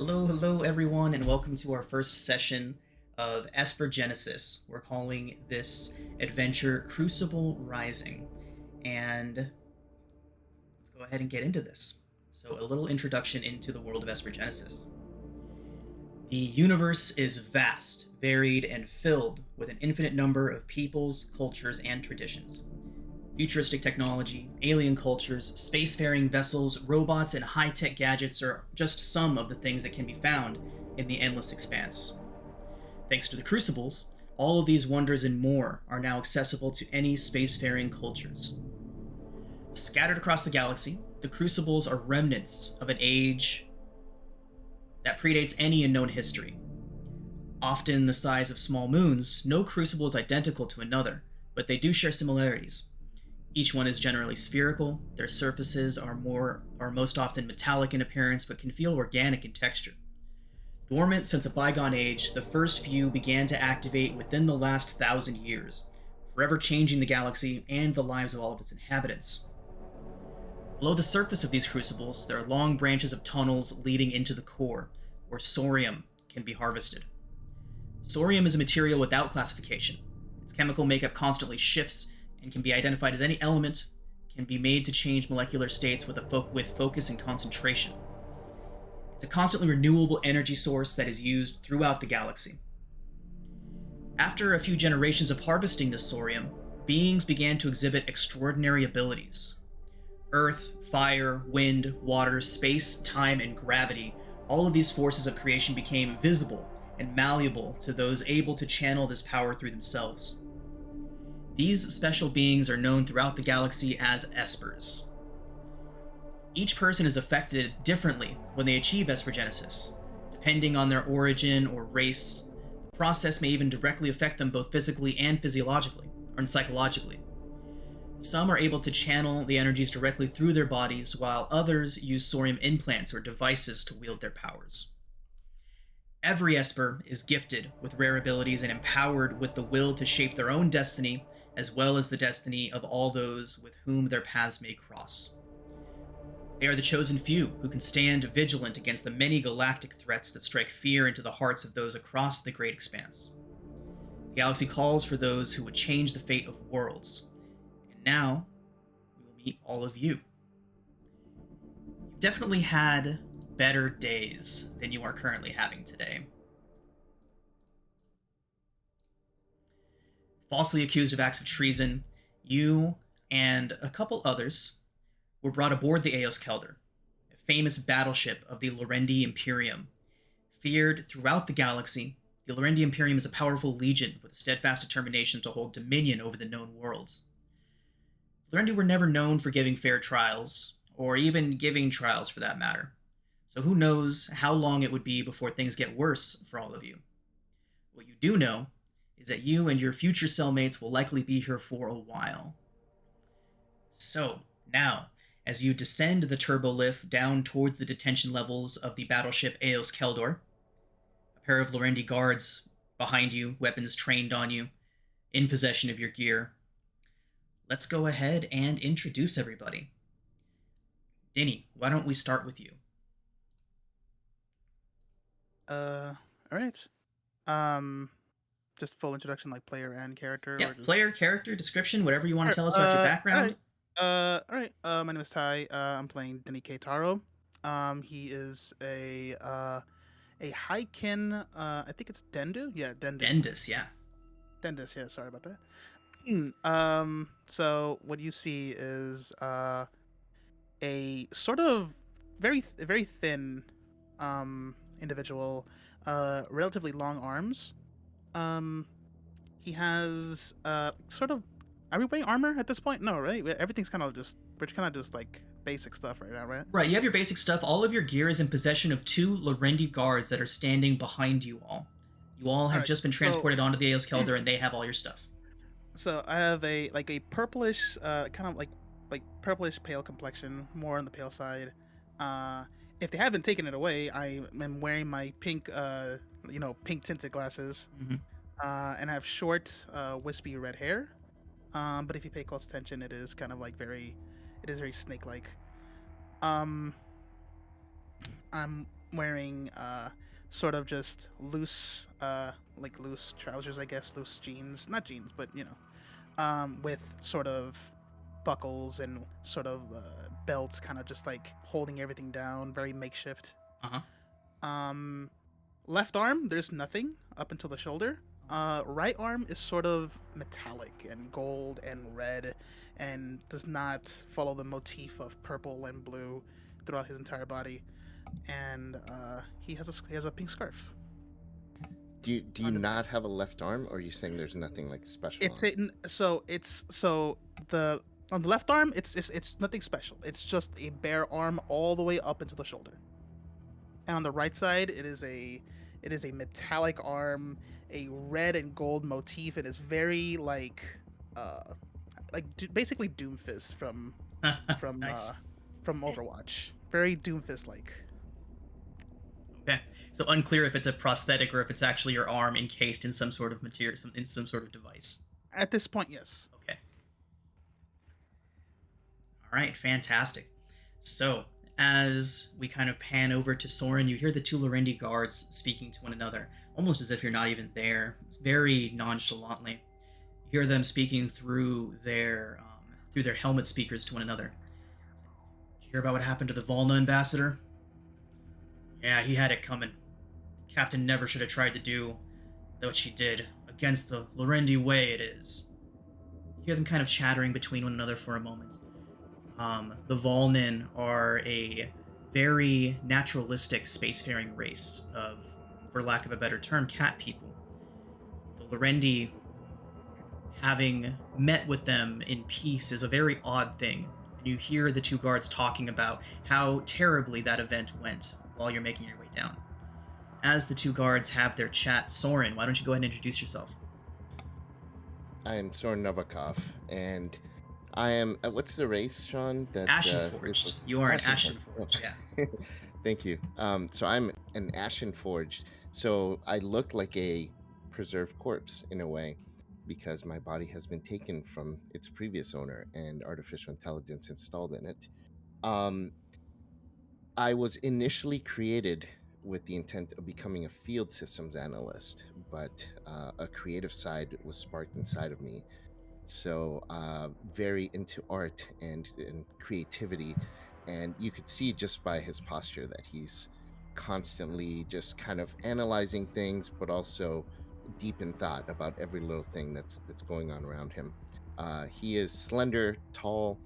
Hello, everyone, and welcome to our first session of Esper Genesis. We're calling this adventure Crucible Rising. And let's go ahead and get into this. So, a little introduction into the world of Esper Genesis. The universe is vast, varied, and filled with an infinite number of peoples, cultures, and traditions. Futuristic technology, alien cultures, spacefaring vessels, robots, and high-tech gadgets are just some of the things that can be found in the endless expanse. Thanks to the Crucibles, all of these wonders and more are now accessible to any spacefaring cultures. Scattered across the galaxy, the Crucibles are remnants of an age that predates any unknown history. Often the size of small moons, no Crucible is identical to another, but they do share similarities. Each one is generally spherical, their surfaces are most often metallic in appearance but can feel organic in texture. Dormant since a bygone age, the first few began to activate within the last 1,000 years, forever changing the galaxy and the lives of all of its inhabitants. Below the surface of these crucibles, there are long branches of tunnels leading into the core, where sorium can be harvested. Sorium is a material without classification. Its chemical makeup constantly shifts and can be identified as any element, can be made to change molecular states with focus and concentration. It's a constantly renewable energy source that is used throughout the galaxy. After a few generations of harvesting this sorium, beings began to exhibit extraordinary abilities. Earth, fire, wind, water, space, time, and gravity, all of these forces of creation became visible and malleable to those able to channel this power through themselves. These special beings are known throughout the galaxy as Espers. Each person is affected differently when they achieve Esper Genesis. Depending on their origin or race, the process may even directly affect them both physically and physiologically, or psychologically. Some are able to channel the energies directly through their bodies, while others use sorium implants or devices to wield their powers. Every Esper is gifted with rare abilities and empowered with the will to shape their own destiny, as well as the destiny of all those with whom their paths may cross. They are the chosen few who can stand vigilant against the many galactic threats that strike fear into the hearts of those across the great expanse. The galaxy calls for those who would change the fate of worlds. And now, we will meet all of you. You've definitely had better days than you are currently having today. Falsely accused of acts of treason, you and a couple others were brought aboard the Aeos Kelder, a famous battleship of the Lorendi Imperium. Feared throughout the galaxy, the Lorendi Imperium is a powerful legion with a steadfast determination to hold dominion over the known worlds. The Lorendi were never known for giving fair trials, or even giving trials for that matter. So who knows how long it would be before things get worse for all of you. What you do know is that you and your future cellmates will likely be here for a while. So, now, as you descend the turbo lift down towards the detention levels of the battleship Aeos Kelder, a pair of Lorendi guards behind you, weapons trained on you, in possession of your gear, let's go ahead and introduce everybody. Denny, why don't we start with you? All right. Just full introduction, like player and character, Yeah, or just player, character, description, whatever you want to Alright, tell us about your background. All right. My name is Ty. I'm playing Denny K. Taro. He is a Haikin. I think it's Dendu. Yeah, Dendu. Bendis, yeah. Dendis. Yeah, sorry about that. So what you see is a sort of very thin individual, relatively long arms. Um, He has sort of. Are we wearing armor at this point? No, right? Everything's kind of just. We're kind of just like basic stuff right now, right? Right, you have your basic stuff. All of your gear is in possession of two Lorendi guards that are standing behind you all. You all All have right. just been So, transported onto the Aeos Kelder, and they have all your stuff. so I have a purplish, kind of like purplish pale complexion, more on the pale side. Uh, if they haven't taken it away, I am wearing my pink, pink tinted glasses. Mm-hmm. And I have short, wispy red hair. But if you pay close attention, it is kind of like it is very snake-like. Um, I'm wearing sort of just loose like loose trousers, I guess, loose jeans, not jeans, but with sort of buckles and sort of belts, kind of just like holding everything down, very makeshift. Uh-huh. Um, Left arm, there's nothing up until the shoulder. Right arm is sort of metallic and gold and red, and does not follow the motif of purple and blue throughout his entire body. And he has a pink scarf Do you around his neck. not have a left arm, or are you saying there's nothing like special It's on it? it. So the on the left arm, it's nothing special. It's just a bare arm all the way up into the shoulder. And on the right side, it is a metallic arm, a red and gold motif. It is very uh basically Doomfist from uh Nice. from Overwatch. Very Doomfist like. Okay. So unclear if it's a prosthetic or if it's actually your arm encased in some sort of material, in some sort of device. At this point, yes. Okay. All right. Fantastic. So as we kind of pan over to Soren, you hear the two Lorendi guards speaking to one another, almost as if you're not even there, very nonchalantly. You hear them speaking through their helmet speakers to one another. Did you hear about what happened to the Volna ambassador? Yeah, he had it coming. Captain never should have tried to do what she did. Against the Lorendi way it is. You hear them kind of chattering between one another for a moment. The Volnin are a very naturalistic spacefaring race of, for lack of a better term, cat people. The Lorendi, having met with them in peace, is a very odd thing. And you hear the two guards talking about how terribly that event went while you're making your way down. As the two guards have their chat, Soren, why don't you go ahead and introduce yourself? I am Soren Novikov, and I am. What's the race, Sean? Ashen Forged. You are an Ashen Forged. Forged, yeah. Thank you. So I'm an Ashen Forged. So I look like a preserved corpse in a way, because my body has been taken from its previous owner and artificial intelligence installed in it. Um, I was initially created with the intent of becoming a field systems analyst, but a creative side was sparked inside of me. So very into art and creativity, and you could see just by his posture that he's constantly just kind of analyzing things, but also deep in thought about every little thing that's going on around him. He is slender, tall.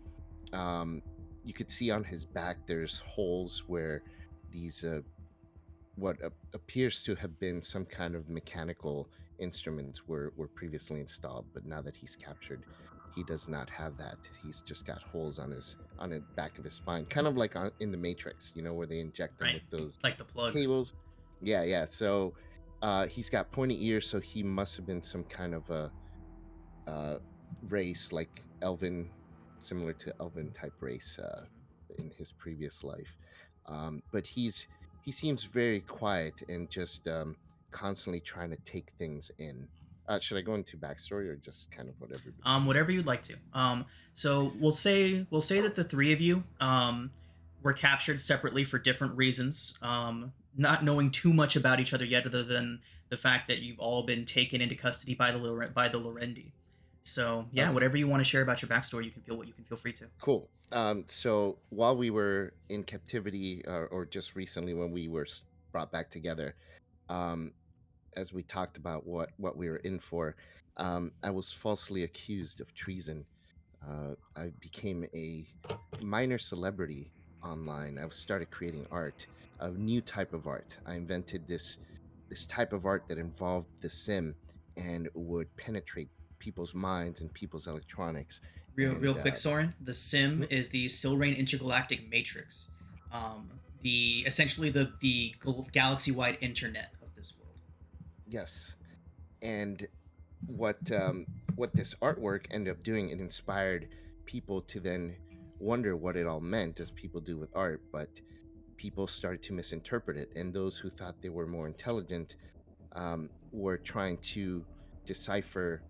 um, you could see on his back there's holes where these what appears to have been some kind of mechanical instruments were previously installed, but now that he's captured, he does not have that. He's just got holes on the back of his spine, kind of like in the Matrix, where they inject them Right. with those Like the plugs. cables. Yeah. So he's got pointy ears, so he must have been some kind of a uh, race, like Elven, similar to Elven type race in his previous life. But he seems very quiet and just constantly trying to take things in. Should I go into backstory or just kind of what everybody's? Whatever you'd like to. So we'll say that the three of you were captured separately for different reasons. Not knowing too much about each other yet, other than the fact that you've all been taken into custody by the Lorendi. So yeah, Okay, whatever you want to share about your backstory, you can feel free to. cool. So while we were in captivity, or just recently when we were brought back together, um, as we talked about what we were in for, I was falsely accused of treason. I became a minor celebrity online. I started creating art, a new type of art. I invented this type of art that involved the sim and would penetrate people's minds and people's electronics. Real And quick, Soren. The Sim mhm, is the Silrain Intergalactic Matrix. The essentially the galaxy wide internet of this world. yes, and what this artwork ended up doing, it inspired people to then wonder what it all meant, as people do with art. But people started to misinterpret it, and those who thought they were more intelligent were trying to decipher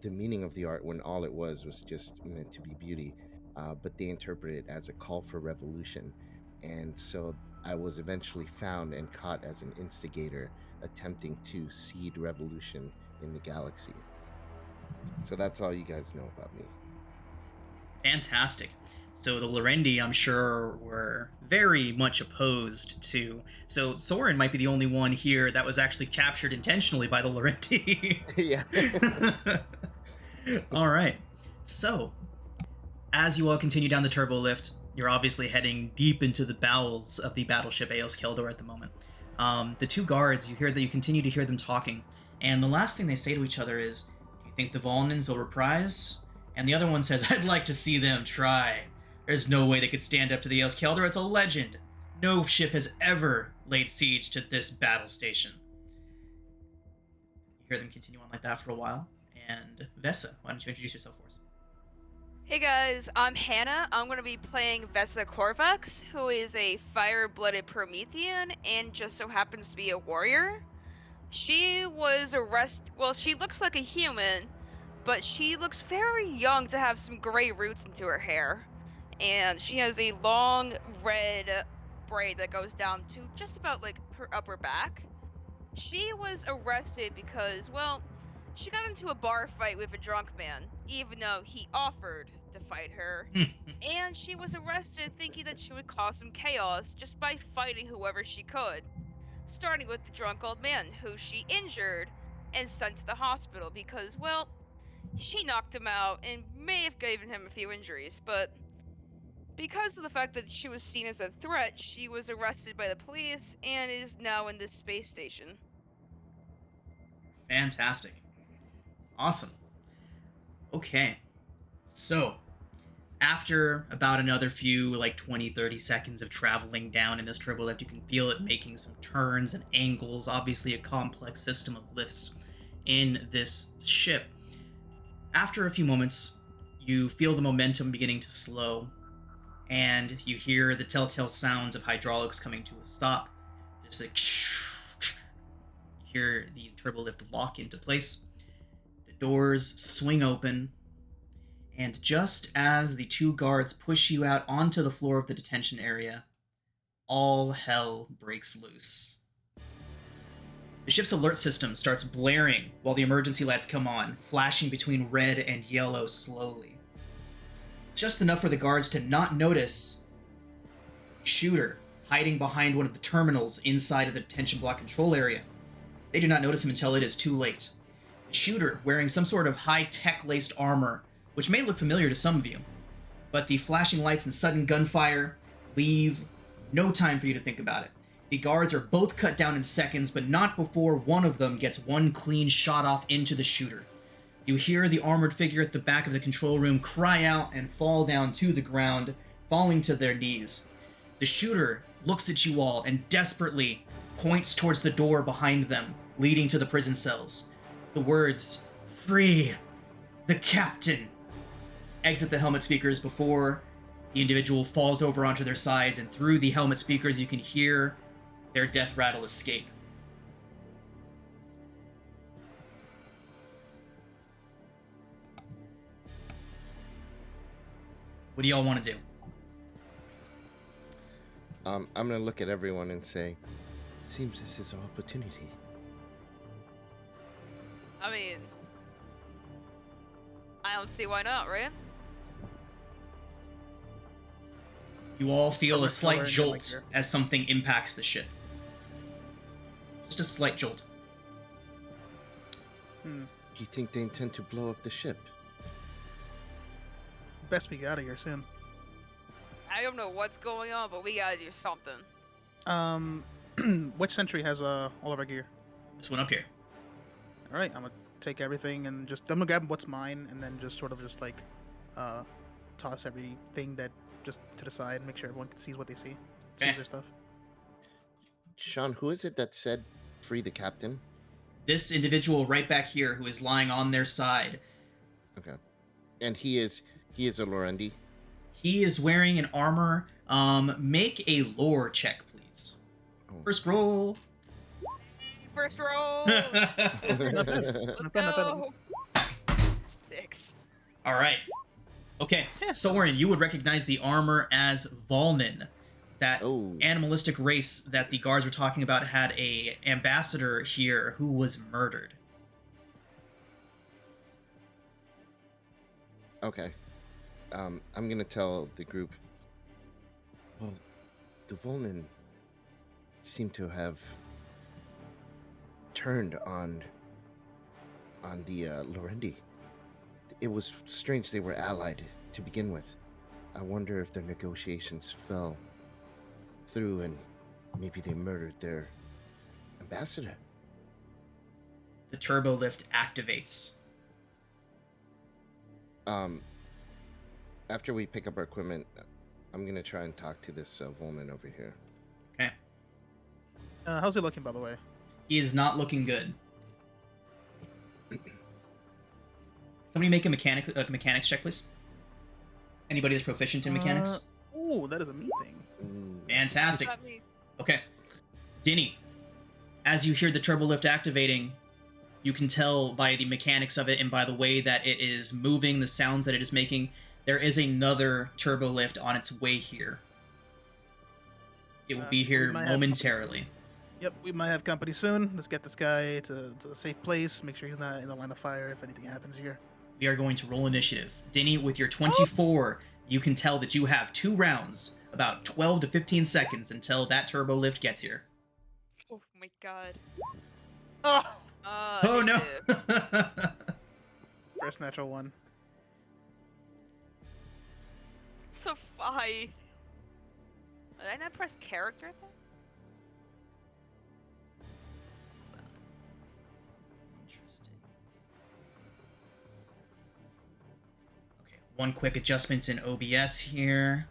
the meaning of the art when all it was just meant to be beauty. But they interpreted it as a call for revolution, and so I was eventually found and caught as an instigator attempting to seed revolution in the galaxy. So that's all you guys know about me. Fantastic. So the Lorendi, I'm sure, were very much opposed to. So Soren might be the only one here that was actually captured intentionally by the Lorendi. Yeah. All right. So, as you all continue down the turbo lift, you're obviously heading deep into the bowels of the battleship Aeos Kelder at the moment. The two guards, you continue to hear them talking, and the last thing they say to each other is, "Do you think the Volnans will reprise?" And the other one says, "I'd like to see them try. There's no way they could stand up to the Aeos Kelder. It's a legend. No ship has ever laid siege to this battle station." You hear them continue on like that for a while. And Vesa, why don't you introduce yourself for us? Hey guys, I'm Hannah. I'm going to be playing Vesa Corvax, who is a fire-blooded Promethean and just so happens to be a warrior. She was she looks like a human, but she looks very young to have some gray roots into her hair. And she has a long red braid that goes down to just about like her upper back. She was arrested because, she got into a bar fight with a drunk man, even though he offered to fight her. And she was arrested thinking that she would cause some chaos just by fighting whoever she could. Starting with the drunk old man, who she injured and sent to the hospital because, she knocked him out and may have given him a few injuries, but because of the fact that she was seen as a threat, she was arrested by the police and is now in this space station. Fantastic. Awesome. Okay. So, after about another few, like 20, 30 seconds of traveling down in this turbo lift, you can feel it making some turns and angles, obviously a complex system of lifts in this ship. After a few moments, you feel the momentum beginning to slow, and you hear the telltale sounds of hydraulics coming to a stop. Just like you hear the turbo lift lock into place. The doors swing open, and just as the two guards push you out onto the floor of the detention area, all hell breaks loose. The ship's alert system starts blaring while the emergency lights come on, flashing between red and yellow slowly. It's just enough for the guards to not notice Shooter hiding behind one of the terminals inside of the detention block control area. They do not notice him until it is too late. The Shooter, wearing some sort of high-tech laced armor, which may look familiar to some of you, but the flashing lights and sudden gunfire leave no time for you to think about it. The guards are both cut down in seconds, but not before one of them gets one clean shot off into the Shooter. You hear the armored figure at the back of the control room cry out and fall down to the ground, falling to their knees. The Shooter looks at you all and desperately points towards the door behind them, leading to the prison cells. The words, "Free the captain," exit the helmet speakers before the individual falls over onto their sides, and through the helmet speakers you can hear their death rattle escape. What do y'all want to do? I'm gonna look at everyone and say, "Seems this is our opportunity." I mean, I don't see why not, right? You all feel a slight Like jolt here. as something impacts the ship. Just a slight jolt. Do you think they intend to blow up the ship? Best we get out of here soon. I don't know what's going on, but we gotta do something. Which sentry has all of our gear? This one up here. All right, I'm gonna take everything and I'm gonna grab what's mine and then just toss everything that just to the side, make sure everyone sees what they see, Okay. sees their stuff. Sean, who is it that said free the captain? This individual right back here who is lying on their side. Okay. And he is a Lorendi. He is wearing an armor. Make a lore check, please. Oh. First roll. First roll! Not Let's bad, not bad. go! 6. All right. Okay, Soren, you would recognize the armor as Volnan. that Oh. animalistic race that the guards were talking about had a ambassador here who was murdered. Okay. I'm gonna tell the group. Well, the Volman seem to have turned on the Lorendi. It was strange they were allied to begin with. I wonder if their negotiations fell through and maybe they murdered their ambassador. The turbo lift activates. After we pick up our equipment, I'm gonna try and talk to this Volman over here. Okay. How's he looking, by the way? He is not looking good. Somebody make a mechanics check, please. Anybody that's proficient in mechanics? Oh, that is a me thing. Fantastic. Not me. Okay. Dinny, as you hear the turbo lift activating, you can tell by the mechanics of it and by the way that it is moving, the sounds that it is making, there is another turbo lift on its way here. It will be here momentarily. Yep, we might have company soon. Let's get this guy to a safe place. Make sure he's not in the line of fire if anything happens here. We are going to roll initiative. Dinny, with your 24, you can tell that you have 2 rounds, about 12 to 15 seconds until that turbo lift gets here. Oh my god. Oh no! First natural one. So 5. Did I not press character then? Interesting. Okay, one quick adjustment in OBS here.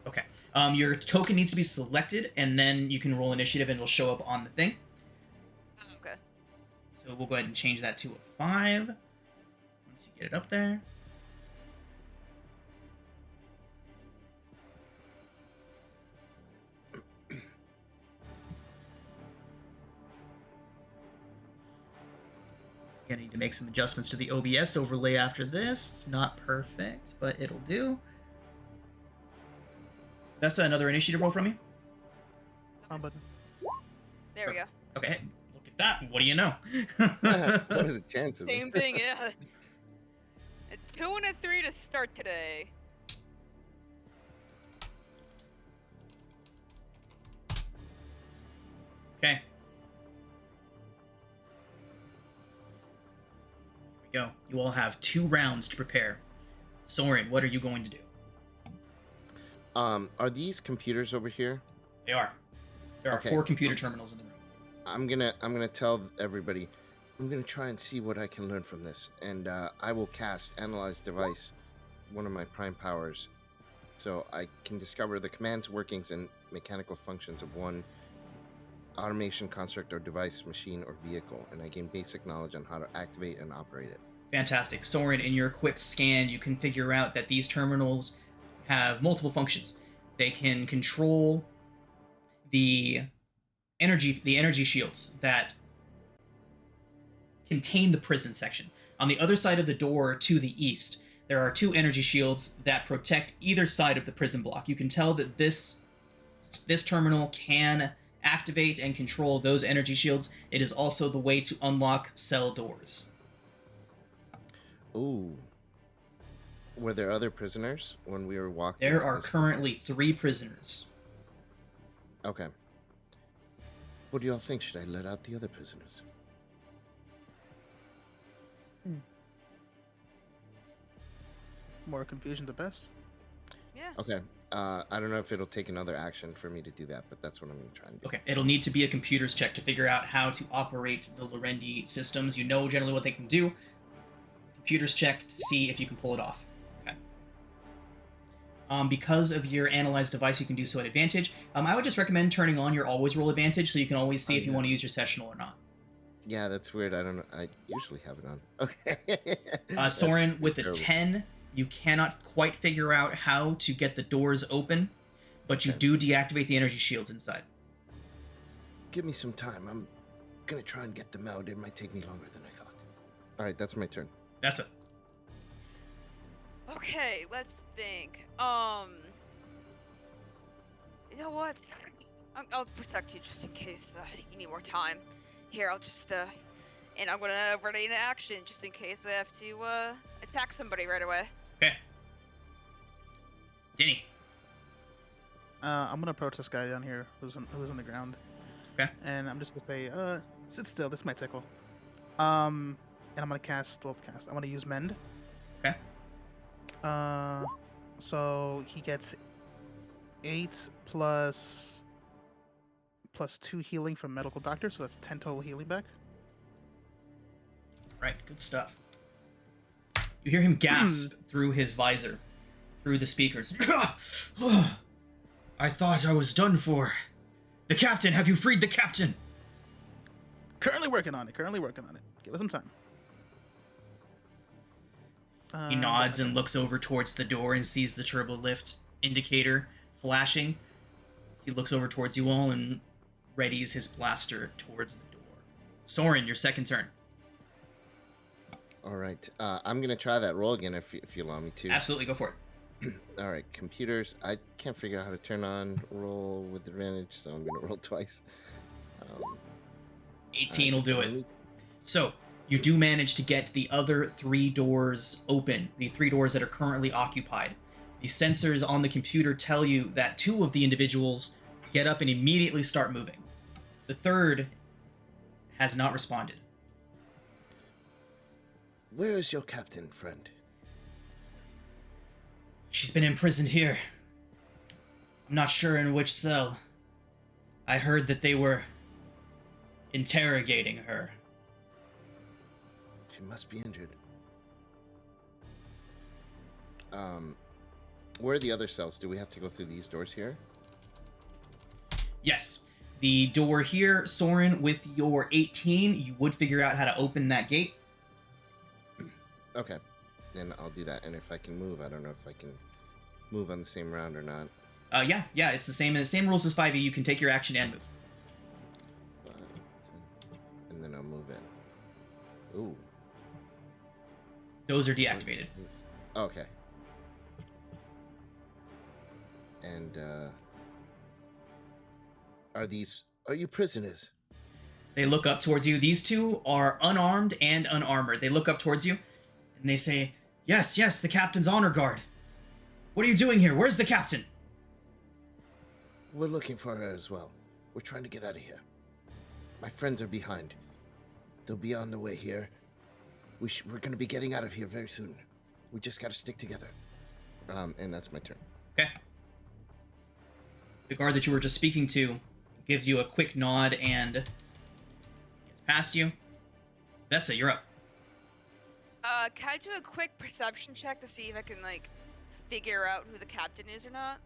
Okay, your token needs to be selected, and then you can roll initiative, and it'll show up on the thing. Oh, okay. So we'll go ahead and change that to a 5. Once you get it up there. Again, I need to make some adjustments to the OBS overlay after this. It's not perfect, but it'll do. Vesa, another initiative roll from you? Button. There we go. Okay, look at that. What do you know? What are the chances? Same thing, yeah. A 2 and a 3 to start today. Okay. Here we go. You all have 2 rounds to prepare. Soren, what are you going to do? Are these computers over here? They are. There are Okay. 4 computer terminals in the room. I'm gonna tell everybody. I'm gonna try and see what I can learn from this, and I will cast Analyze Device, one of my prime powers, so I can discover the commands, workings, and mechanical functions of one automation construct or device, machine, or vehicle, and I gain basic knowledge on how to activate and operate it. Fantastic. Soren, in your quick scan, you can figure out that these terminals have multiple functions. They can control the energy shields that contain the prison section. On the other side of the door to the east, there are 2 energy shields that protect either side of the prison block. You can tell that this terminal can activate and control those energy shields. It is also the way to unlock cell doors. Ooh. Were there other prisoners when we were walking? There are currently 3 prisoners. Okay. What do y'all think? Should I let out the other prisoners? More confusion, the best. Yeah. Okay. I don't know if it'll take another action for me to do that, but that's what I'm going to try and do. Okay, it'll need to be a computer's check to figure out how to operate the Lorendi systems. You know generally what they can do. Computer's check to see if you can pull it off. Okay. Because of your analyzed device, you can do so at advantage. I would just recommend turning on your always roll advantage so you can always see if you want to use your sessional or not. Yeah, that's weird. I don't know. I usually have it on. Okay. Soren, with the terrible. 10, you cannot quite figure out how to get the doors open, but you Okay. do deactivate the energy shields inside. Give me some time. I'm going to try and get them out. It might take me longer than I thought. All right, that's my turn. That's it. Okay, let's think. what? I'll protect you just in case you need more time. Here, I'll just and I'm gonna ready into action just in case I have to attack somebody right away. Okay. Denny. I'm gonna approach this guy down here who's on the ground. Okay. And I'm just gonna say, sit still. This might tickle. And I'm gonna cast. I'm gonna use mend. Okay. So he gets 8 plus 2 healing from medical doctor, so that's 10 total healing back. Right, good stuff. You hear him gasp through his visor, through the speakers. I thought I was done for. The captain, have you freed the captain? Currently working on it. Give us some time. He nods and looks over towards the door and sees the turbo lift indicator flashing. He looks over towards you all and readies his blaster towards the door. Soren, your second turn. All right. I'm going to try that roll again if you allow me to. Absolutely, go for it. All right, computers. I can't figure out how to turn on roll with advantage, so I'm going to roll twice. 18 will do it. So, you do manage to get the other 3 doors open, the 3 doors that are currently occupied. The sensors on the computer tell you that 2 of the individuals get up and immediately start moving. The third has not responded. Where is your captain, friend? She's been imprisoned here. I'm not sure in which cell. I heard that they were interrogating her. She must be injured. Where are the other cells? Do we have to go through these doors here? Yes. The door here, Soren, with your 18, you would figure out how to open that gate. Okay. Then I'll do that. And if I can move, I don't know if I can move on the same round or not. Yeah, it's the same rules as 5e. You can take your action and move. 5, 10, and then I'll move in. Ooh. Those are deactivated. Okay. And, are you prisoners? They look up towards you. These 2 are unarmed and unarmored. They look up towards you, and they say, Yes, the captain's honor guard. What are you doing here? Where's the captain? We're looking for her as well. We're trying to get out of here. My friends are behind. They'll be on the way here. We're going to be getting out of here very soon. We just got to stick together. And that's my turn. Okay. The guard that you were just speaking to gives you a quick nod and gets past you. Vesa, you're up. Can I do a quick perception check to see if I can, figure out who the captain is or not?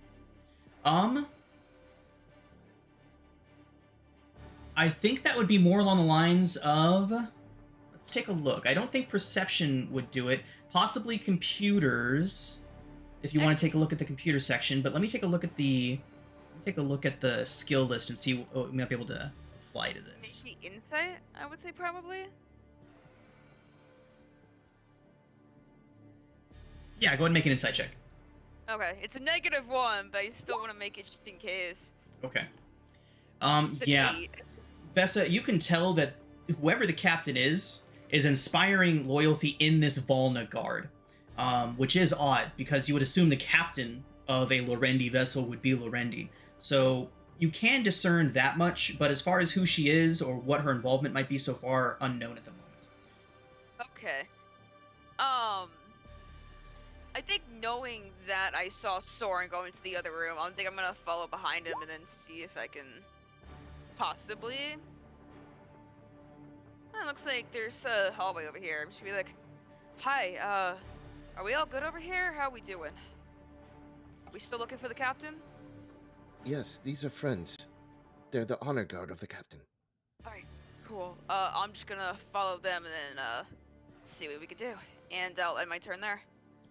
I think that would be more along the lines of... Let's take a look. I don't think perception would do it. Possibly computers, if you want to take a look at the computer section. But let me take a look at the skill list and see what we might be able to apply to this. Maybe insight, I would say probably. Yeah, go ahead and make an insight check. Okay, it's a -1, but I still want to make it just in case. Okay. It's an Yeah. 8. Vesa, you can tell that whoever the captain is inspiring loyalty in this Volna guard, which is odd because you would assume the captain of a Lorendi vessel would be Lorendi. So you can discern that much, but as far as who she is or what her involvement might be so far, unknown at the moment. Okay. I think knowing that I saw Soren go into the other room, I think I'm gonna follow behind him and then see if I can possibly... It looks like there's a hallway over here. I'm just gonna be like, Hi, are we all good over here? How are we doing? Are we still looking for the captain? Yes, these are friends. They're the honor guard of the captain. Alright, cool. I'm just gonna follow them and then, see what we can do. And I'll end my turn there.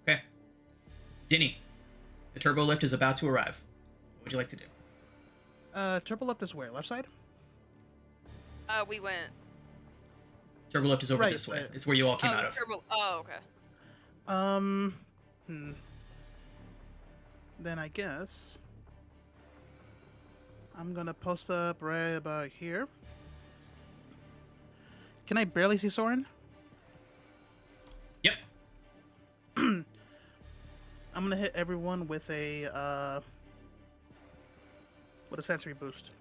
Okay. Denny, the turbo lift is about to arrive. What would you like to do? Turbo left is where? Left side? We went... Turbo lift is over Right, this way. right. It's where you all came out of. Okay. Then I guess... I'm gonna post up right about here. Can I barely see Soren? Yep. I'm gonna hit everyone with a sensory boost.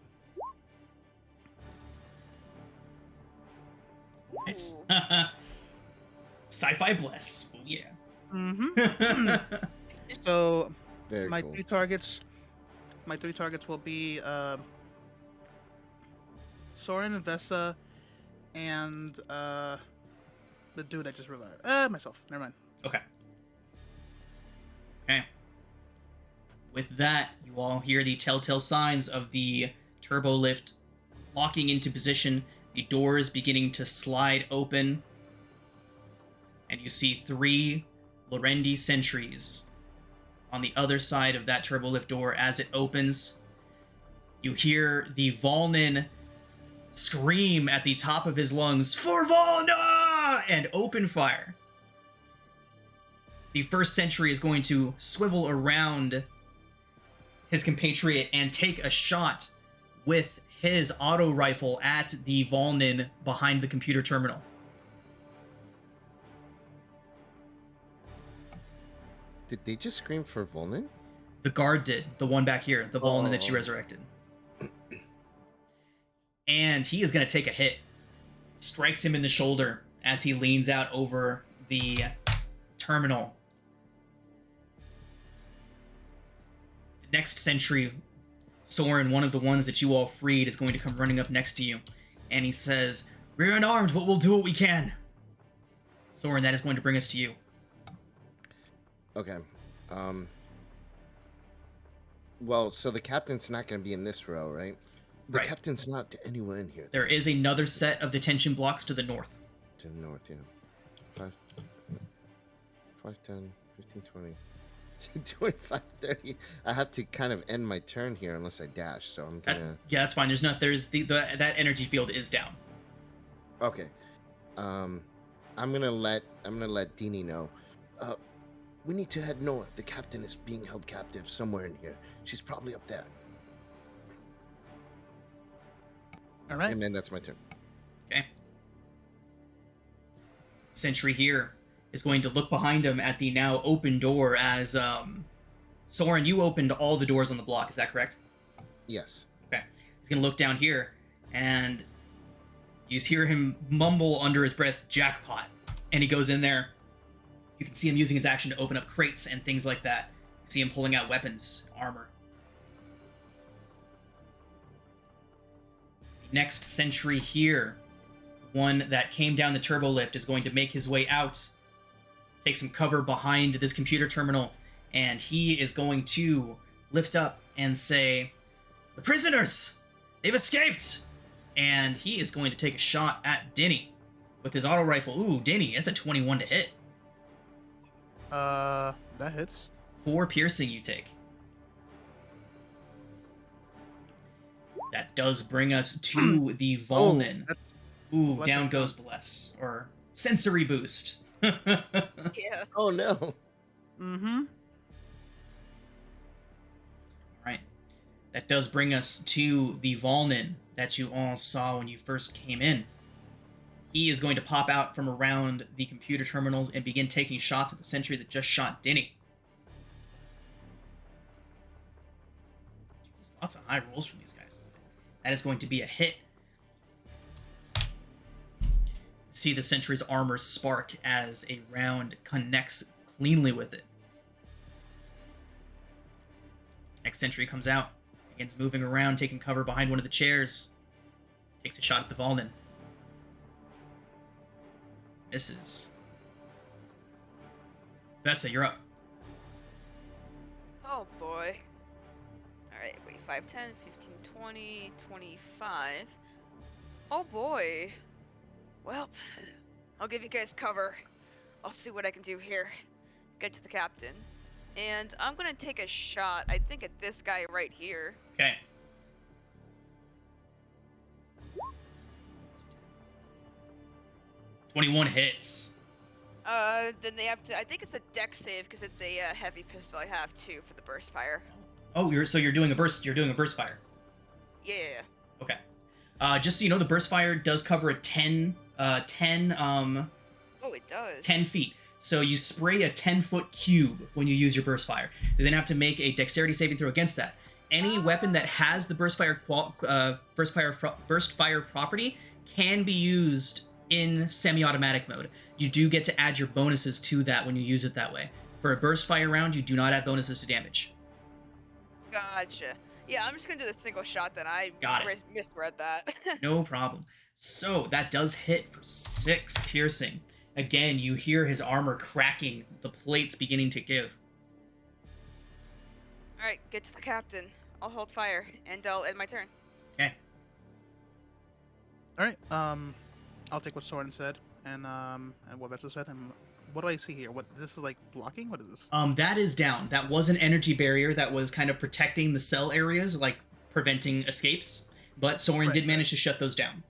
Nice. Ooh. Sci-fi bless. Oh yeah. Mm-hmm. So Very my cool. three targets will be Soren, Vesa, and the dude I just revived. Myself. Never mind. Okay. Okay. With that, you all hear the telltale signs of the turbo lift locking into position, the doors beginning to slide open, and you see 3 Lorendi sentries on the other side of that turbo lift door as it opens. You hear the Volnin scream at the top of his lungs, "For Volna!" and open fire. The first sentry is going to swivel around his compatriot and take a shot with his auto rifle at the Volnin behind the computer terminal. Did they just scream for Volnin? The guard did, the one back here, the Volnin that you Oh. resurrected. And he is going to take a hit. Strikes him in the shoulder as he leans out over the terminal. The next sentry, Soren, one of the ones that you all freed, is going to come running up next to you. And he says, "We're unarmed, but we'll do what we can." Soren, that is going to bring us to you. Okay. Well, so the captain's not going to be in this row, right? The Right. captain's not anywhere in here. There is another set of detention blocks to the north. To the north, yeah. 5, 10, 15, 20, 25, 30. I have to kind of end my turn here unless I dash, so I'm gonna... Yeah, that's fine. There's that energy field is down. Okay. I'm gonna let Dini know. We need to head north. The captain is being held captive somewhere in here. She's probably up there. All right. And then that's my turn. Okay. Sentry here is going to look behind him at the now open door as Soren, you opened all the doors on the block, is that correct? Yes. Okay. He's gonna look down here and you hear him mumble under his breath, "Jackpot." And he goes in there. You can see him using his action to open up crates and things like that. You see him pulling out weapons, armor. The next sentry here, one that came down the turbo lift, is going to make his way out, take some cover behind this computer terminal, and he is going to lift up and say, "The prisoners! They've escaped!" And he is going to take a shot at Denny with his auto rifle. Ooh, Denny, that's a 21 to hit. That hits. 4 piercing you take. That does bring us to the Volnin. Ooh, Bless down it. goes Bless. Or sensory boost. Yeah. Oh no. Mm-hmm. Alright. That does bring us to the Volnin that you all saw when you first came in. He is going to pop out from around the computer terminals and begin taking shots at the sentry that just shot Denny. Jeez, lots of high rolls from these guys. That is going to be a hit. See the sentry's armor spark as a round connects cleanly with it. Next sentry comes out, begins moving around, taking cover behind one of the chairs. Takes a shot at the Volnin. Misses. Vesa, you're up. Oh boy. Alright, wait, 5, 10, 15, 20, 25. Oh boy. Well, I'll give you guys cover. I'll see what I can do here. Get to the captain. And I'm gonna take a shot, I think, at this guy right here. Okay. "21 hits. Then they have to, I think it's a dex save, because it's a heavy pistol I have, too, for the burst fire. Oh, you're doing a burst fire. Yeah. Okay. Just so you know, the burst fire does cover a 10 Oh, it does. 10 feet. So you spray a 10-foot cube when you use your burst fire. You then have to make a dexterity saving throw against that. Any weapon that has the burst fire property can be used in semi-automatic mode. You do get to add your bonuses to that when you use it that way. For a burst fire round, you do not add bonuses to damage. Gotcha. Yeah, I'm just gonna do the single shot then. I Got it. misread that. No problem. So that does hit for 6 piercing. Again, you hear his armor cracking, the plates beginning to give. Alright, get to the captain. I'll hold fire, and I'll end my turn. Okay. All right. I'll take what Soren said and what Vesa said. And what do I see here? What this is like blocking? What is this? That is down. That was an energy barrier that was kind of protecting the cell areas, like preventing escapes. But Soren did manage to shut those down.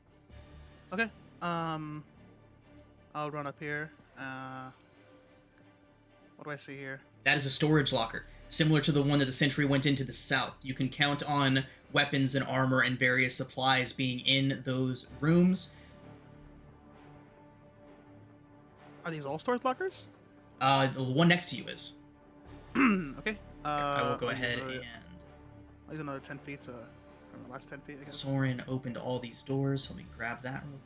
Okay. I'll run up here. What do I see here? That is a storage locker, similar to the one that the sentry went into the south. You can count on weapons and armor and various supplies being in those rooms. Are these all storage lockers? The one next to you is. Okay. I will go ahead and... I'll use another 10 feet, so from the last 10 feet, I guess. Soren opened all these doors, so let me grab that real quick.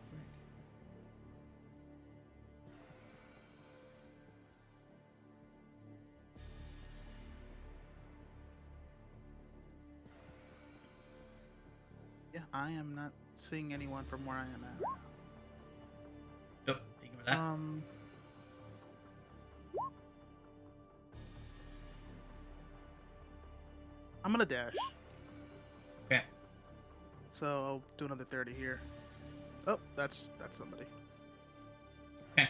Yeah, I am not seeing anyone from where I am at right Oh, ignore that. now. I'm gonna dash. Okay. So I'll do another 30 here. Oh, that's somebody. Okay.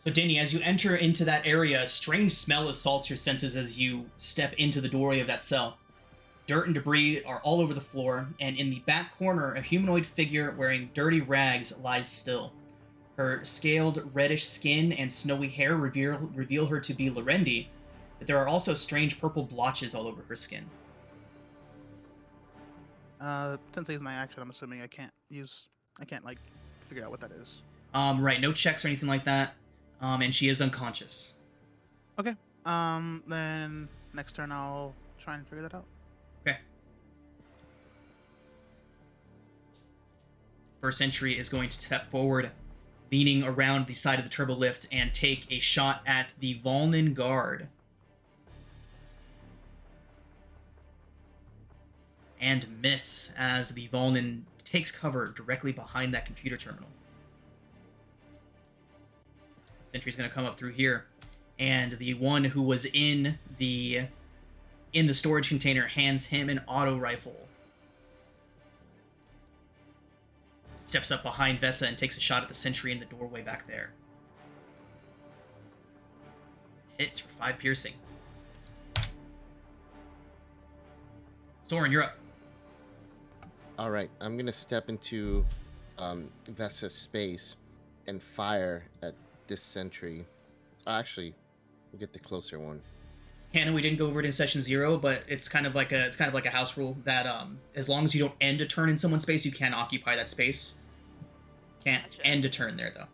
So, Danny, as you enter into that area, a strange smell assaults your senses as you step into the doorway of that cell. Dirt and debris are all over the floor, and in the back corner, a humanoid figure wearing dirty rags lies still. Her scaled, reddish skin and snowy hair reveal her to be Lorendi, but there are also strange purple blotches all over her skin. Since I use my action, I'm assuming I can't like figure out what that is. Right, no checks or anything like that. And she is unconscious. Okay. Then next turn I'll try and figure that out. Okay. First Sentry is going to step forward, leaning around the side of the turbo lift, and take a shot at the Volnan guard. And miss as the Volnan takes cover directly behind that computer terminal. Sentry's going to come up through here, and the one who was in the storage container hands him an auto rifle. Steps up behind Vesa and takes a shot at the sentry in the doorway back there. Hits for 5 piercing. Soren, you're up. All right, I'm gonna step into Vesa's space and fire at this sentry. Actually, we'll get the closer one. Hannah, we didn't go over it in session 0, but it's kind of like a house rule that as long as you don't end a turn in someone's space, you can occupy that space. Can't end a turn there though.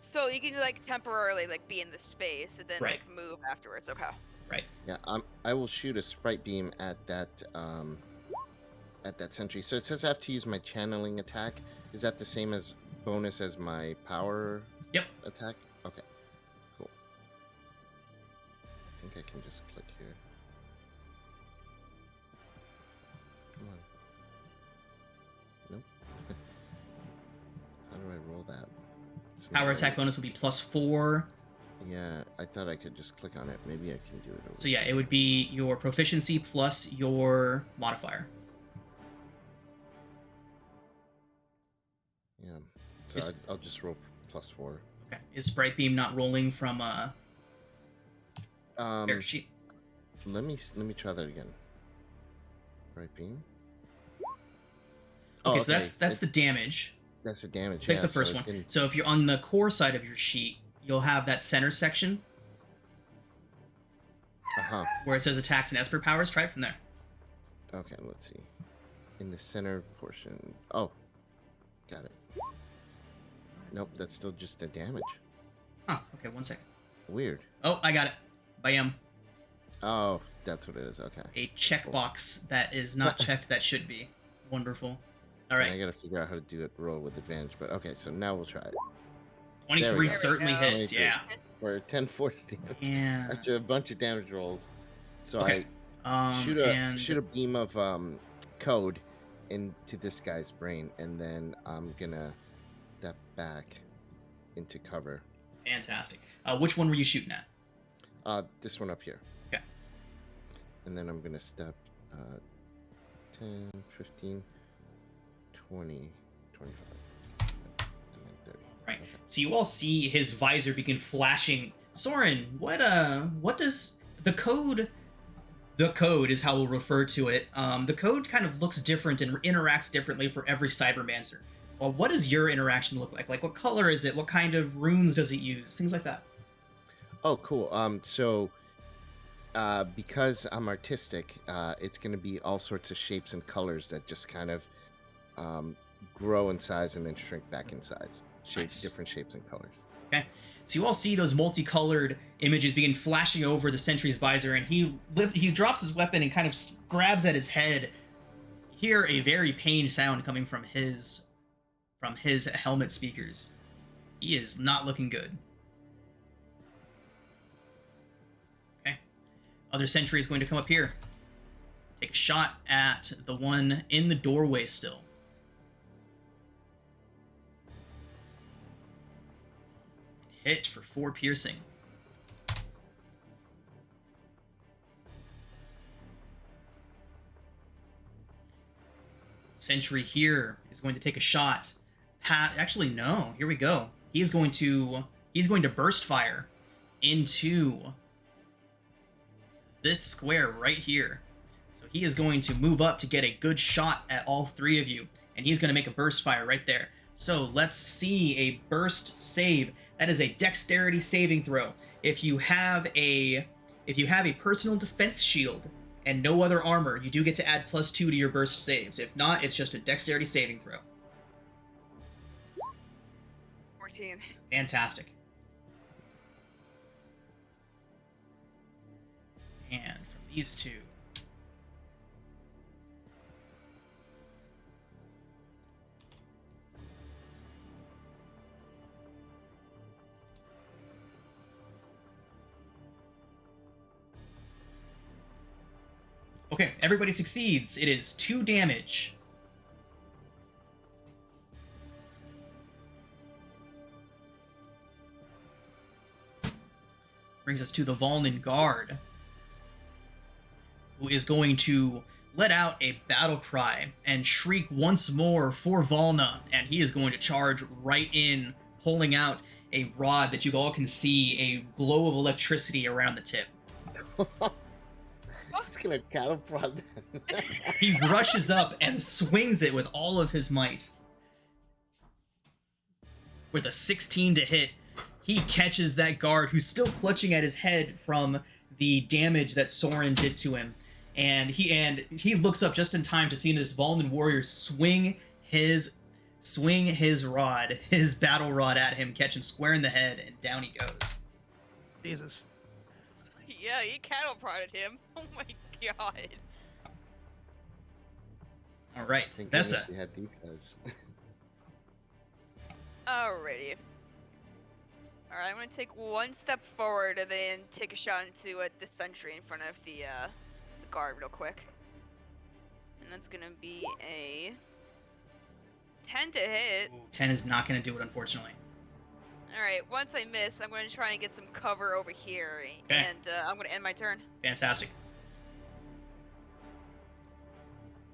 So you can like temporarily like be in the space and then Right. like move afterwards. Okay. Right. Yeah, I will shoot a sprite beam at that sentry. So it says I have to use my channeling attack. Is that the same as bonus as my power Yep. attack? Okay, cool. I think I can just click here. Come on. Nope. How do I roll that? It's not Power letting attack me- bonus will be +4. Yeah, I thought I could just click on it. Maybe I can do it over. So yeah, it would be your proficiency plus your modifier. Yeah. So Is- I'll just roll +4. Okay. Is Bright Beam not rolling from character sheet? Let me try that again. Right beam. Okay, Oh, so that's the damage. that's the damage. Take yeah, the first so one. it didn't- So if you're on the core side of your sheet, you'll have that center section where it says attacks and Esper powers. Try it from there. Okay, let's see. in the center portion. Oh, got it. Nope, that's still just the damage. Huh, okay, 1 second. Weird. Oh, I got it. Bam. Oh, that's what it is. Okay. A checkbox that is not checked that should be. Wonderful. All And I right. gotta figure out how to do it. Roll with advantage, but okay. So now we'll try it. 23 go. certainly There we go. hits, 23. yeah. For 10 force damage. Yeah. After a bunch of damage rolls. So Okay. I shoot and a beam of code into this guy's brain, and then I'm gonna step back into cover. fantastic. Which one were you shooting at? This one up here. Okay. And then I'm gonna step 10, 15, 20, 25, and then 30. Right. Okay. So you all see his visor begin flashing. Soren, what does the code? The code is how we'll refer to it. The code kind of looks different and interacts differently for every Cybermancer. Well, what does your interaction look like? Like, what color is it? What kind of runes does it use? Things like that. Oh, cool. So because I'm artistic, it's going to be all sorts of shapes and colors that just kind of grow in size and then shrink back in size. Nice. Different shapes and colors. Okay. So you all see those multicolored images begin flashing over the sentry's visor, and he drops his weapon and kind of grabs at his head. You hear a very pained sound coming from his helmet speakers. He is not looking good. Okay. Other sentry is going to come up here. Take a shot at the one in the doorway still. Hit for 4 piercing. Sentry here is going to take a shot. Actually, no. Here we go. He's going to burst fire into this square right here. So he is going to move up to get a good shot at all 3 of you, and he's going to make a burst fire right there. So let's see a burst save. That is a dexterity saving throw. If you have a personal defense shield and no other armor, you do get to add +2 to your burst saves. If not, it's just a dexterity saving throw. 14. Fantastic. And from these two. Okay, everybody succeeds. It is 2 damage. Brings us to the Volnan Guard, who is going to let out a battle cry and shriek once more for Volna, and he is going to charge right in, pulling out a rod that you all can see a glow of electricity around the tip. It's gonna catapult them. He rushes up and swings it with all of his might. With a 16 to hit, he catches that guard who's still clutching at his head from the damage that Soren did to him. And he looks up just in time to see this Volnan warrior swing his rod, his battle rod at him, catch him square in the head, and down he goes. Jesus. Yeah, you cattle prodded him. Oh my god. All right, Thank Vesa. goodness we had these guys. Alrighty. Alright, I'm gonna take 1 step forward and then take a shot into the sentry in front of the guard real quick. And that's gonna be a 10 to hit. 10 is not going to do it, unfortunately. Alright, once I miss, I'm gonna try and get some cover over here. Okay. And I'm gonna end my turn. Fantastic.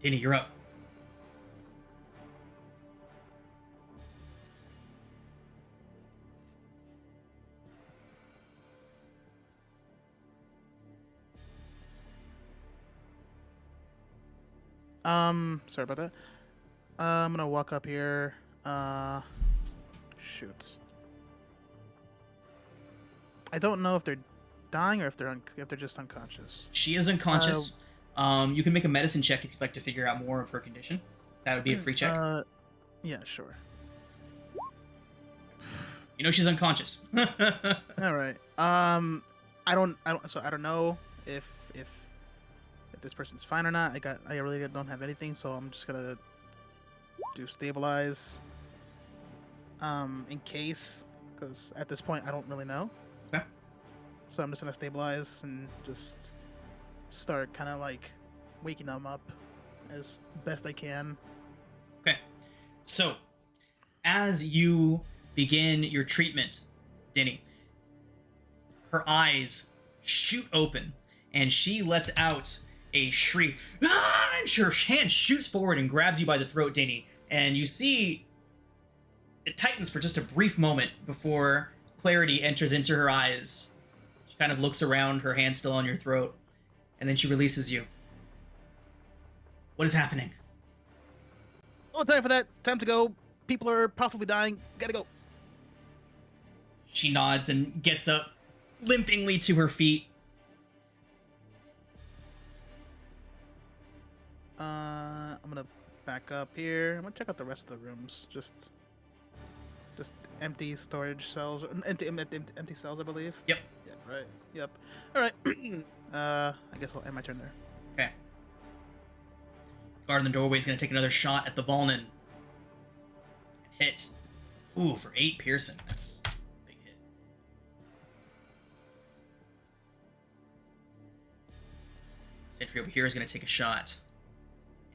Danny, you're up. Sorry about that. I'm gonna walk up here. Shoot. I don't know if they're dying or if they're just unconscious. She is unconscious. You can make a medicine check if you'd like to figure out more of her condition. That would be a free check. Yeah, sure. You know she's unconscious. All right. I don't know if this person's fine or not. I really don't have anything, so I'm just gonna do stabilize. In case, because at this point I don't really know. Okay. So I'm just gonna stabilize and just start kind of like waking them up as best I can. Okay. So, as you begin your treatment, Denny, her eyes shoot open and she lets out a shriek. Ah! And her hand shoots forward and grabs you by the throat, Denny. And you see it tightens for just a brief moment before clarity enters into her eyes. She kind of looks around, her hand still on your throat, and then she releases you. What is happening? Oh, time for that. Time to go. People are possibly dying. Gotta go. She nods and gets up, limpingly to her feet. I'm gonna back up here. I'm gonna check out the rest of the rooms. Just empty storage cells. Empty cells, I believe. Yep. Yeah, right. Yep. All right. I guess I'll end my turn there. Okay. Guard in the doorway is going to take another shot at the Volnin. Hit. Ooh, for 8 piercing. That's a big hit. Sentry over here is going to take a shot.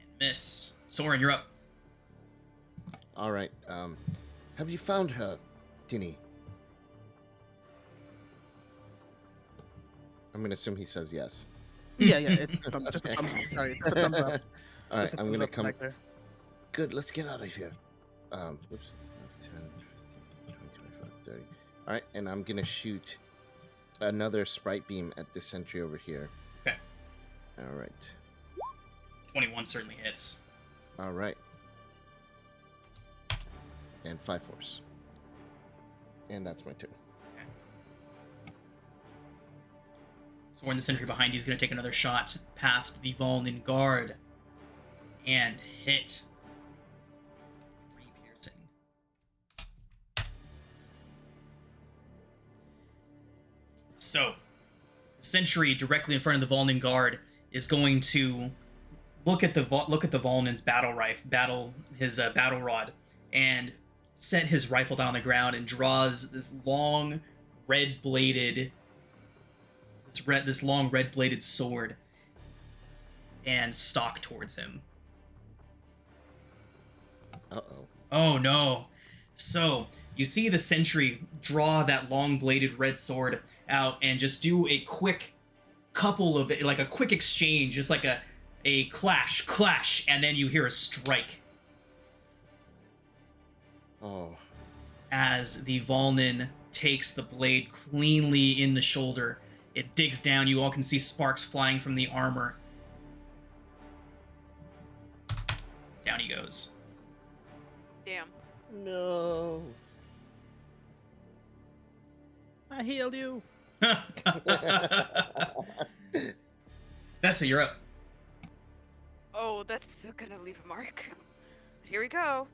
And miss. Soren, you're up. All right. Have you found her, Tinny? I'm gonna assume he says yes. Yeah. Just a thumbs up. Sorry, just a thumbs up. All right, Just a I'm thumbs gonna up come. back there. Good. Let's get out of here. Whoops. 10, 15, 20, 25, 30. All right, and I'm gonna shoot another sprite beam at this sentry over here. Okay. All right. 21 certainly hits. All right. And 5 force. And that's my turn. Soren, the sentry behind you, is going to take another shot past the Volnin guard. And hit. 3 piercing. So, the sentry directly in front of the Volnin guard is going to look at the Volnin's battle rod, and set his rifle down on the ground and draws this long red-bladed sword and stalk towards him. Uh-oh. Oh no. So you see the sentry draw that long-bladed red sword out and just do a quick quick exchange, just like a clash, and then you hear a strike. Oh. As the Volnin takes the blade cleanly in the shoulder. It digs down. You all can see sparks flying from the armor. Down he goes. Damn. No. I healed you. Vesa, you're up. Oh, that's gonna leave a mark. Here we go.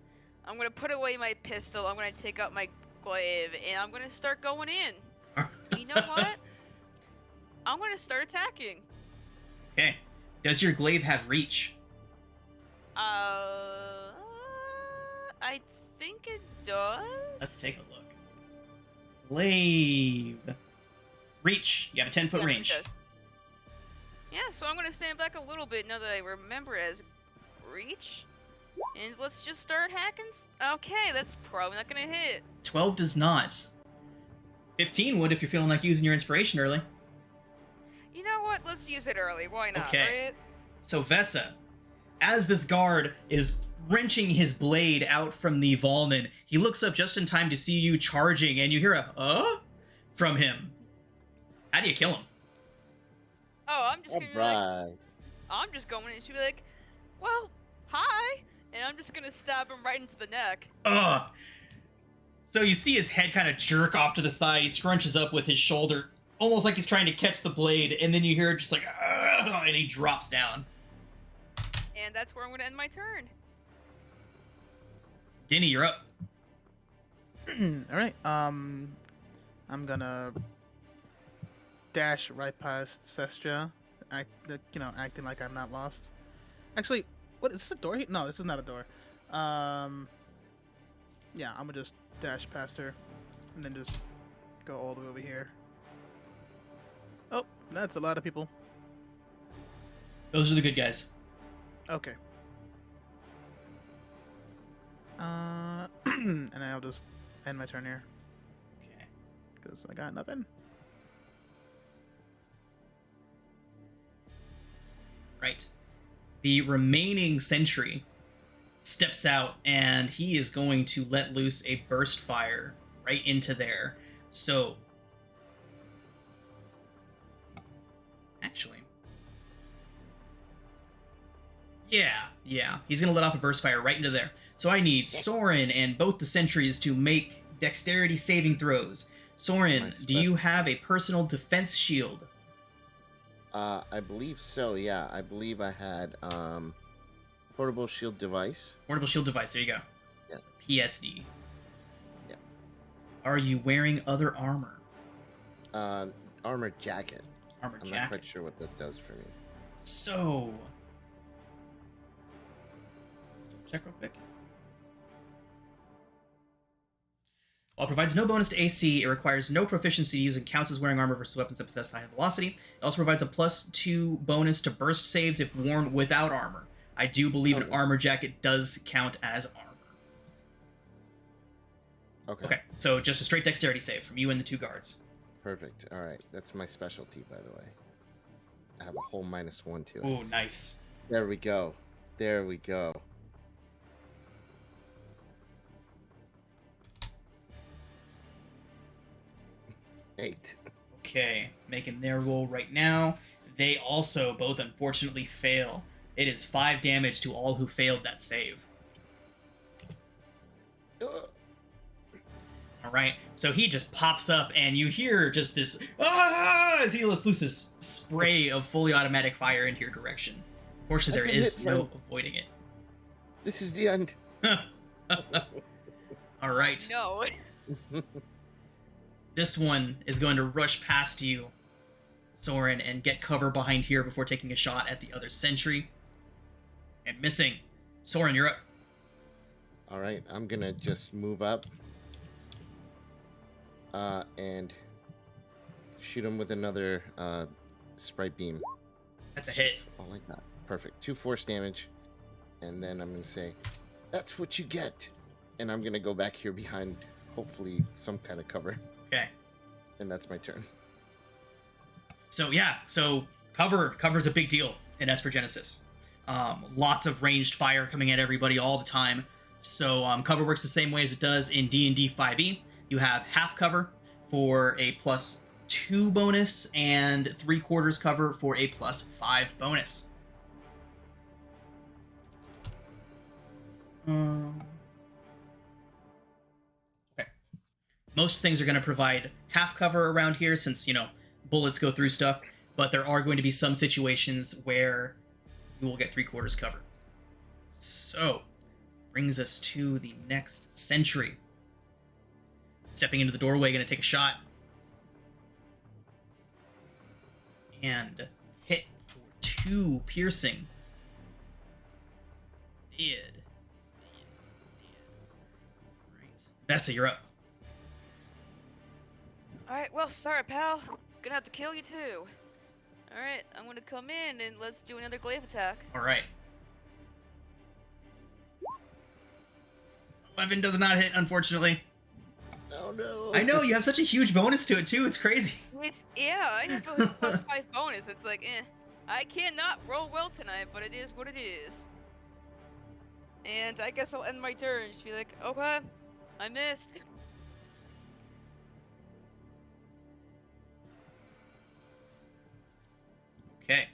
I'm gonna put away my pistol, I'm gonna take out my glaive, and I'm gonna start going in. You know what? I'm gonna start attacking. Okay. Does your glaive have reach? I think it does. Let's take a look. Glaive. Reach. You have a 10-foot Yes, it range. does. Yeah, so I'm gonna stand back a little bit now that I remember it as reach. And let's just start hacking. Okay, that's probably not gonna hit. 12 does not. 15 would if you're feeling like using your inspiration early. You know what? Let's use it early. Why not, Okay. right? So Vesa, as this guard is wrenching his blade out from the Volnin, he looks up just in time to see you charging, and you hear a from him. How do you kill him? Oh, I'm just All gonna be like, right. I'm just going in to be like, well, hi, and I'm just gonna stab him right into the neck. Ugh. So you see his head kind of jerk off to the side. He scrunches up with his shoulder, almost like he's trying to catch the blade, and then you hear just like, and he drops down. And that's where I'm going to end my turn. Denny, you're up. All right. I'm gonna dash right past Sestia, acting like I'm not lost. Actually, what is this a door? No, this is not a door. Yeah, I'm gonna just dash past her, and then just go all the way over here. Oh, that's a lot of people. Those are the good guys. Okay. And I'll just end my turn here Okay. because I got nothing. Right. The remaining sentry steps out, and he is going to let loose a burst fire right into there. So, actually, yeah, he's going to let off a burst fire right into there. So I need Soren and both the sentries to make dexterity saving throws. Soren, Nice. do you have a personal defense shield? I believe so. Yeah, I believe I had portable shield device. Portable shield device, there you go. Yeah. PSD. Yeah. Are you wearing other armor? Armor jacket. Armor I'm jacket. not quite sure what that does for me. So, let's double check real quick. While it provides no bonus to AC, it requires no proficiency to use and counts as wearing armor versus weapons that possess high velocity. It also provides a +2 bonus to burst saves if worn without armor. I do believe an armor jacket does count as armor. Okay, so just a straight dexterity save from you and the two guards. Perfect. All right, that's my specialty, by the way. I have a whole -1 to it. Oh, nice. There we go. There we go. Eight. Okay, making their roll right now. They also both unfortunately fail. It is 5 damage to all who failed that save. All right, so he just pops up, and you hear just this as he lets loose this spray of fully automatic fire into your direction. Fortunately, there is no avoiding it. This is the end. All right. No. This one is going to rush past you, Soren, and get cover behind here before taking a shot at the other sentry. And missing. Soren, you're up. All right, I'm gonna just move up and shoot him with another sprite beam. That's a hit. Oh, like that. Perfect. 2 force damage, and then I'm gonna say, "That's what you get," and I'm gonna go back here behind, hopefully some kind of cover. Okay. And that's my turn. So yeah, cover's a big deal in Esper Genesis. Lots of ranged fire coming at everybody all the time. So cover works the same way as it does in D&D 5e. You have half cover for a +2 bonus and 3/4 cover for a +5 bonus. Okay. Most things are going to provide half cover around here since, bullets go through stuff, but there are going to be some situations where you will get 3/4 cover. So, brings us to the next sentry. Stepping into the doorway, going to take a shot. And hit for 2 piercing. Did. Right. Vesa, you're up. Alright, well, sorry, pal. Gonna have to kill you too. Alright, I'm gonna come in and let's do another glaive attack. All right. 11 does not hit, unfortunately. Oh no! I know, you have such a huge bonus to it, too. It's crazy. Yeah, I have a +5 bonus. It's like, I cannot roll well tonight, but it is what it is. And I guess I'll end my turn. Just be like, okay, I missed. Okay.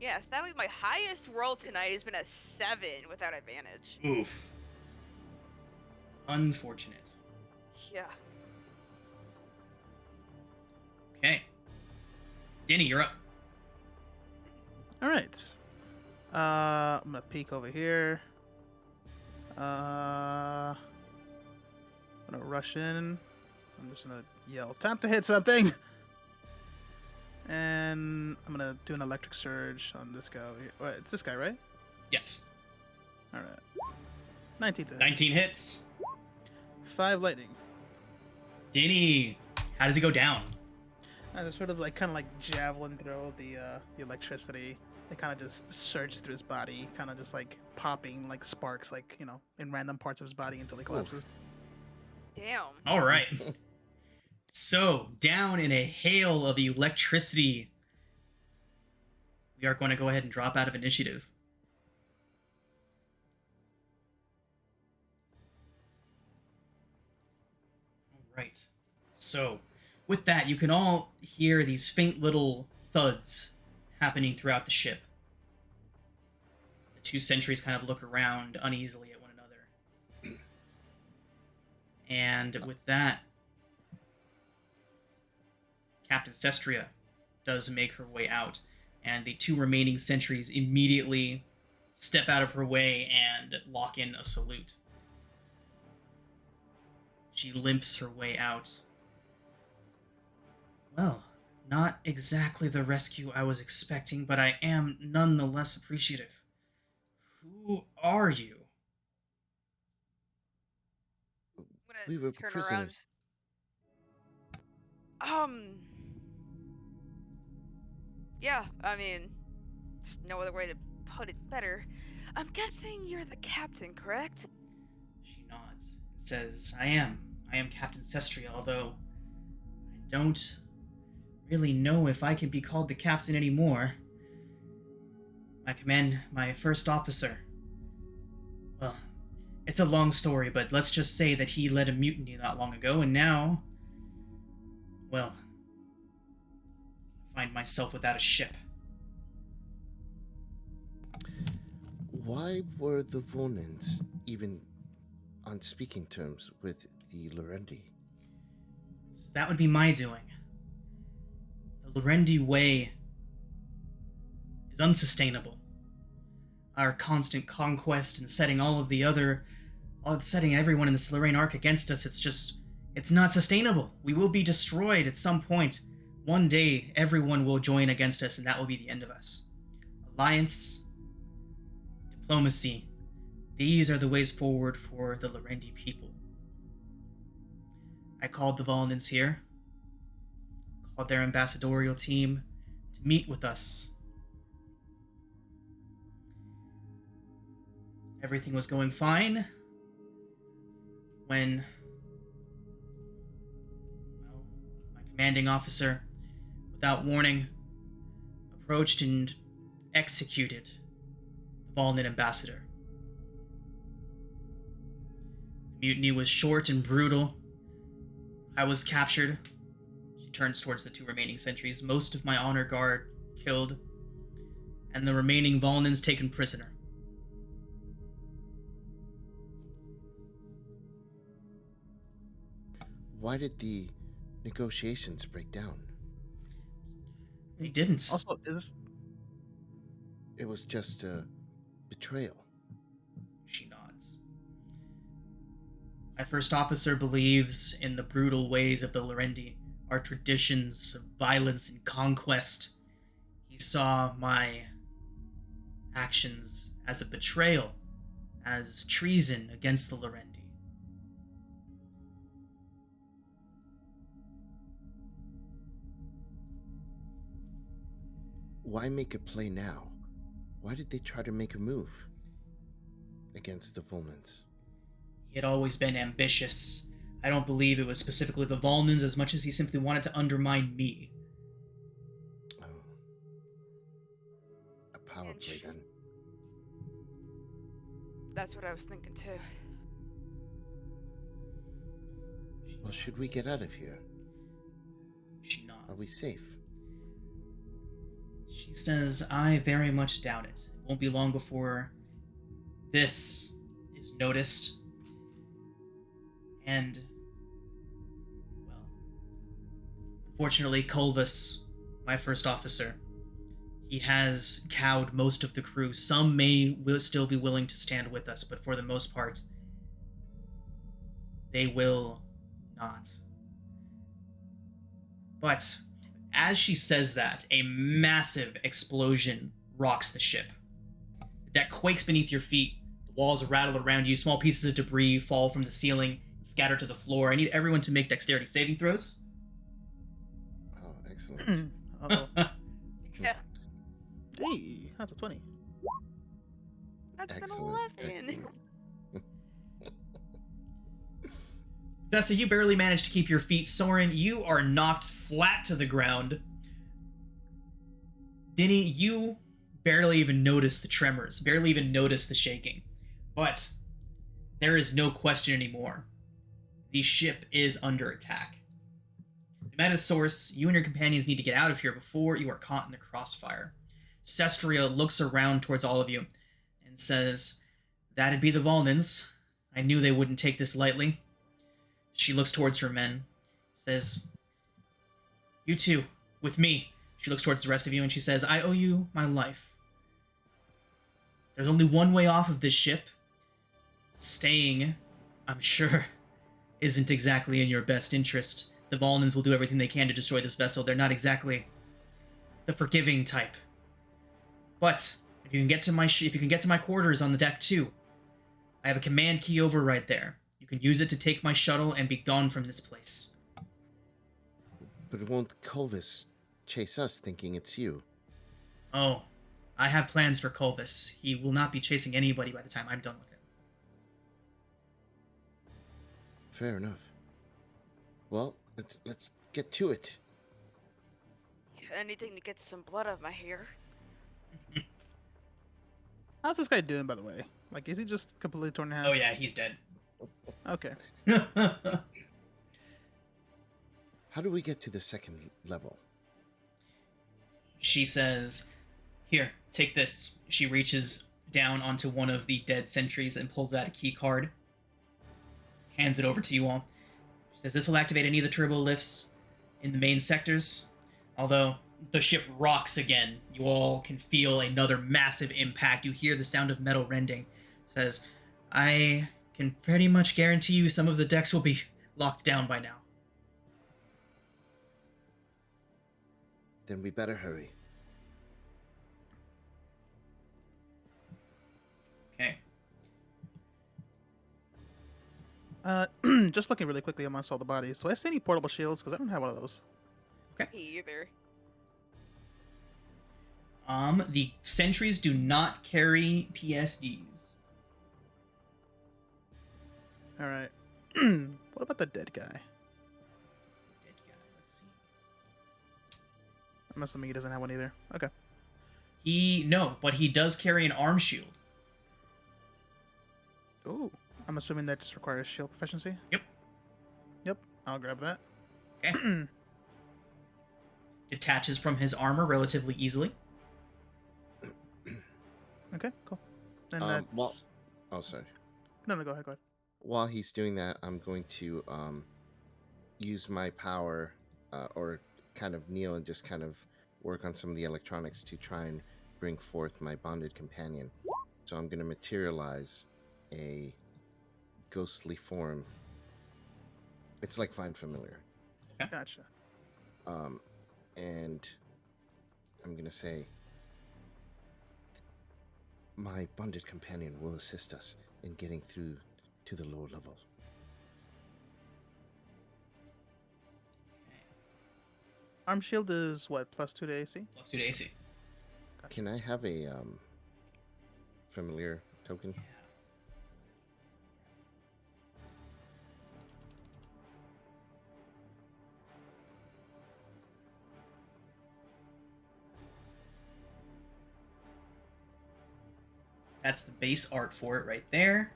Yeah, sadly, my highest roll tonight has been a 7 without advantage. Oof. Unfortunate. Yeah. Okay. Danny, you're up. All right. I'm gonna peek over here. I'm gonna rush in. I'm just gonna yell, "Time to hit something!" And I'm gonna do an electric surge on this guy. Wait, it's this guy, right? Yes. All right. 19 to hit. 19 hits. 5 lightning. Danny, how does he go down? And it's sort of like kind of like javelin throw the electricity. It kind of just surges through his body, kind of just like popping like sparks, like in random parts of his body until he collapses. Damn. All right. So, down in a hail of electricity, we are going to go ahead and drop out of initiative. All right. So, with that, you can all hear these faint little thuds happening throughout the ship. The two sentries kind of look around uneasily at one another. And with that, Captain Sestria does make her way out, and the two remaining sentries immediately step out of her way and lock in a salute. She limps her way out. Well, not exactly the rescue I was expecting, but I am nonetheless appreciative. Who are you? I'm gonna We were turn prisoners. around. Yeah, I mean, there's no other way to put it better. I'm guessing you're the captain, correct? She nods and says, I am. I am Captain Sestria, although I don't really know if I can be called the captain anymore. My first officer. Well, it's a long story, but let's just say that he led a mutiny not long ago, and now, well, I find myself without a ship. Why were the Volnans even on speaking terms with the Lorendi? So that would be my doing. The Lorendi way is unsustainable. Our constant conquest and setting setting everyone in the Silurian Arc against us, it's not sustainable. We will be destroyed at some point. One day, everyone will join against us, and that will be the end of us. Alliance, diplomacy, these are the ways forward for the Lorendi people. I called the Volnans here, called their ambassadorial team to meet with us. Everything was going fine when, well, my commanding officer, without warning, approached and executed the Volnan ambassador. The mutiny was short and brutal. I was captured. She turns towards the two remaining sentries. Most of my honor guard killed, and the remaining Volnans taken prisoner. Why did the negotiations break down? They didn't. Also, It was just a betrayal. She nods. My first officer believes in the brutal ways of the Lorendi, our traditions of violence and conquest. He saw my actions as a betrayal, as treason against the Lorendi. Why make a play now? Why did they try to make a move against the Volnans? He had always been ambitious. I don't believe it was specifically the Volnans as much as he simply wanted to undermine me. Oh. A power play then. That's what I was thinking too. Well, should we get out of here? She nods. Are we safe? She says, I very much doubt it. It won't be long before this is noticed. And, well, unfortunately, Culvus my first officer. He has cowed most of the crew. Some will still be willing to stand with us, but for the most part, they will not. But as she says that, a massive explosion rocks the ship. The deck quakes beneath your feet. The walls rattle around you. Small pieces of debris fall from the ceiling, scatter to the floor. I need everyone to make dexterity saving throws. Oh, excellent. Uh-oh. Yeah, Hey, that's a 20. that's an Excellent. 11. Vesa, you barely manage to keep your feet. Soren, you are knocked flat to the ground. Dinny, you barely even notice the tremors, barely even notice the shaking. But there is no question anymore. The ship is under attack. The meta source, you and your companions need to get out of here before you are caught in the crossfire. Sestria looks around towards all of you and says, "That'd be the Volnins. I knew they wouldn't take this lightly." She looks towards her men, says, "You two, with me." She looks towards the rest of you and she says, "I owe you my life. There's only one way off of this ship. Staying, I'm sure, isn't exactly in your best interest. The Volnins will do everything they can to destroy this vessel. They're not exactly the forgiving type. But if you can get to my quarters on the deck too, I have a command key over right there. You can use it to take my shuttle and be gone from this place." But won't Colvis chase us thinking it's you? "Oh, I have plans for Colvis. He will not be chasing anybody by the time I'm done with him." Fair enough. Well, let's get to it. Anything to get some blood out of my hair. How's this guy doing, by the way? Like, is he just completely torn in half? Oh yeah, he's dead. Okay. How do we get to the second level? She says, "Here, take this." She reaches down onto one of the dead sentries and pulls out a key card. Hands it over to you all. She says, "This will activate any of the turbo lifts in the main sectors." Although the ship rocks again, you all can feel another massive impact. You hear the sound of metal rending. Says, "I can pretty much guarantee you some of the decks will be locked down by now." Then we better hurry. Okay. Just looking really quickly amongst all the bodies. Do I see any portable shields? Because I don't have one of those. Me either. The sentries do not carry PSDs. All right. What about the dead guy? Dead guy, let's see. I'm assuming he doesn't have one either. Okay. No, but he does carry an arm shield. Ooh. I'm assuming that just requires shield proficiency? Yep. Yep. I'll grab that. Okay. Detaches from his armor relatively easily. Okay, cool. And that's... Oh, sorry. No, go ahead. While he's doing that, I'm going to use my power or kind of kneel and just kind of work on some of the electronics to try and bring forth my bonded companion. So I'm going to materialize a ghostly form. It's like Find Familiar. Gotcha. And I'm going to say, my bonded companion will assist us in getting through to the lower levels. Arm shield is what, +2 to AC? +2 to AC. Can I have a familiar token? Yeah. That's the base art for it right there.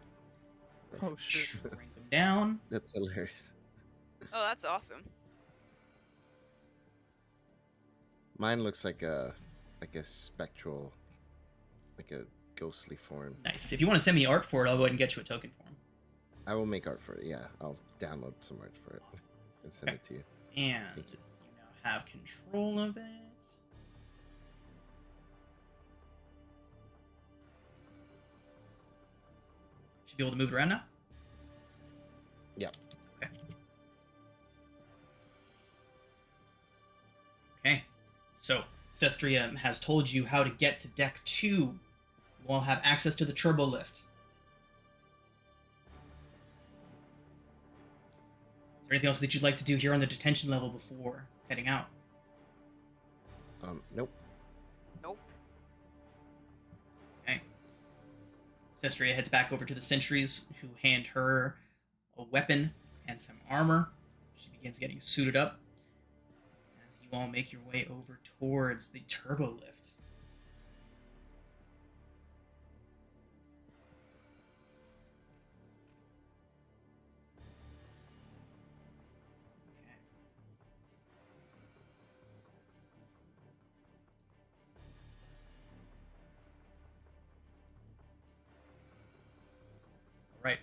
Oh, shit. Shrink them down. That's hilarious. Oh, that's awesome. Mine looks like a spectral, like a ghostly form. Nice. If you want to send me art for it, I'll go ahead and get you a token for him. I will make art for it. Yeah, I'll download some art for it Awesome. and send it to you. And Thank you. you now have control of it. Should be able to move it around now? Yep. Okay. Okay. So, Sestria has told you how to get to deck 2. You all have access to the turbo lift. Is there anything else that you'd like to do here on the detention level before heading out? Nope. Nope. Okay. Sestria heads back over to the sentries, who hand her a weapon and some armor. She begins getting suited up as you all make your way over towards the turbo lift. Okay. Right.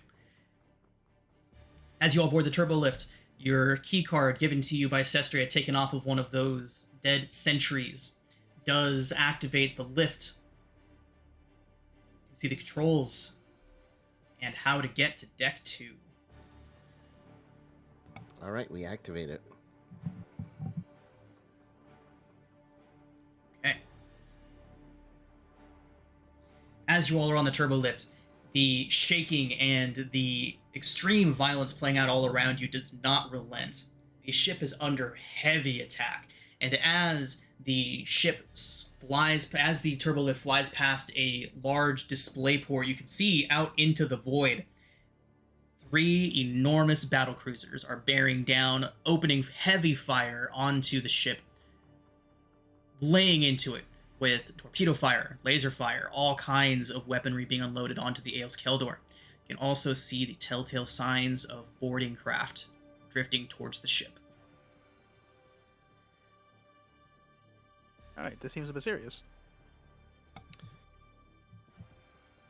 As you all board the turbo lift, your key card given to you by Sestria, taken off of one of those dead sentries, does activate the lift. You can see the controls and how to get to deck 2. All right, we activate it. Okay. As you all are on the turbo lift, the shaking and the extreme violence playing out all around you does not relent. The ship is under heavy attack, and as the turbo lift flies past a large display port, you can see out into the void 3 enormous battle cruisers are bearing down, opening heavy fire onto the ship, laying into it with torpedo fire, laser fire, all kinds of weaponry being unloaded onto the Aeos Kelder. You can also see the telltale signs of boarding craft drifting towards the ship. All right, this seems a bit serious.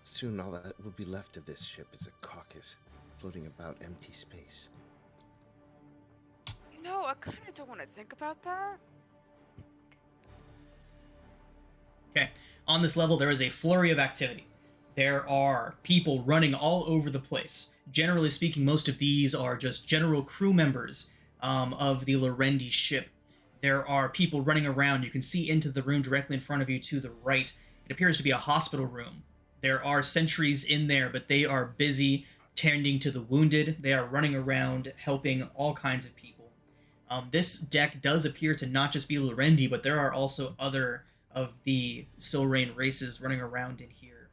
Soon all that will be left of this ship is a carcass floating about empty space. You know, I kind of don't want to think about that. Okay, on this level, there is a flurry of activity. There are people running all over the place. Generally speaking, most of these are just general crew members of the Lorendi ship. There are people running around. You can see into the room directly in front of you to the right. It appears to be a hospital room. There are sentries in there, but they are busy tending to the wounded. They are running around helping all kinds of people. This deck does appear to not just be Lorendi, but there are also other of the Silrain races running around in here,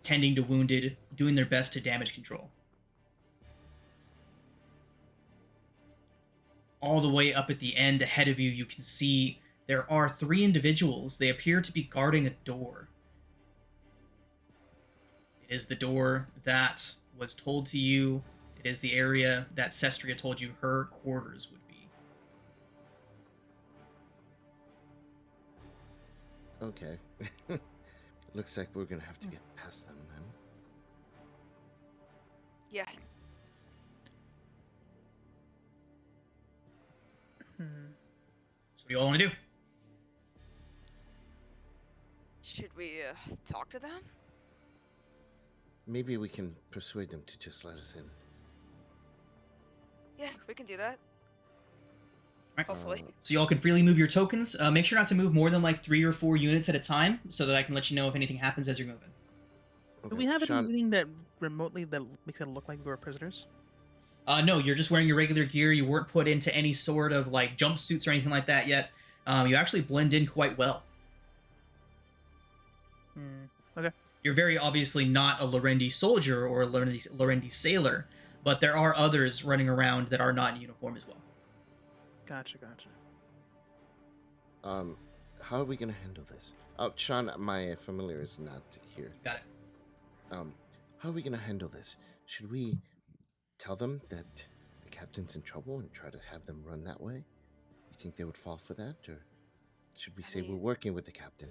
tending to wounded, doing their best to damage control. All the way up at the end ahead of you, you can see there are 3 individuals. They appear to be guarding a door. It is the door that was told to you. It is the area that Sestria told you her quarters would be. Okay. Looks like we're gonna have to get past them then. Yeah. Hmm. So what do you all want to do? Should we talk to them? Maybe we can persuade them to just let us in. Yeah, we can do that. Right. Hopefully. So y'all can freely move your tokens. Make sure not to move more than like 3 or 4 units at a time, so that I can let you know if anything happens as you're moving. Do we have Sean, anything that remotely that makes it look like we were prisoners? No, you're just wearing your regular gear. You weren't put into any sort of like jumpsuits or anything like that yet. You actually blend in quite well. Okay. You're very obviously not a Lorendi soldier or a Lorendi sailor, but there are others running around that are not in uniform as well. Gotcha. how are we gonna handle this? Oh, Sean, my familiar is not here. Got it. How are we gonna handle this? Should we tell them that the captain's in trouble and try to have them run that way? You think they would fall for that, or should we say we're working with the captain?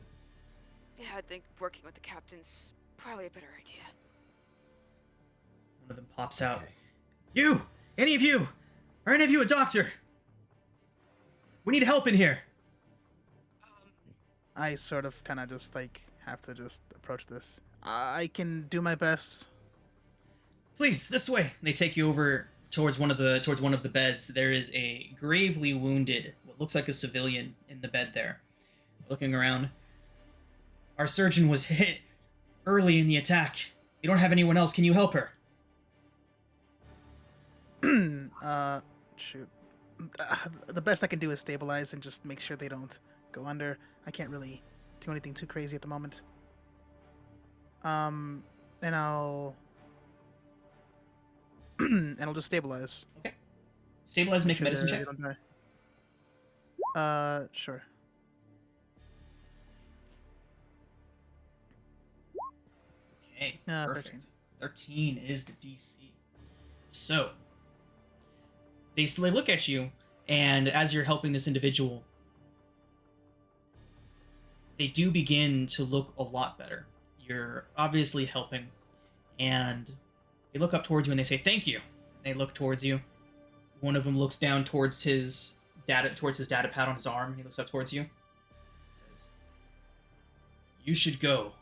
Yeah, I think working with the captain's probably a better idea. One of them pops out. Okay. You! Any of you! Are any of you a doctor? We need help in here! I sort of kind of just like have to just approach this. I can do my best. Please, this way. They take you over towards one of the beds. There is a gravely wounded, what looks like a civilian in the bed there. Looking around. Our surgeon was hit early in the attack. You don't have anyone else. Can you help her? Shoot. The best I can do is stabilize and just make sure they don't go under. I can't really do anything too crazy at the moment. And I'll and I'll just stabilize. Okay. Stabilize, make a Sure medicine they check. don't die. Sure. Okay, Perfect. perfect. 13 is the DC. So, they look at you, and as you're helping this individual, they do begin to look a lot better. You're obviously helping, and they look up towards you and they say, "Thank you." They look towards you. One of them looks down towards his data pad on his arm, and he looks up towards you. He says, "You should go.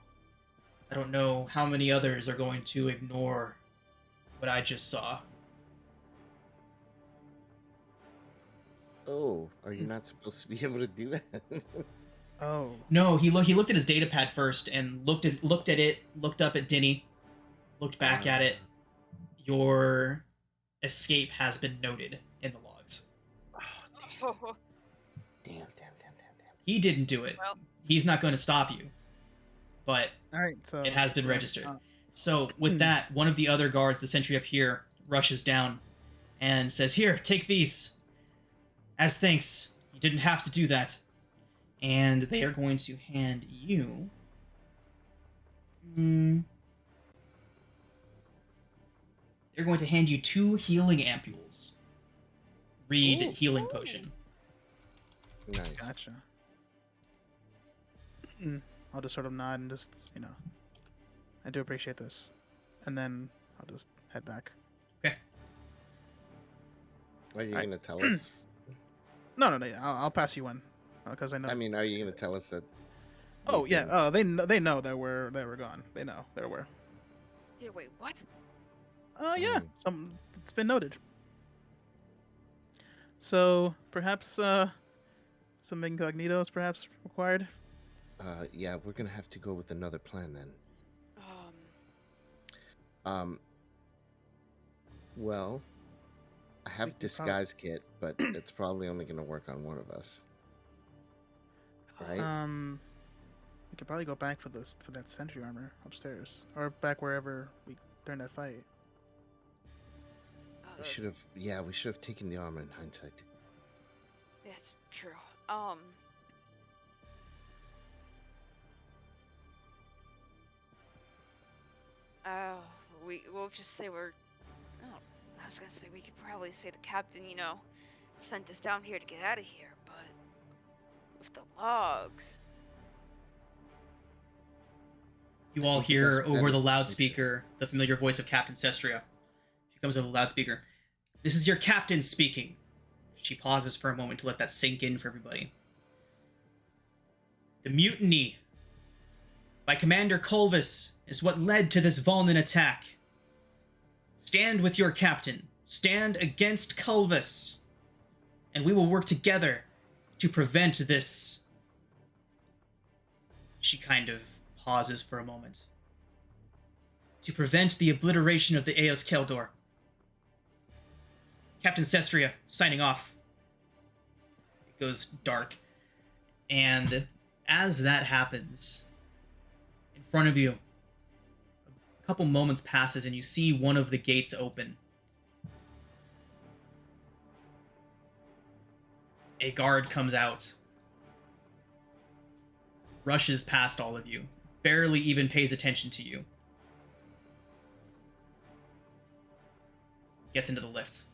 I don't know how many others are going to ignore what I just saw." Oh, are you not supposed to be able to do that? Oh. No, he looked at his data pad first and looked at it, looked up at Dinny, looked back at it. Your escape has been noted in the logs. Oh, Damn. He didn't do it. Well. He's not going to stop you, but All right. So it has been registered. uh, So with that, one of the other guards, the sentry up here, rushes down and says, "Here, take these. As thanks, you didn't have to do that." And they are going to hand you... They're going to hand you 2 healing ampules. Read Ooh. healing potion. Nice. Gotcha. I'll just sort of nod and just, I do appreciate this. And then I'll just head back. Okay. Are you Alright. gonna tell us? No. I'll pass you one, because I know. I mean, are you gonna tell us that? Oh you've yeah. been- They know that we're gone. They know there were. yeah, wait, what? Oh yeah. Mm. It's been noted. So perhaps some incognitos perhaps required. Yeah, we're gonna have to go with another plan then. Well, I have We can disguise kit, but it's probably only gonna work on one of us. Right? We could probably go back for that sentry armor upstairs, or back wherever we during that fight. We should have taken the armor in hindsight. That's true. We'll just say we're. Oh, I was gonna say we could probably say the captain, sent us down here to get out of here, but with the logs. You all think the hear best over bet the is to loudspeaker the familiar voice of Captain Sestria. She comes over the loudspeaker. "This is your captain speaking." She pauses for a moment to let that sink in for everybody. "The mutiny by Commander Colvis is what led to this Volnan attack. Stand with your captain. Stand against Colvis. And we will work together to prevent this." She kind of pauses for a moment. "To prevent the obliteration of the Aeos Kelder. Captain Sestria, signing off." It goes dark. And as that happens, in front of you, a couple moments passes and you see one of the gates open. A guard comes out, rushes past all of you, barely even pays attention to you. Gets into the lift.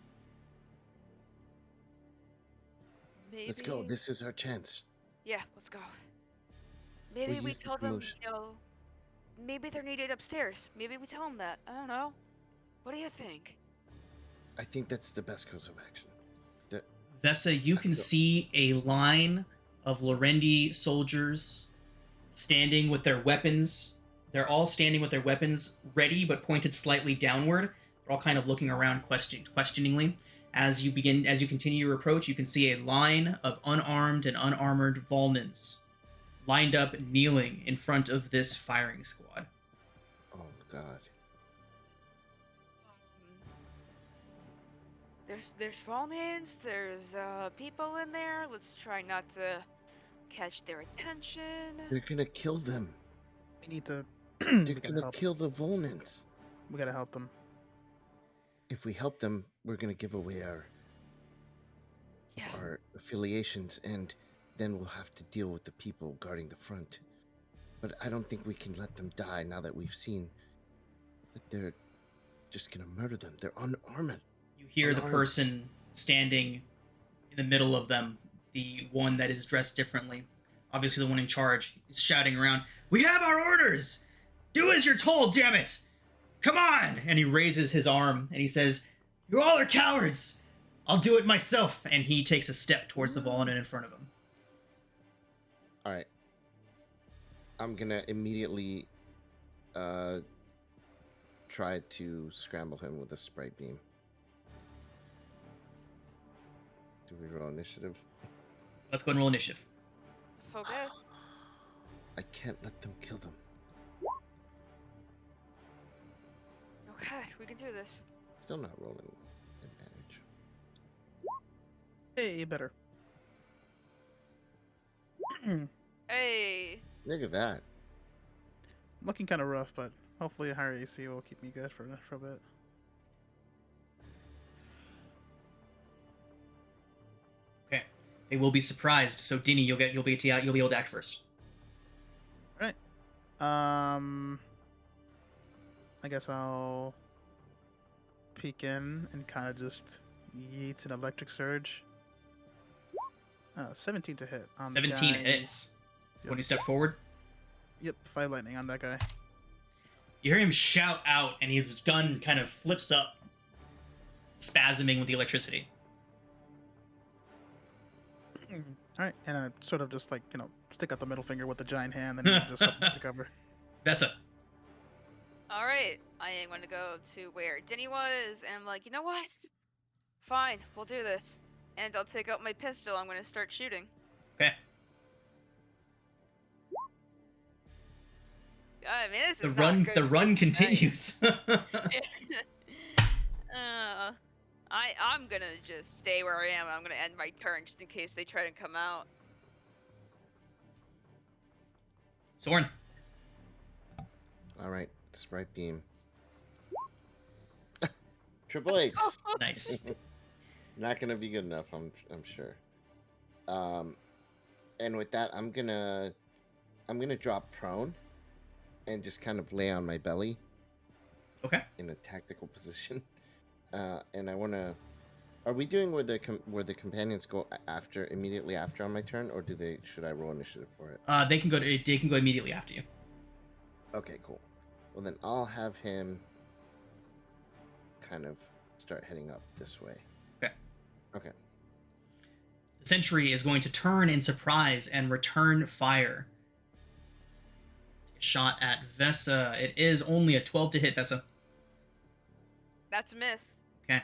Maybe. Let's go. This is our chance. Yeah, let's go. Maybe We'll we use the tell them, promotion. maybe they're needed upstairs. Maybe we tell them that. I don't know. What do you think? I think that's the best course of action. Vesa, you can see a line of Lorendi soldiers standing with their weapons. They're all standing with their weapons ready but pointed slightly downward, They're all kind of looking around questioningly. As you continue your approach, you can see a line of unarmed and unarmored Volnans lined up, kneeling in front of this firing squad. Oh God. There's Volnans, there's people in there. Let's try not to catch their attention. They're gonna kill them. We need to. They're we gotta gonna help. kill the Volnans. We gotta help them. If we help them, we're gonna give away our affiliations, and then we'll have to deal with the people guarding the front. But I don't think we can let them die now that we've seen that they're just gonna murder them. They're unarmed. You hear the person standing in the middle of them, the one that is dressed differently, obviously the one in charge, is shouting around, "We have our orders! Do as you're told, damn it! Come on!" And he raises his arm and he says, "You all are cowards! I'll do it myself!" And he takes a step towards the Volnan in front of him. All right. I'm gonna immediately try to scramble him with a sprite beam. Do we roll initiative? Let's go and roll initiative. Okay. I can't let them kill them. Okay, we can do this. Still not rolling advantage. Hey, better. Hey. Look at that. I'm looking kind of rough, but hopefully a higher AC will keep me good for a bit. Okay. They will be surprised, so Dinny, you'll be able to act first. All right. I guess I'll peek in and kind of just yeet an electric surge. 17 to hit. On the 17 guy. hits. Yep. When you step forward, Yep, 5 lightning on that guy. you hear him shout out, and his gun kind of flips up, spasming with the electricity. All right, and I sort of just stick out the middle finger with the giant hand, and just go to cover. Vesa. All right, I am going to go to where Denny was, and I'm like, you know what? Fine, we'll do this. And I'll take out my pistol. I'm going to start shooting. Okay. I mean, this The is run. not good The for run me. continues. I'm gonna just stay where I am. I'm gonna end my turn just in case they try to come out. Soren. All right, sprite beam. Triple eights. Nice. Not gonna be good enough, I'm sure. And with that, I'm gonna drop prone and just kind of lay on my belly. Okay. In a tactical position. And I wanna. Are we doing where the companions go immediately after on my turn, or should I roll initiative for it? They can go immediately after you. Okay, cool. Well, then I'll have him kind of start heading up this way. Okay. Okay. The sentry is going to turn in surprise and return fire. Take a shot at Vesa. It is only a 12 to hit, Vesa. That's a miss. Okay.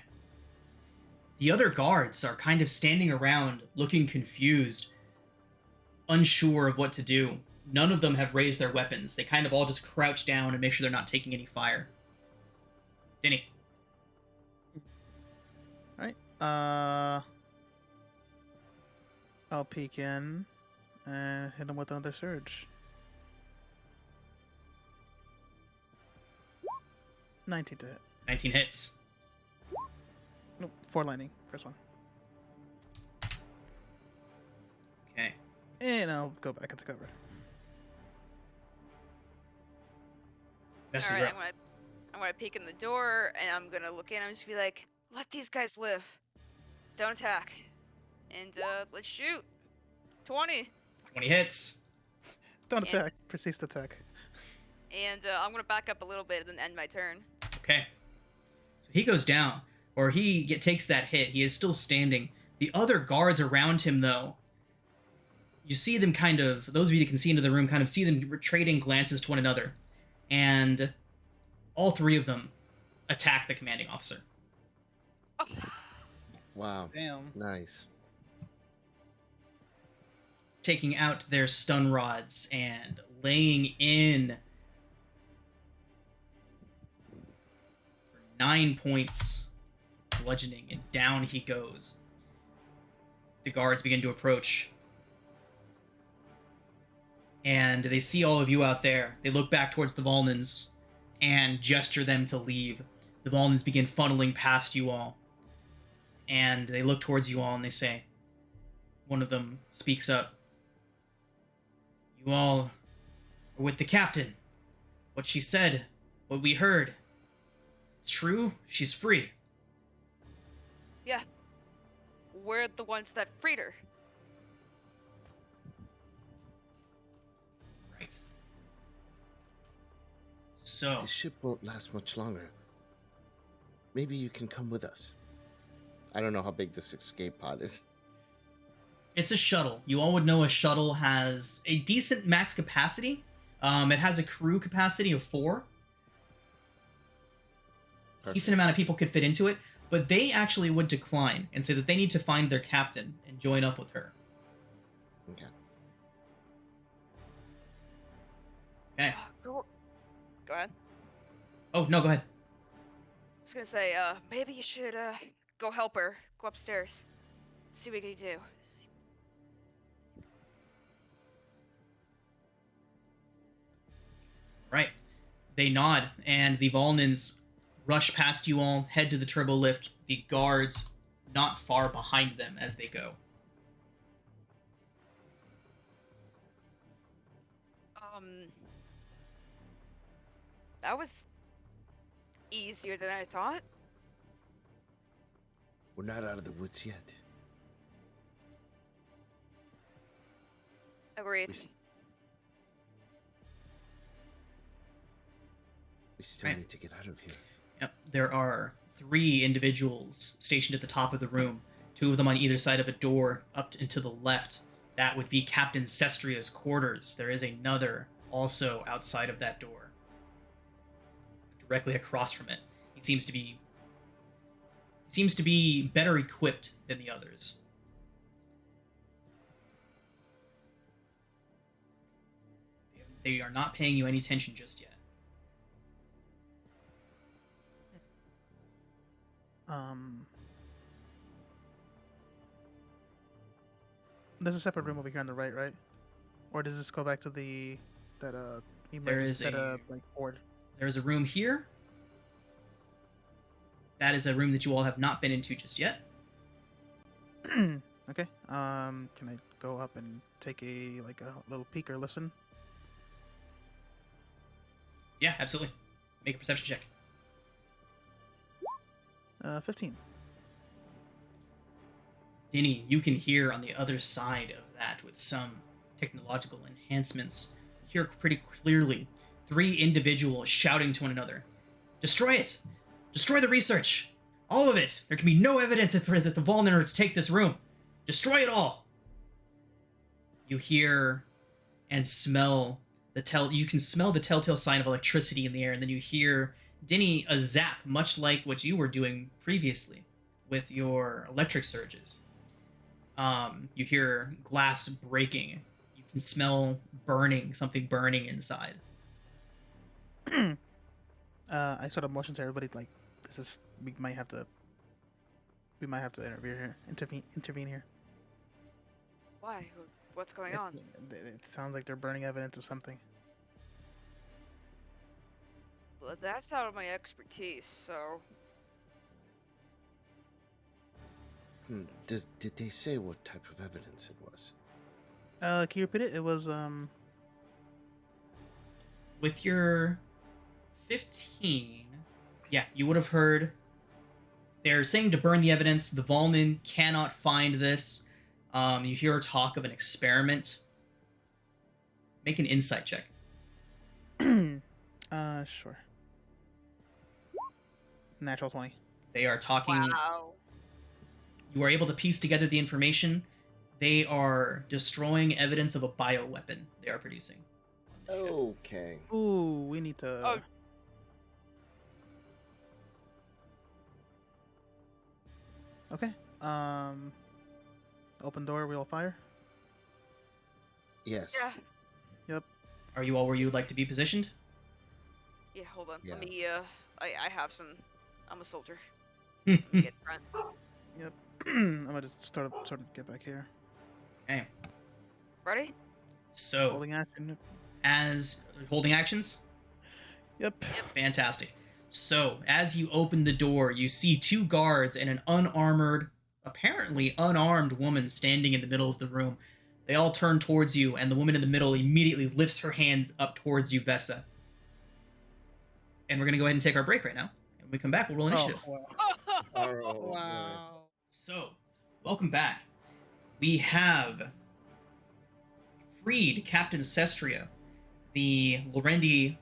The other guards are kind of standing around, looking confused, unsure of what to do. None of them have raised their weapons. They kind of all just crouch down and make sure they're not taking any fire. Denny. All right. I'll peek in and hit him with another surge. 19 to hit. 19 hits. Nope, 4 lightning. First one. Okay. And I'll go back into cover. Vesa, All you're right, up. I'm gonna peek in the door, and I'm gonna look in. I'm just gonna be like, let these guys live. Don't attack. And let's shoot. 20. 20 hits. Don't And- attack. Persist attack. And I'm gonna back up a little bit and then end my turn. Okay. So he goes down, or takes that hit. He is still standing. The other guards around him, though, you see them kind of, those of you that can see into the room, kind of see them trading glances to one another. And all three of them attack the commanding officer. Wow. Damn. Nice. Taking out their stun rods and laying in for 9 points bludgeoning, and down he goes. The guards begin to approach, and they see all of you out there. They look back towards the Volnans and gesture them to leave. The Volnans begin funneling past you all, and they look towards you all and they say, one of them speaks up. You all are with the captain. What she said, what we heard, it's true. She's free. Yeah. We're the ones that freed her. Right. So, The ship won't last much longer. Maybe you can come with us. I don't know how big this escape pod is. it's a shuttle. You all would know a shuttle has a decent max capacity. It has a crew capacity of 4. Perfect. Decent amount of people could fit into it, but they actually would decline and say that they need to find their captain and join up with her. Okay. Okay. Go ahead. Oh, no, go ahead. I was gonna say, maybe you should, go help her. Go upstairs. See what you can do. Right. They nod, and the Volnans rush past you all, head to the turbo lift, the guards not far behind them as they go. That was easier than I thought. We're not out of the woods yet. Agreed. We still Right. need to get out of here. Yep. There are 3 individuals stationed at the top of the room, 2 of them on either side of a door up and to the left. That would be Captain Sestria's quarters. There is another also outside of that door, directly across from it. He seems to be better equipped than the others. They are not paying you any attention just yet. There's a separate room over here on the right? Or does this go back to the There is a like board? There's a room here. That is a room that you all have not been into just yet. Okay. Can I go up and take a little peek or listen? Yeah, absolutely. Make a perception check. 15. Dinny, you can hear on the other side of that with some technological enhancements. You hear pretty clearly 3 individuals shouting to one another. Destroy it! Destroy the research! All of it! There can be no evidence that the Volnan are to take this room. Destroy it all! You hear and smell you can smell the telltale sign of electricity in the air, and then you hear, Dinny, a zap, much like what you were doing previously with your electric surges. You hear glass breaking. You can smell something burning inside. I sort of motion to everybody like, we might have to intervene here. Why? What's going on? It sounds like they're burning evidence of something. Well, that's out of my expertise, so... Did they say what type of evidence it was? Can you repeat it? It was With your 15, yeah, you would have heard. They're saying to burn the evidence. The Volnan cannot find this. You hear talk of an experiment. Make an insight check. Sure. Natural 20. They are talking. Wow. You are able to piece together the information. They are destroying evidence of a bioweapon they are producing. Okay. Ooh, we need to. Oh. Okay. Open door, we all fire. Yes. Yeah. Yep. Are you all where you would like to be positioned? Yeah, hold on. Yeah. Let me, I have some... I'm a soldier. Let me get in front. Yep. I'm gonna just sort of get back here. Okay. Ready? So, Holding action. as holding actions, Yep. fantastic. So, as you open the door, you see two guards and an unarmored, apparently unarmed woman standing in the middle of the room. They all turn towards you, and the woman in the middle immediately lifts her hands up towards you, Vesa. And we're going to go ahead and take our break right now. And when we come back, we'll roll initiative. Oh, wow. Oh, boy. Wow. So, welcome back. We have freed Captain Sestria, the Lorendi,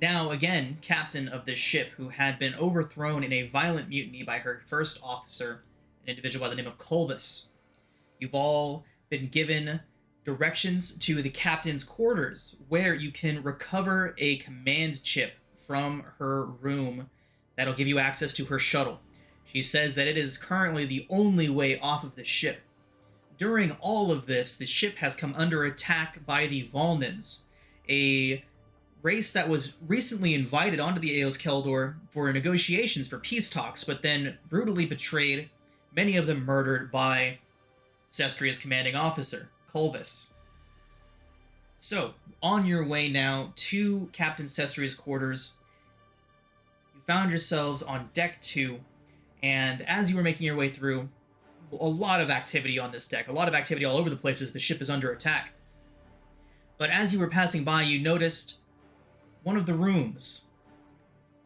now again captain of this ship, who had been overthrown in a violent mutiny by her first officer, an individual by the name of Colvis. You've all been given directions to the captain's quarters, where you can recover a command chip from her room that'll give you access to her shuttle. She says that it is currently the only way off of the ship. During all of this, the ship has come under attack by the Volnans, a race that was recently invited onto the Aeos Kelder for negotiations for peace talks, but then brutally betrayed, many of them murdered by Sestria's commanding officer, Colvis. So, on your way now to Captain Sestria's quarters, you found yourselves on deck 2, and as you were making your way through, a lot of activity on this deck, a lot of activity all over the place as the ship is under attack. But as you were passing by, you noticed one of the rooms,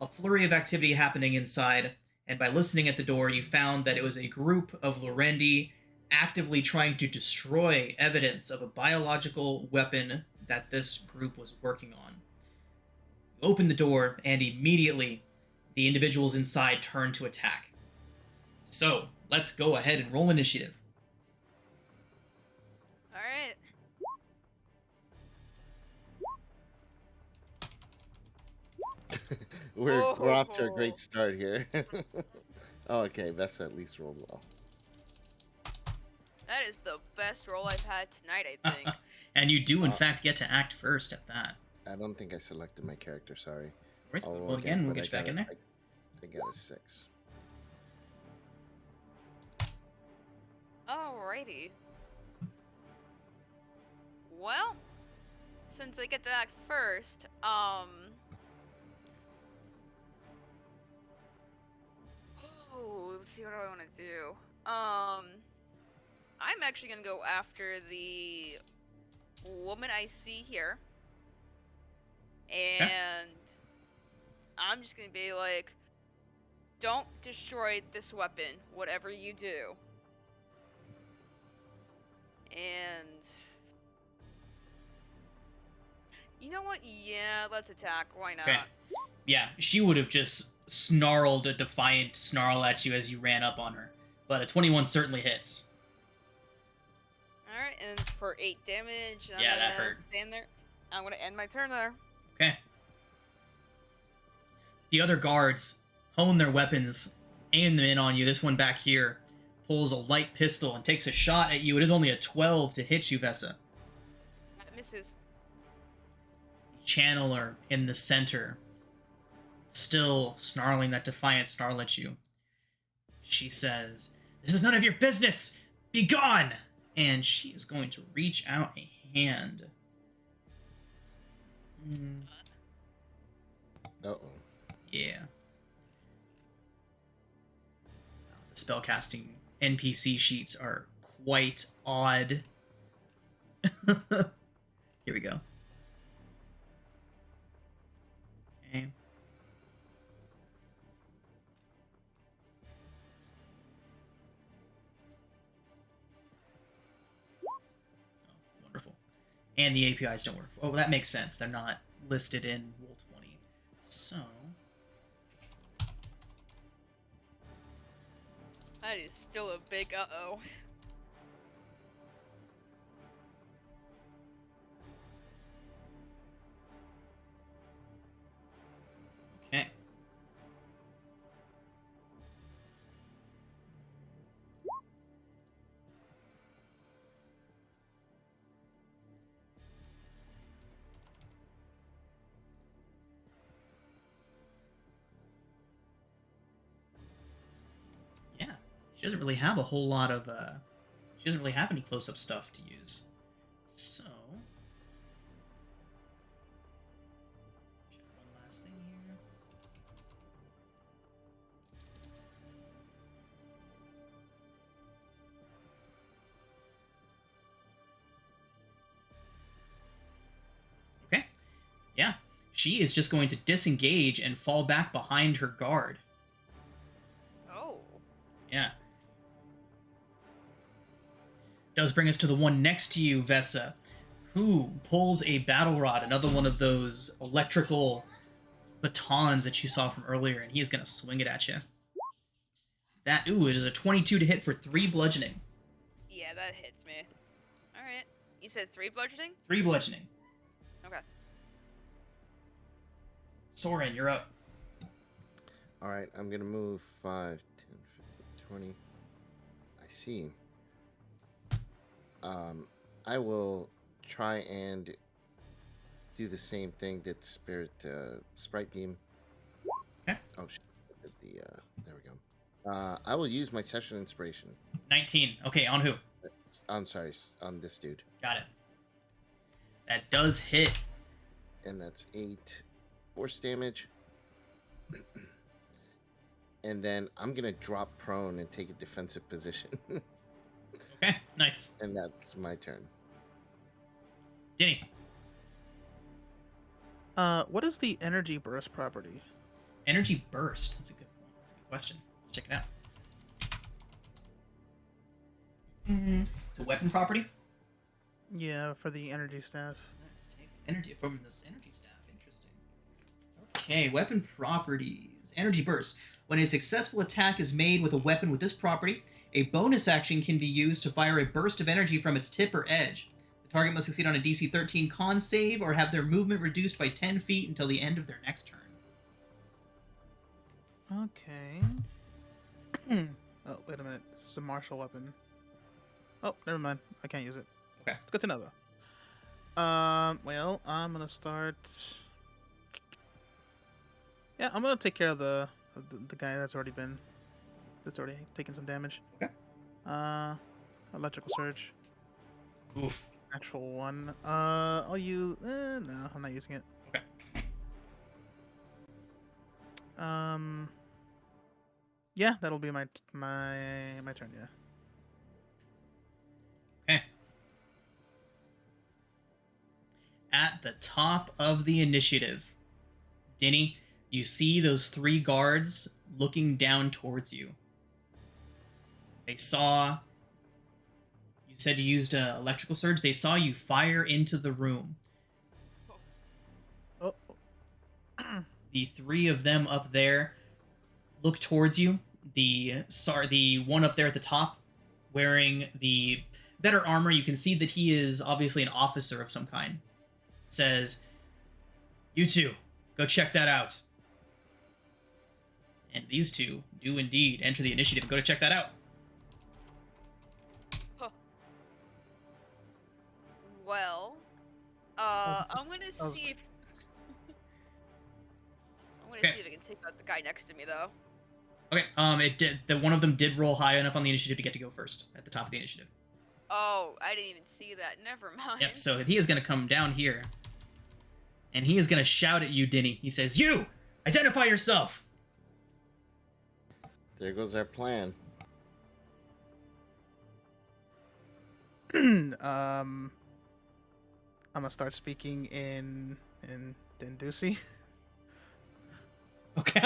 a flurry of activity happening inside, and by listening at the door, you found that it was a group of Lorendi actively trying to destroy evidence of a biological weapon that this group was working on. You open the door, and immediately the individuals inside turn to attack. So, let's go ahead and roll initiative. Alright. We're off to a great start here. Oh, okay, that's at least rolled well. That is the best roll I've had tonight, I think. And you do, in fact, get to act first at that. I don't think I selected my character, sorry. Right, I'll roll again, we'll but get you back in there. I got a 6. Alrighty. Well, since I get to act first, oh, let's see what do I want to do. I'm actually gonna go after the woman I see here, and I'm just gonna be like, don't destroy this weapon, whatever you do. And you know what? Yeah, let's attack. Why not? Okay. Yeah, she would have just snarled a defiant snarl at you as you ran up on her. But a 21 certainly hits. Alright, and for 8 damage, Yeah, that hurt. Stand there. I'm gonna end my turn there. Okay. The other guards hone their weapons, aim them in on you. This one back here pulls a light pistol and takes a shot at you. It is only a 12 to hit you, Vesa. That misses. Channeler in the center, still snarling that defiant snarl at you. She says, "This is none of your business! Be gone!" And she is going to reach out a hand. Uh-oh. Yeah. The spellcasting NPC sheets are quite odd. Here we go. Okay. Oh, wonderful. And the APIs don't work. Oh, that makes sense. They're not listed in Roll20. So... That is still a big uh-oh. Okay. She doesn't really have a whole lot of, she doesn't really have any close-up stuff to use. So, check one last thing here. Okay, yeah. She is just going to disengage and fall back behind her guard. Oh. Yeah. Does bring us to the one next to you, Vesa, who pulls a battle rod, another one of those electrical batons that you saw from earlier, and he is going to swing it at you. It is a 22 to hit for 3 bludgeoning. Yeah, that hits me. All right. You said 3 bludgeoning? 3 bludgeoning. Okay. Soren, you're up. All right, I'm going to move 5, 10, 15, 20. I see. I will try and do the same thing that Sprite Beam. Okay. Oh, shit. There we go. I will use my Session Inspiration. 19. Okay, on who? I'm sorry, on this dude. Got it. That does hit. And that's 8 force damage. And then I'm going to drop prone and take a defensive position. Okay, nice. And that's my turn. Denny. What is the energy burst property? Energy burst. That's a good one. That's a good question. Let's check it out. It's a weapon property. Yeah, for the energy staff. Let's take energy from this energy staff. Interesting. Okay, weapon properties. Energy burst. When a successful attack is made with a weapon with this property, a bonus action can be used to fire a burst of energy from its tip or edge. The target must succeed on a DC 13 con save or have their movement reduced by 10 feet until the end of their next turn. Okay. Oh, wait a minute. This is a martial weapon. Oh, never mind. I can't use it. Okay. It's good to know, though. Well, I'm gonna start... Yeah, I'm gonna take care of the guy that's already taken some damage. Okay. Electrical surge. Oof. Actual 1. I'll use... no, I'm not using it. Okay. Yeah, that'll be my turn, yeah. Okay. At the top of the initiative, Denny, you see those 3 guards looking down towards you. They saw... You said you used electrical surge. They saw you fire into the room. Oh. The 3 of them up there look towards you. The one up there at the top, wearing the better armor, you can see that he is obviously an officer of some kind, says, "You 2, go check that out." And these 2 do indeed enter the initiative and go to check that out. Well, I'm gonna see if see if I can take out the guy next to me, though. Okay, it did. One of them did roll high enough on the initiative to get to go first at the top of the initiative. Oh, I didn't even see that. Never mind. Yep. So he is going to come down here, and he is going to shout at you, Denny. He says, "You, identify yourself." There goes our plan. I'm gonna start speaking in Dendusi. Okay.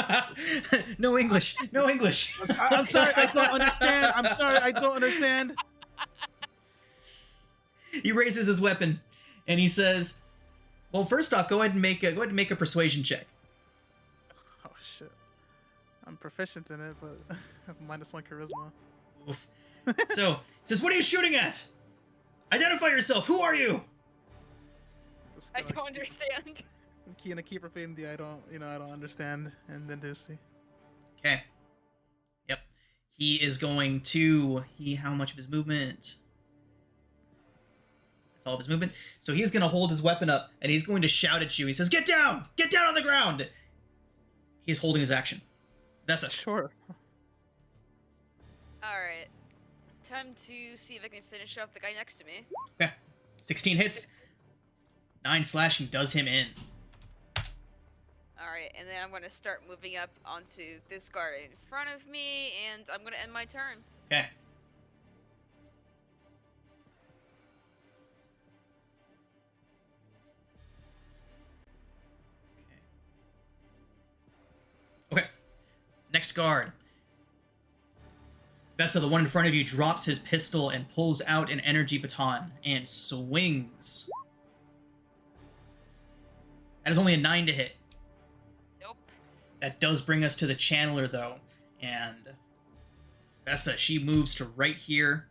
No English. No English. I'm sorry, I don't understand. I'm sorry, I don't understand. He raises his weapon, and he says, "Well, first off, go ahead and make a persuasion check." Oh shit! I'm proficient in it, but I have -1 charisma. Oof. So he says, "What are you shooting at? Identify yourself. Who are you?" I don't understand. I'm gonna keep repeating the I don't understand and Dendusi. Okay. Yep. He is going to... How much of his movement? That's all of his movement. So he's going to hold his weapon up, and he's going to shout at you. He says, "Get down! Get down on the ground!" He's holding his action. Vesa. Sure. Alright. Time to see if I can finish off the guy next to me. Okay. 16 hits. 9 slashing does him in. Alright, and then I'm gonna start moving up onto this guard in front of me, and I'm gonna end my turn. Okay. Okay. Next guard. Vesa, the one in front of you, drops his pistol and pulls out an energy baton and swings. That is only a 9 to hit. Nope. That does bring us to the channeler, though. And Vesa, she moves to right here.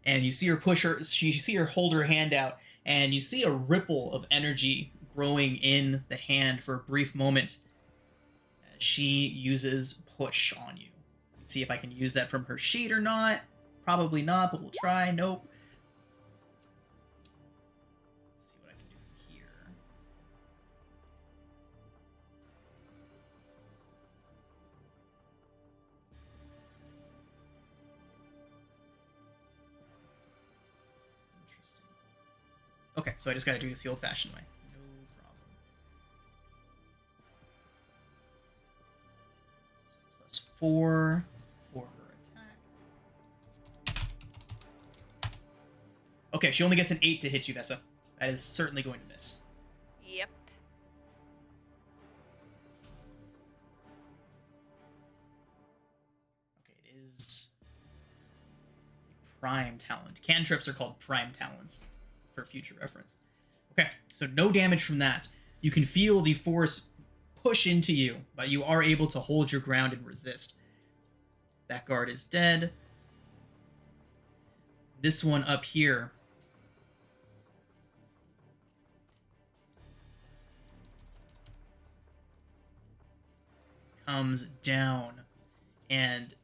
And you see her push her, you see her hold her hand out, and you see a ripple of energy growing in the hand for a brief moment. She uses push on you. See if I can use that from her sheet or not. Probably not, but we'll try. Nope. Let's see what I can do from here. Interesting. Okay, so I just gotta do this the old-fashioned way. No problem. So +4 for her attack. Okay, she only gets an 8 to hit you, Vesa. That is certainly going to miss. Yep. Okay, it is a prime talent. Cantrips are called prime talents for future reference. Okay, so no damage from that. You can feel the force push into you, but you are able to hold your ground and resist. That guard is dead. This one up here comes down, and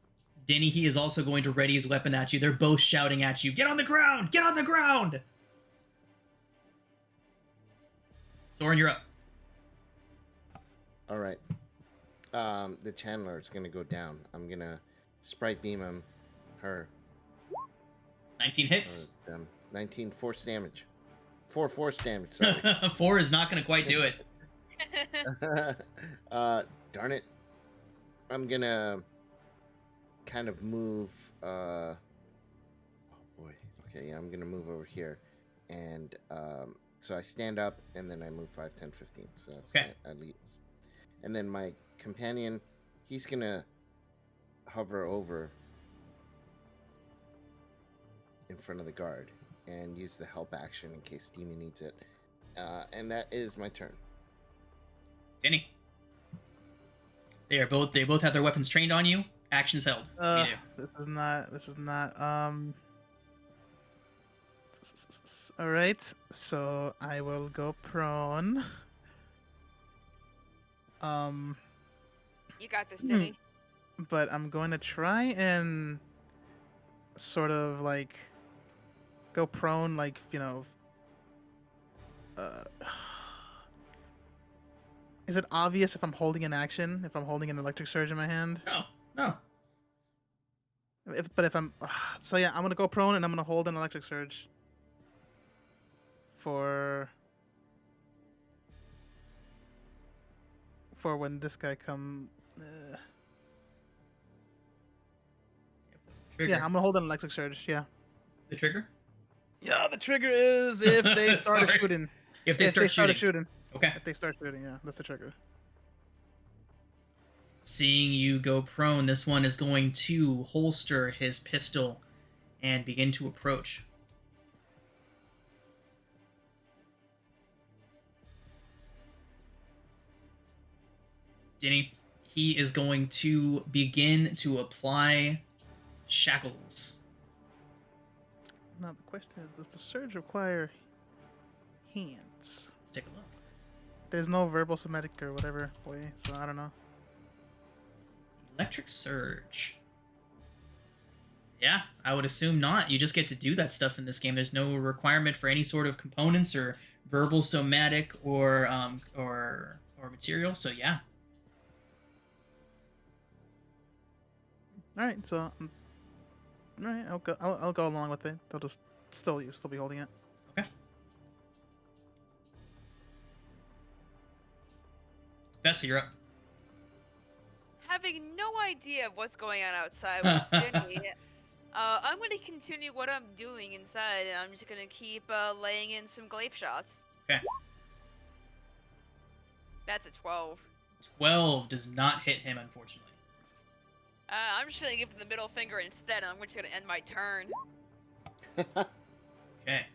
Denny, he is also going to ready his weapon at you. They're both shouting at you, "Get on the ground! Get on the ground!" Soren, you're up. All right. The Chandler is gonna go down. I'm gonna sprite beam her. 19 hits. 19 force damage. 4 force damage. Sorry. 4 is not going to quite do it. Darn it. I'm gonna kind of move. Oh boy. Okay, yeah, I'm gonna move over here, and so I stand up, and then I move 5, 10, 15. So Okay. at least. And then my companion, he's gonna hover over in front of the guard and use the help action in case Demon needs it. And that is my turn. Denny. They both have their weapons trained on you. Actions held. What do you do? This is not all right, so I will go prone. You got this, Denny. But I'm going to try and sort of like go prone, like, you know. Is it obvious if I'm holding an action? If I'm holding an electric surge in my hand? No. If I'm, so yeah, I'm gonna go prone and I'm gonna hold an electric surge for when this guy come. Yeah, I'm gonna hold an electric surge. Yeah. The trigger? Yeah, the trigger is if they start Sorry. shooting. If they start shooting. shooting. Okay. If they start shooting, yeah, that's the trigger. Seeing you go prone, this one is going to holster his pistol and begin to approach. Denny, he is going to begin to apply shackles. Now the question is, does the surge require hands? Let's take a look. There's no verbal somatic or whatever way, so I don't know. Electric surge. Yeah, I would assume not. You just get to do that stuff in this game. There's no requirement for any sort of components or verbal somatic or material. So yeah. All right, so All right, I'll go. I'll go along with it. They'll just still be holding it. Okay. Vesa, you're up. Having no idea of what's going on outside with Denny, I'm going to continue what I'm doing inside, and I'm just going to keep laying in some glaive shots. Okay. That's a 12. 12 does not hit him, unfortunately. I'm just going to give him the middle finger instead, and I'm just going to end my turn. Okay.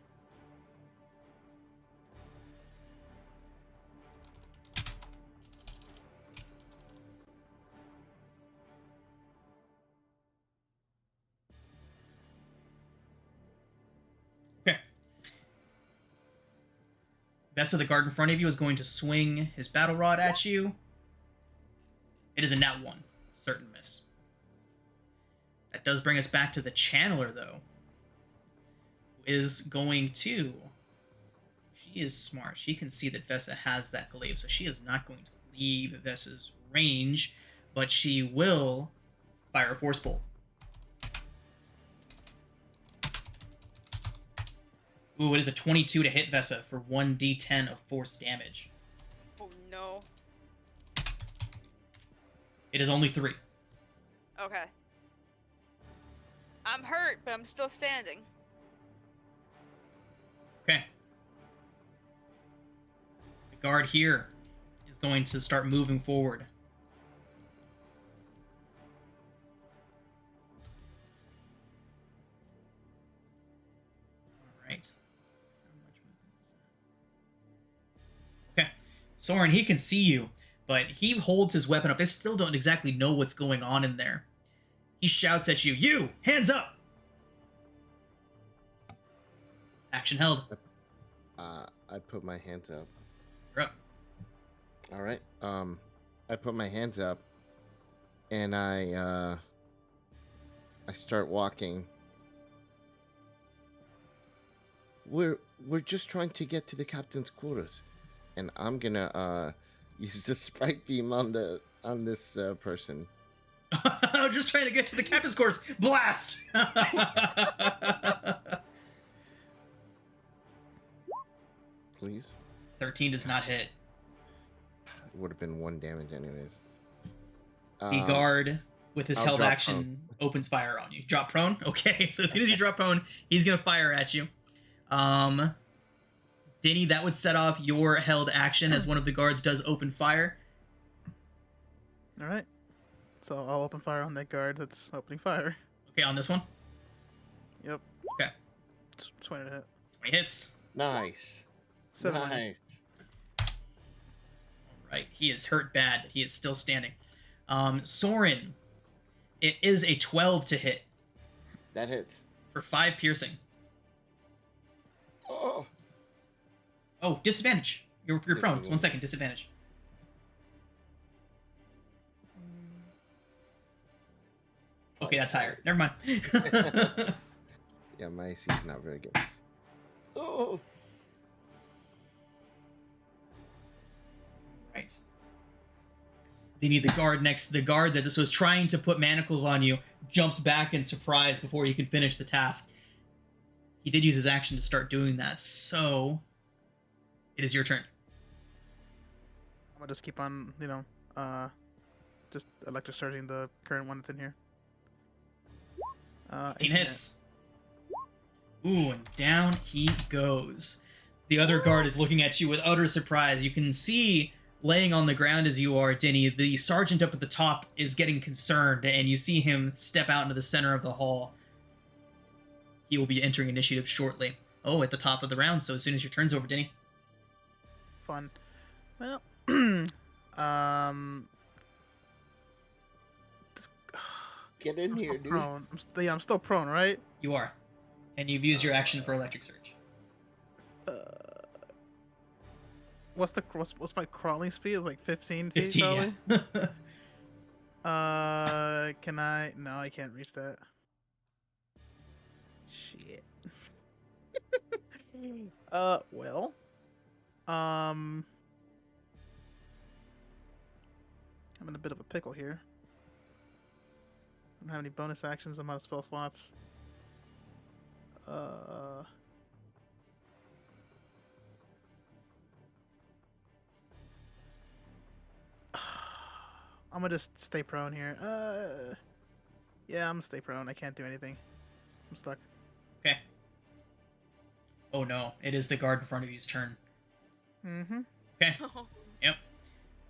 Okay. Vesa, the guard in front of you, is going to swing his battle rod at you. It is a nat 1. Certain miss. That does bring us back to the channeler, though. Who is going to... She is smart. She can see that Vesa has that glaive, so she is not going to leave Vesa's range, but she will fire a force bolt. Ooh, it is a 22 to hit Vesa for 1d10 of force damage. Oh, no. It is only 3. Okay. I'm hurt, but I'm still standing. Okay. The guard here is going to start moving forward. All right. How much movement is that? Okay. Soren, he can see you, but he holds his weapon up. They still don't exactly know what's going on in there. He shouts at you, "You! Hands up!" Action held. I put my hands up. You're up. All right. I put my hands up, and I start walking. We're just trying to get to the captain's quarters, and I'm gonna use the spike beam on this person. I'm just trying to get to the captain's quarters. Blast! Please. 13 does not hit. It would have been 1 damage anyways. The guard, with his I'll held drop action, opens fire on you. Drop prone? Okay, so as soon as you drop prone, he's going to fire at you. Denny, that would set off your held action as one of the guards does open fire. All right. So I'll open fire on that guard that's opening fire. Okay, on this one? Yep. Okay. 20 to hit. 20 hits. Nice. 7. Nice. Right, he is hurt bad, but he is still standing. Soren, it is a 12 to hit That hits. for 5 piercing. Oh. Oh, disadvantage. You're prone. Disadvantage. 1 second, disadvantage. Okay, that's higher. Never mind. Yeah, my AC is not very good. Oh. Right. They need the guard next. The guard that just was trying to put manacles on you jumps back in surprise before you can finish the task. He did use his action to start doing that, so it is your turn. I'm gonna just keep on, just electric surging the current one that's in here. 18 hits. Ooh, and down he goes. The other guard is looking at you with utter surprise. You can see, laying on the ground as you are, Denny, the sergeant up at the top is getting concerned, and you see him step out into the center of the hall. He will be entering initiative shortly. Oh, at the top of the round, so as soon as your turn's over, Denny. Fun. Well, Get in I'm here, still dude. prone. I'm still prone, right? You are. And you've used your action for electric surge. What's my crawling speed? It's like 15 feet, 15, probably. yeah. Can I? No, I can't reach that. Shit. Well. I'm in a bit of a pickle here. I don't have any bonus actions. I'm out of spell slots. I'm gonna just stay prone here. Yeah, I'm gonna stay prone. I can't do anything. I'm stuck. Okay. Oh no, it is the guard in front of you's turn. Mm-hmm. Okay. Yep.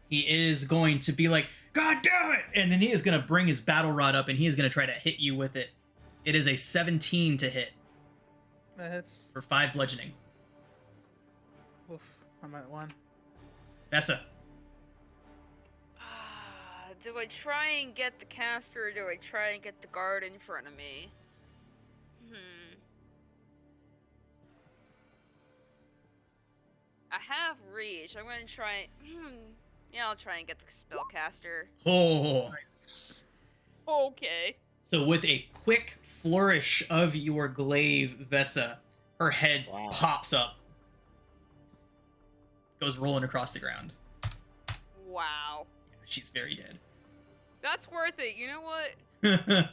He is going to be like, God damn it! And then he is going to bring his battle rod up and he is going to try to hit you with it. It is a 17 to hit That hits. for 5 bludgeoning. Oof. I'm at 1. Vesa. Do I try and get the caster, or do I try and get the guard in front of me? I have reach. I'm gonna try. Yeah, I'll try and get the spellcaster. Oh. Okay. So with a quick flourish of your glaive, Vesa, her head pops up. Goes rolling across the ground. Wow. Yeah, she's very dead. That's worth it. You know what? Yeah,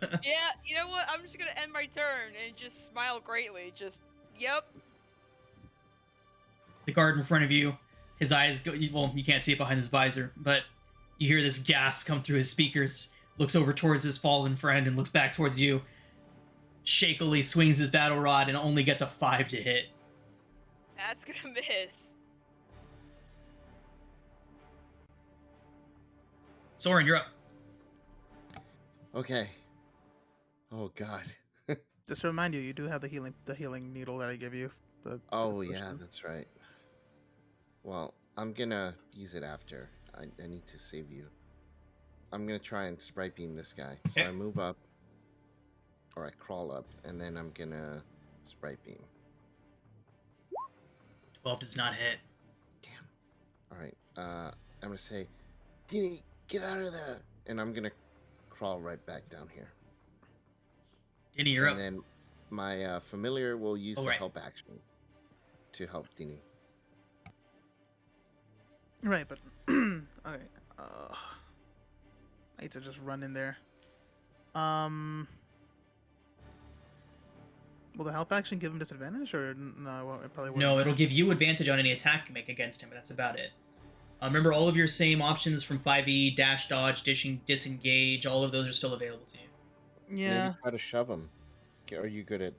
you know what? I'm just gonna end my turn and just smile greatly. Just, yep. The guard in front of you, his eyes go, well, you can't see it behind his visor, but you hear this gasp come through his speakers, looks over towards his fallen friend and looks back towards you, shakily swings his battle rod and only gets a 5 to hit. That's gonna miss. Soren, you're up. Okay. Oh God. Just to remind you, you do have the healing needle that I give you. Oh yeah, that's right. Well, I'm gonna use it after. I need to save you. I'm gonna try and sprite beam this guy. So I move up, or I crawl up, and then I'm gonna sprite beam. 12 does not hit. Damn. All right. I'm gonna say, Dini, get out of there, and I'm gonna crawl right back down here. Dini, you're up. And then my familiar will use the help action to help Dini. Right, but okay. I need to just run in there. Will the help action give him disadvantage, or no? It probably won't. No, it'll give you advantage on any attack you make against him, but that's about it. Remember, all of your same options from 5e, dash, dodge, disengage, all of those are still available to you. Yeah. Maybe try to shove him. Are you good at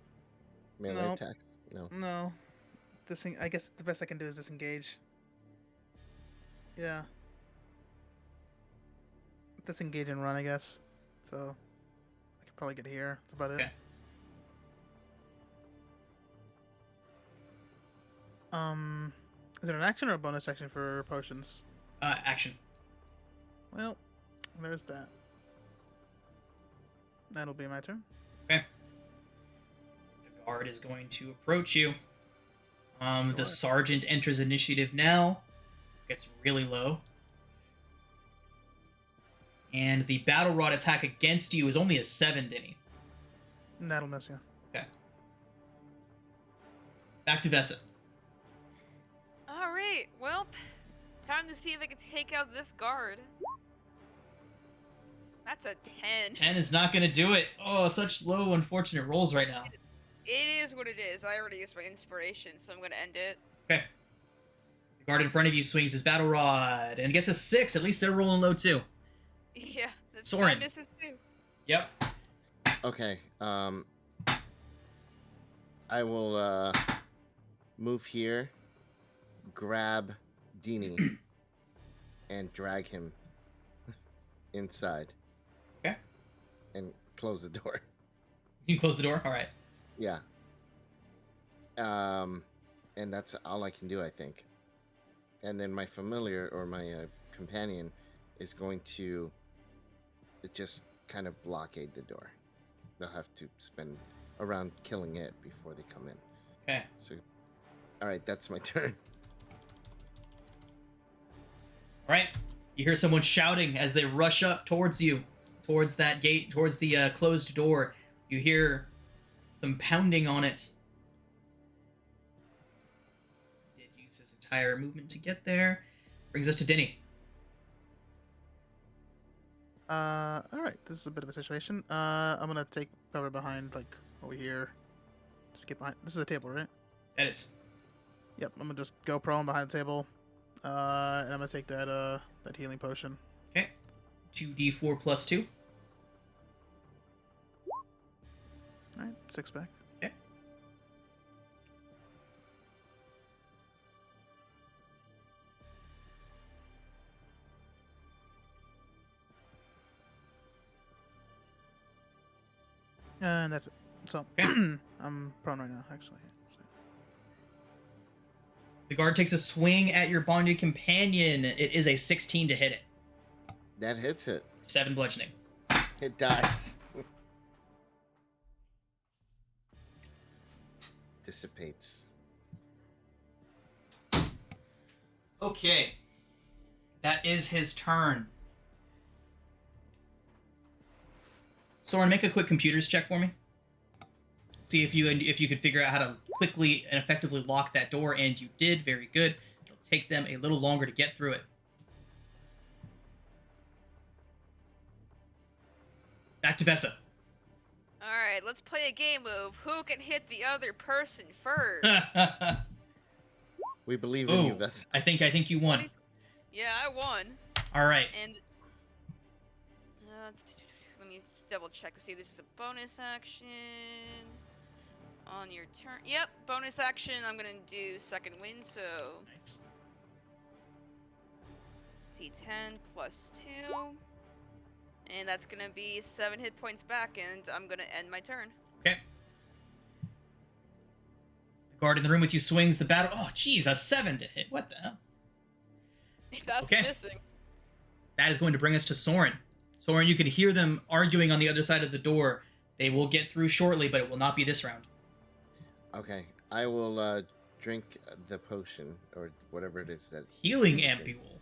melee attacks? No. No. I guess the best I can do is disengage. Yeah. Disengage and run, I guess. So I could probably get here. That's about it. Is it an action or a bonus action for potions? Action. Well, there's that. That'll be my turn. Okay. The guard is going to approach you. The sergeant enters initiative now. Gets really low. And the battle rod attack against you is only a 7, Dini. That'll miss you. Okay. Back to Vesa. Alright, well, time to see if I can take out this guard. That's a 10. 10 is not going to do it. Oh, such low, unfortunate rolls right now. It is what it is. I already used my inspiration, so I'm going to end it. Okay. The guard in front of you swings his battle rod and gets a 6. At least they're rolling low, too. Yeah, that's Soren. misses too. Yep. Okay. I will move here, grab Dini, and drag him inside. Okay. And close the door. You can close the door? All right. Yeah. And that's all I can do, I think. And then my familiar, or my companion, is going to just kind of blockade the door. They'll have to spend a round killing it before they come in. Okay. So, all right, that's my turn. All right. You hear someone shouting as they rush up towards you, towards that gate, towards the closed door. You hear some pounding on it. Did use his entire movement to get there. Brings us to Dini. All right. This is a bit of a situation. I'm gonna take cover behind, like, over here. Just get behind. This is a table, right? That is. Yep. I'm gonna just go prone behind the table. And I'm gonna take that healing potion. Okay. 2d4 plus 2. All right. 6 back. Okay. And that's it. So Okay. I'm prone right now, actually. The guard takes a swing at your bonded companion. It is a 16 to hit it. That hits it. 7 bludgeoning. It dies. Dissipates. Okay. That is his turn. Soren, make a quick computers check for me. See if you could figure out how to quickly and effectively lock that door, and you did. Very good. It'll take them a little longer to get through it. Back to Vesa. All right, let's play a game of who can hit the other person first. We believe in you, Oh, Vesa. I think you won. Yeah, I won. All right. And let me double check to see if this is a bonus action on your turn. Yep, bonus action. I'm gonna do second wind, so Nice. D10 plus 2. And that's gonna be 7 hit points back, and I'm gonna end my turn. Okay. The guard in the room with you swings the battle. Oh, geez, a 7 to hit. What the hell? That's Okay. missing. That is going to bring us to Soren. Soren, you can hear them arguing on the other side of the door. They will get through shortly, but it will not be this round. Okay, I will drink the potion or whatever it is that Healing ampule.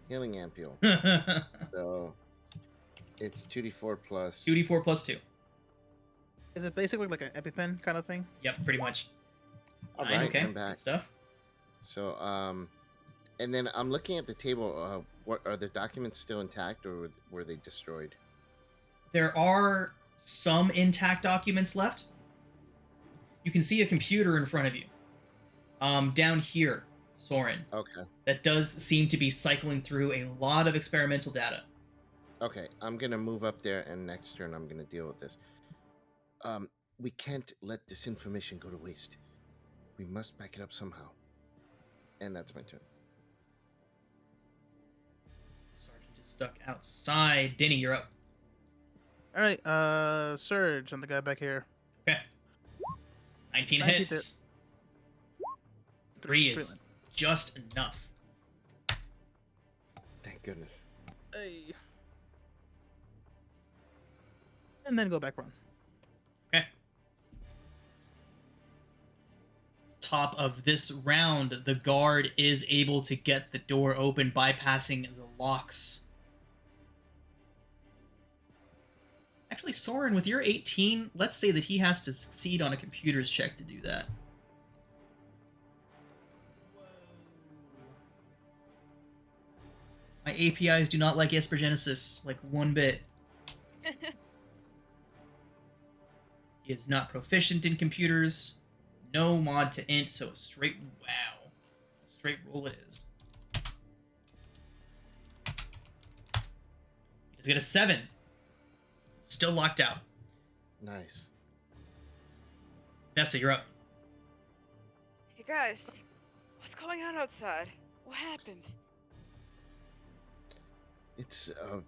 healing ampule. 2d4 So it's 2d4 plus. plus 2. Is it basically like an EpiPen kind of thing? Yep, pretty much. All Fine, right, okay. I'm back. Good stuff. So and then I'm looking at the table. What are the documents still intact, or were they destroyed? There are some intact documents left. You can see a computer in front of you. Down here, Soren. Okay. That does seem to be cycling through a lot of experimental data. Okay, I'm gonna move up there, and next turn I'm gonna deal with this. We can't let this information go to waste. We must back it up somehow. And that's my turn. Sergeant is stuck outside. Denny, you're up. All right. Surge on the guy back here. Okay. 19 19 hits. 3 is just enough. Thank goodness. Hey. And then go back run. Okay. Top of this round, the guard is able to get the door open, bypassing the locks. Actually, Soren, with your 18, let's say that he has to succeed on a computer's check to do that. My APIs do not like Esper Genesis, like one bit. He is not proficient in computers. No mod to int, so a straight wow. A straight roll it is. He does get a 7. Still locked out. Nice. Vesa, you're up. Hey guys, what's going on outside? What happened? It's a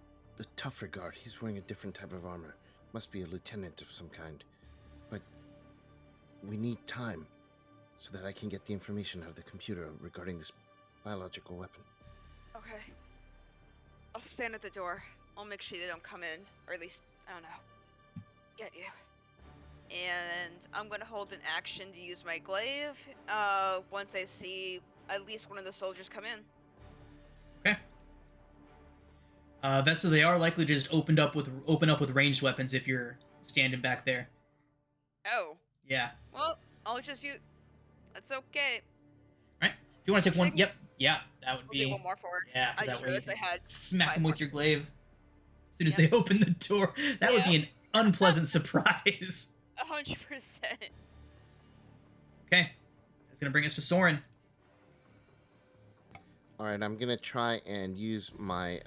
tougher guard. He's wearing a different type of armor. Must be a lieutenant of some kind. But we need time so that I can get the information out of the computer regarding this biological weapon. Okay. I'll stand at the door. I'll make sure they don't come in, or at least, I don't know, get you. And I'm gonna hold an action to use my glaive, once I see at least one of the soldiers come in. Okay. Vesa, they are likely to just open up with ranged weapons if you're standing back there. Oh. Yeah. Well, I'll just use... That's okay. Alright. If you want to take one... Yep. Yeah, that would I'll be... do one more forward. Yeah, I that just way you realized I can had smack 5 him with more. your glaive. as soon as they open the door. That would be an unpleasant surprise. 100%. Okay. That's going to bring us to Soren. All right, I'm gonna try and use my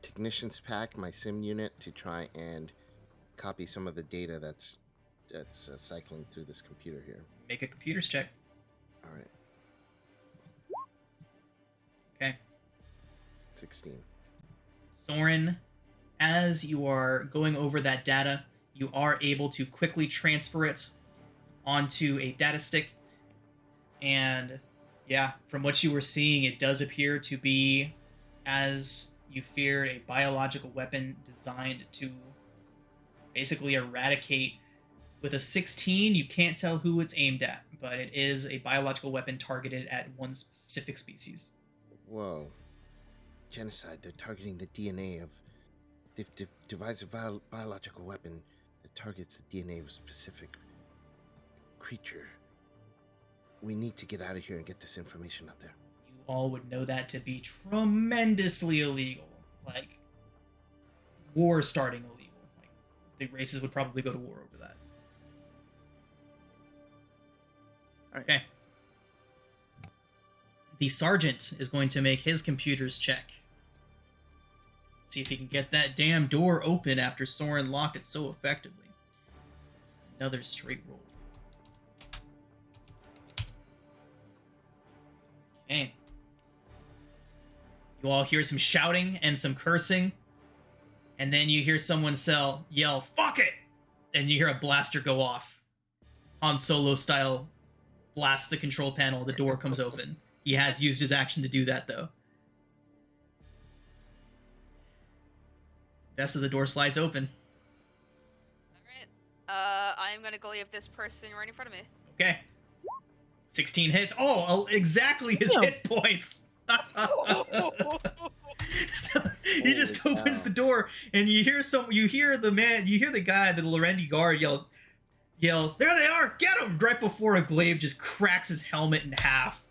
technician's pack, my sim unit, to try and copy some of the data that's cycling through this computer here. Make a computers check. All right. Okay. 16. Soren, as you are going over that data, you are able to quickly transfer it onto a data stick. And yeah, from what you were seeing, it does appear to be, as you feared, a biological weapon designed to basically eradicate. With a 16, you can't tell who it's aimed at, but it is a biological weapon targeted at one specific species. Whoa. Genocide. They're targeting the DNA of... They've devised a biological weapon that targets the DNA of a specific creature. We need to get out of here and get this information out there. You all would know that to be tremendously illegal. Like, war starting illegal. Like, the races would probably go to war over that. Okay. The sergeant is going to make his computer's check. See if he can get that damn door open after Soren locked it so effectively. Another straight roll. Okay. You all hear some shouting and some cursing. And then you hear someone yell, "Fuck it!" And you hear a blaster go off. Han Solo style, blasts the control panel, the door comes open. He has used his action to do that, though. Vesa, the door slides open. Alright. I'm gonna glaive this person right in front of me. Okay. 16 hits. Oh, exactly his hit points. So he just opens the door, and you hear the guy, the Lorendi guard yell, "There they are! Get him!" Right before a glaive just cracks his helmet in half.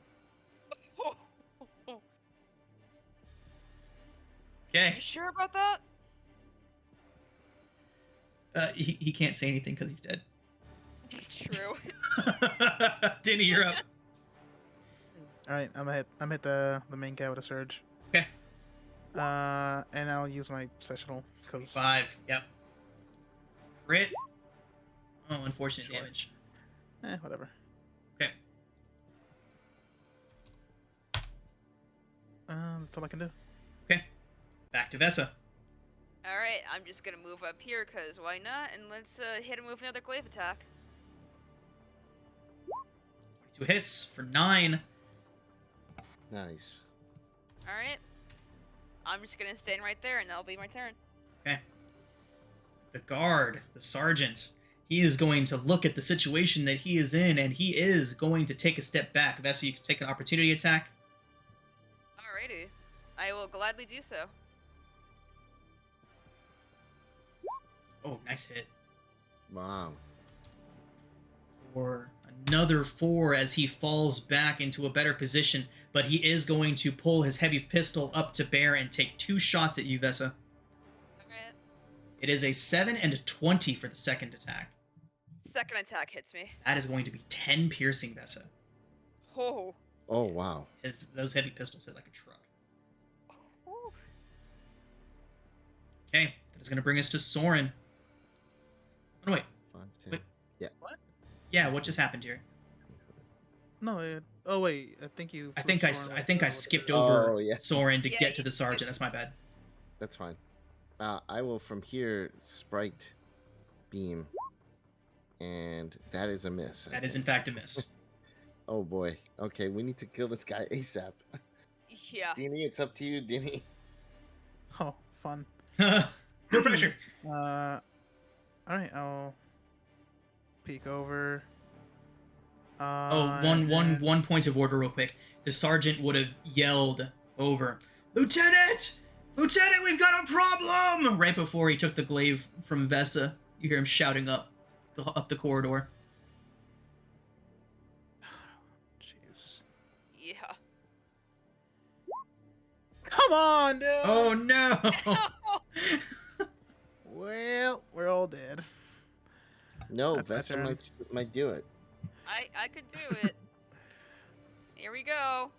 Okay. You sure about that? He can't say anything because he's dead. True. Denny, you're up. All right, I'm gonna hit the main guy with a surge. Okay. And I'll use my sessional because 5. Yep. Crit. Oh, unfortunate damage. Whatever. Okay. That's all I can do. Okay. Back to Vesa. Alright, I'm just gonna move up here, because why not? And let's hit him with another glaive attack. 2 hits for 9. Nice. Alright. I'm just gonna stand right there, and that'll be my turn. Okay. The guard, the sergeant, he is going to look at the situation that he is in, and he is going to take a step back. Vesa, you can take an opportunity attack. Alrighty. I will gladly do so. Oh, nice hit. Wow. For another 4 as he falls back into a better position, but he is going to pull his heavy pistol up to bear and take 2 shots at you, Vesa. Alright. It is a 7 and a 20 for the second attack. Second attack hits me. That is going to be 10 piercing, Vesa. Oh. Oh, wow. Those heavy pistols hit like a truck. Ooh. Okay, that is going to bring us to Soren. Oh, no, wait. 5, 10. Wait. Yeah. What? Yeah, what just happened here? No. Oh wait. I think you. I think I skipped over Soren to Yeah, get to the sergeant. That's my bad. That's fine. I will from here sprite beam, and that is a miss. That is in fact a miss. Oh boy. Okay, we need to kill this guy ASAP. Yeah. Dinny, it's up to you, Dinny. Oh, fun. No pressure. All right. I'll peek over. One point of order real quick. The sergeant would have yelled over, "Lieutenant! Lieutenant, we've got a problem!" Right before he took the glaive from Vesa. You hear him shouting up the corridor. Jeez. Yeah. Come on, dude. Oh no! all dead. No, That's my Vesa turn. might do it. I could do it. Here we go.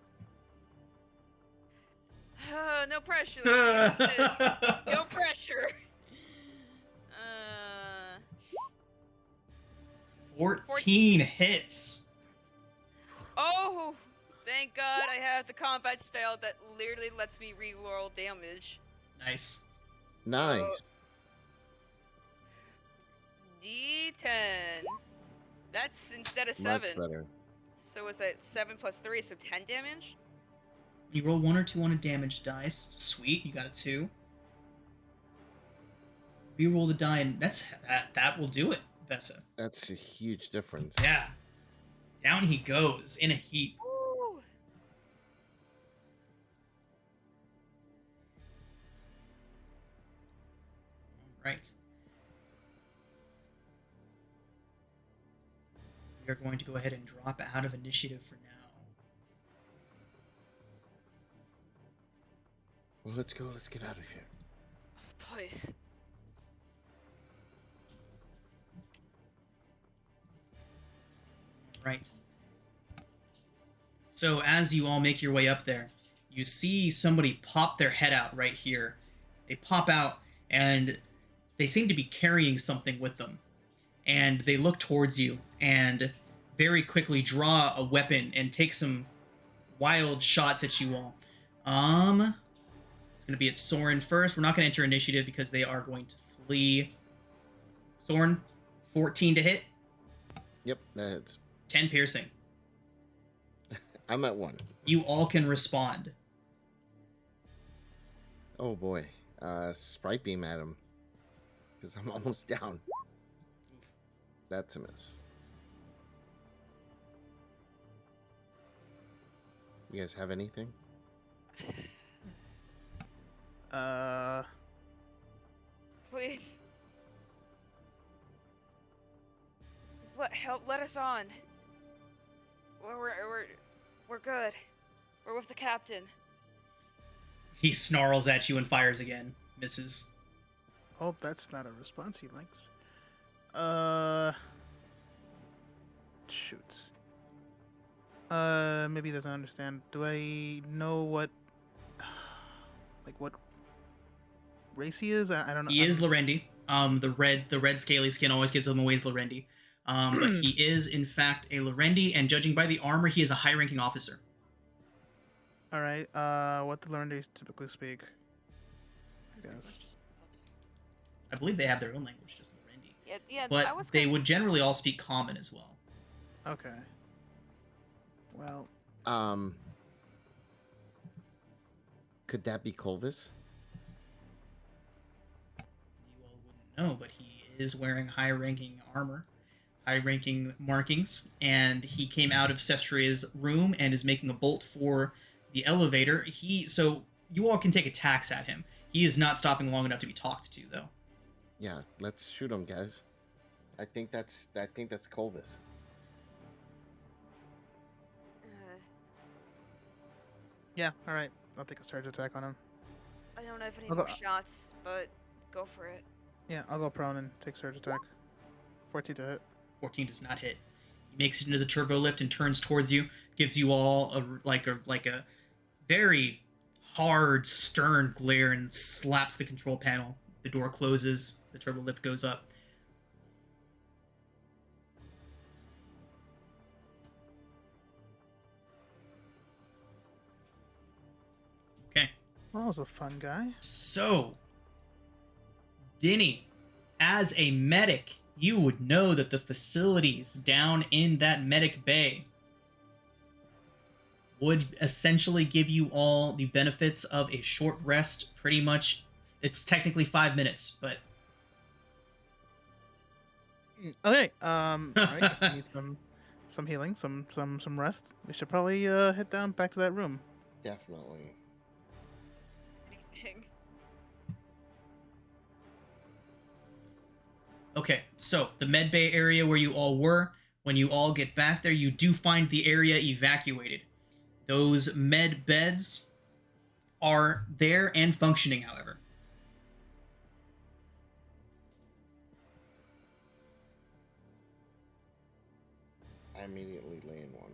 No pressure. Let's see this hit. No pressure. 14 hits. Oh, thank God I have the combat style that literally lets me reroll damage. Nice. Nice. D10. That's instead of Much 7. better. So it's at 7 plus 3, so 10 damage? You roll 1 or 2 on a damage dice. Sweet, you got a 2. Reroll the die, and that will do it, Vesa. That's a huge difference. Yeah. Down he goes in a heap. Woo. Right. We are going to go ahead and drop out of initiative for now. Well, let's go. Let's get out of here. Please. Right. So as you all make your way up there, you see somebody pop their head out right here. They pop out and they seem to be carrying something with them. And they look towards you and very quickly draw a weapon and take some wild shots at you all. It's going to be at Soren first. We're not going to enter initiative because they are going to flee. Soren, 14 to hit. Yep, that's. 10 piercing. I'm at 1. You all can respond. Oh boy. Sprite beam at him. Because I'm almost down. That's a miss. You guys have anything? Please. Let us on. We're good. We're with the captain. He snarls at you and fires again. Misses. Oh, that's not a response he likes. Shoot. Maybe he doesn't understand. Do I know what race he is? I don't know. He is Lorendi. The red scaly skin always gives him away as Lorendi. But he is in fact a Lorendi, and judging by the armor, he is a high-ranking officer. All right. What do Lorendi typically speak? I guess. I believe they have their own language, just Lorendi. Yeah. But they would generally all speak Common as well. Okay. Well. Could that be Colvis? You all wouldn't know, but he is wearing high-ranking armor, high-ranking markings, and he came out of Cestria's room and is making a bolt for the elevator. So you all can take attacks at him. He is not stopping long enough to be talked to, though. Yeah, let's shoot him, guys. I think that's Colvis. Yeah. All right. I'll take a surge attack on him. I don't have any I'll more go- shots, but go for it. Yeah, I'll go prone and take surge attack. 14 to hit. 14 does not hit. He makes it into the turbo lift and turns towards you, gives you all a very hard, stern glare and slaps the control panel. The door closes, the turbo lift goes up. Okay. Well, that was a fun guy. So, Denny, as a medic, you would know that the facilities down in that medic bay would essentially give you all the benefits of a short rest. Pretty much, it's technically 5 minutes, but Okay. All right. If we need some healing, some rest, we should probably head down back to that room. Definitely. Anything. okay. So the med bay area where you all were, when you all get back there, you do find the area evacuated. Those med beds are there and functioning, however. immediately lay in one.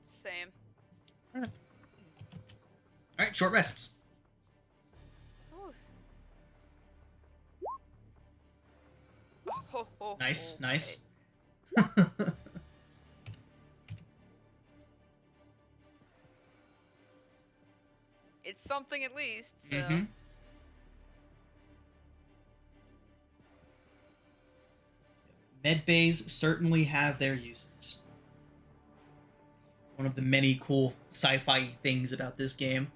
Same. All right, short rests. Ooh. Oh, ho, Nice, okay. nice. It's something at least, so. Mm-hmm. Med bays certainly have their uses. One of the many cool sci-fi things about this game.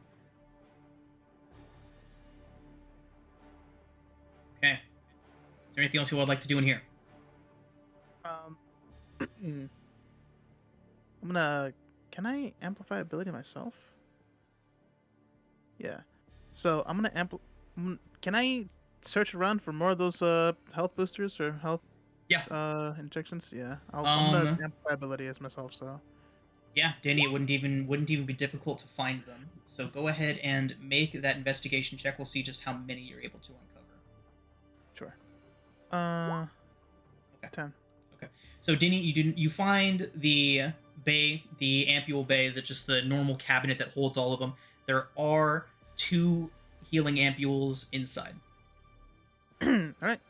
Okay. Is there anything else you would like to do in here? I'm gonna. Can I amplify ability myself? Yeah. So I'm gonna Can I search around for more of those health boosters or health injections? Yeah. I'm gonna amplify ability as myself. So. Yeah, Danny, it wouldn't even be difficult to find them. So go ahead and make that investigation check. We'll see just how many you're able to uncover. Sure. Okay. 10. Okay. So Danny, you find the bay, the ampule bay, that's just the normal cabinet that holds all of them. There are 2 healing ampules inside. All right.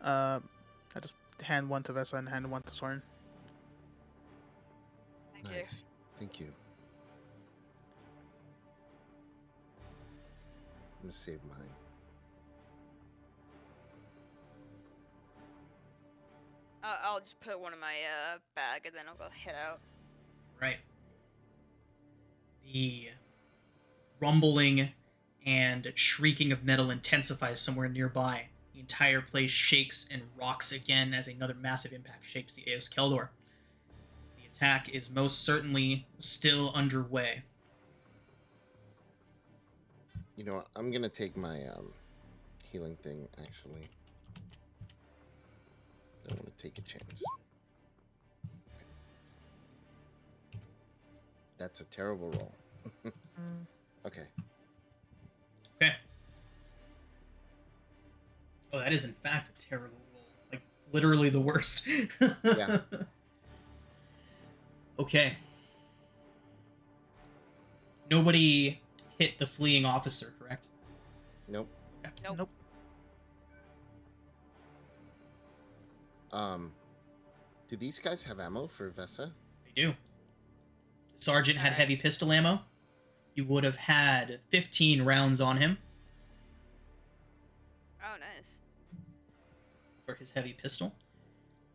I just hand one to Vesa and hand one to Soren. Thank you. Nice. Thank you. I'm gonna save mine. I'll just put one in my bag and then I'll go head out. Right. The rumbling and shrieking of metal intensifies somewhere nearby. The entire place shakes and rocks again as another massive impact shakes the Aeos Kelder. The attack is most certainly still underway. You know, I'm gonna take my healing thing. Actually, don't want to take a chance. That's a terrible roll. Okay. Okay. Oh, that is in fact a terrible roll. Like, literally the worst. Yeah. Okay. Nobody hit the fleeing officer, correct? Nope. Okay. Nope. Do these guys have ammo for Vesa? They do. The sergeant had Alright. heavy pistol ammo. He would have had 15 rounds on him Oh, nice. for his heavy pistol.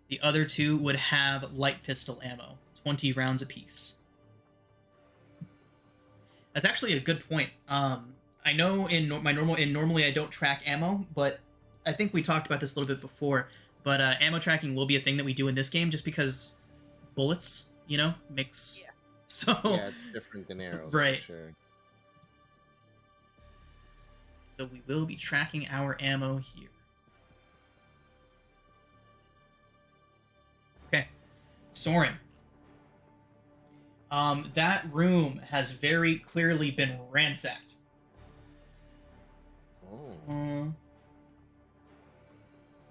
The other 2 would have light pistol ammo, 20 rounds apiece. That's actually a good point. I know normally I don't track ammo, but I think we talked about this a little bit before. But ammo tracking will be a thing that we do in this game, just because bullets, mix. Yeah. So Yeah, it's different than arrows, right. For sure. So we will be tracking our ammo here. Okay, Soren. That room has very clearly been ransacked. Oh.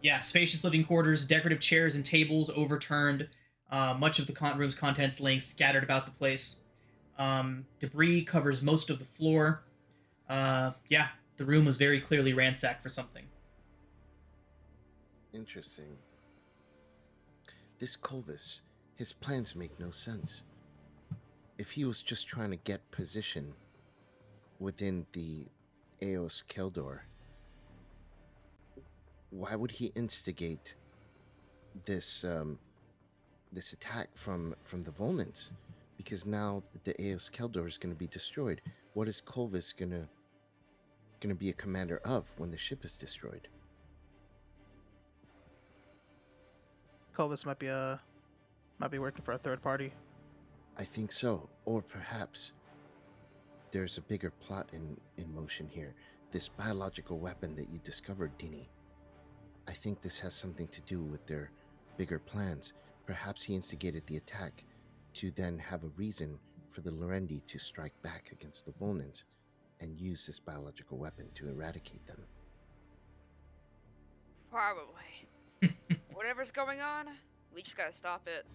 Yeah, spacious living quarters, decorative chairs and tables overturned, much of the room's contents laying scattered about the place. Debris covers most of the floor. Yeah, the room was very clearly ransacked for something. Interesting. This Colvis, his plans make no sense. If he was just trying to get position within the Aeos Kelder, why would he instigate this this attack from the Volnans? Because now the Aeos Kelder is going to be destroyed. What is Colvis going to be a commander of when the ship is destroyed? Colvis might be working for a third party. I think so. Or perhaps there's a bigger plot in motion here. This biological weapon that you discovered, Dini. I think this has something to do with their bigger plans. Perhaps he instigated the attack to then have a reason for the Lorendi to strike back against the Volnans and use this biological weapon to eradicate them. Probably. Whatever's going on, we just gotta stop it.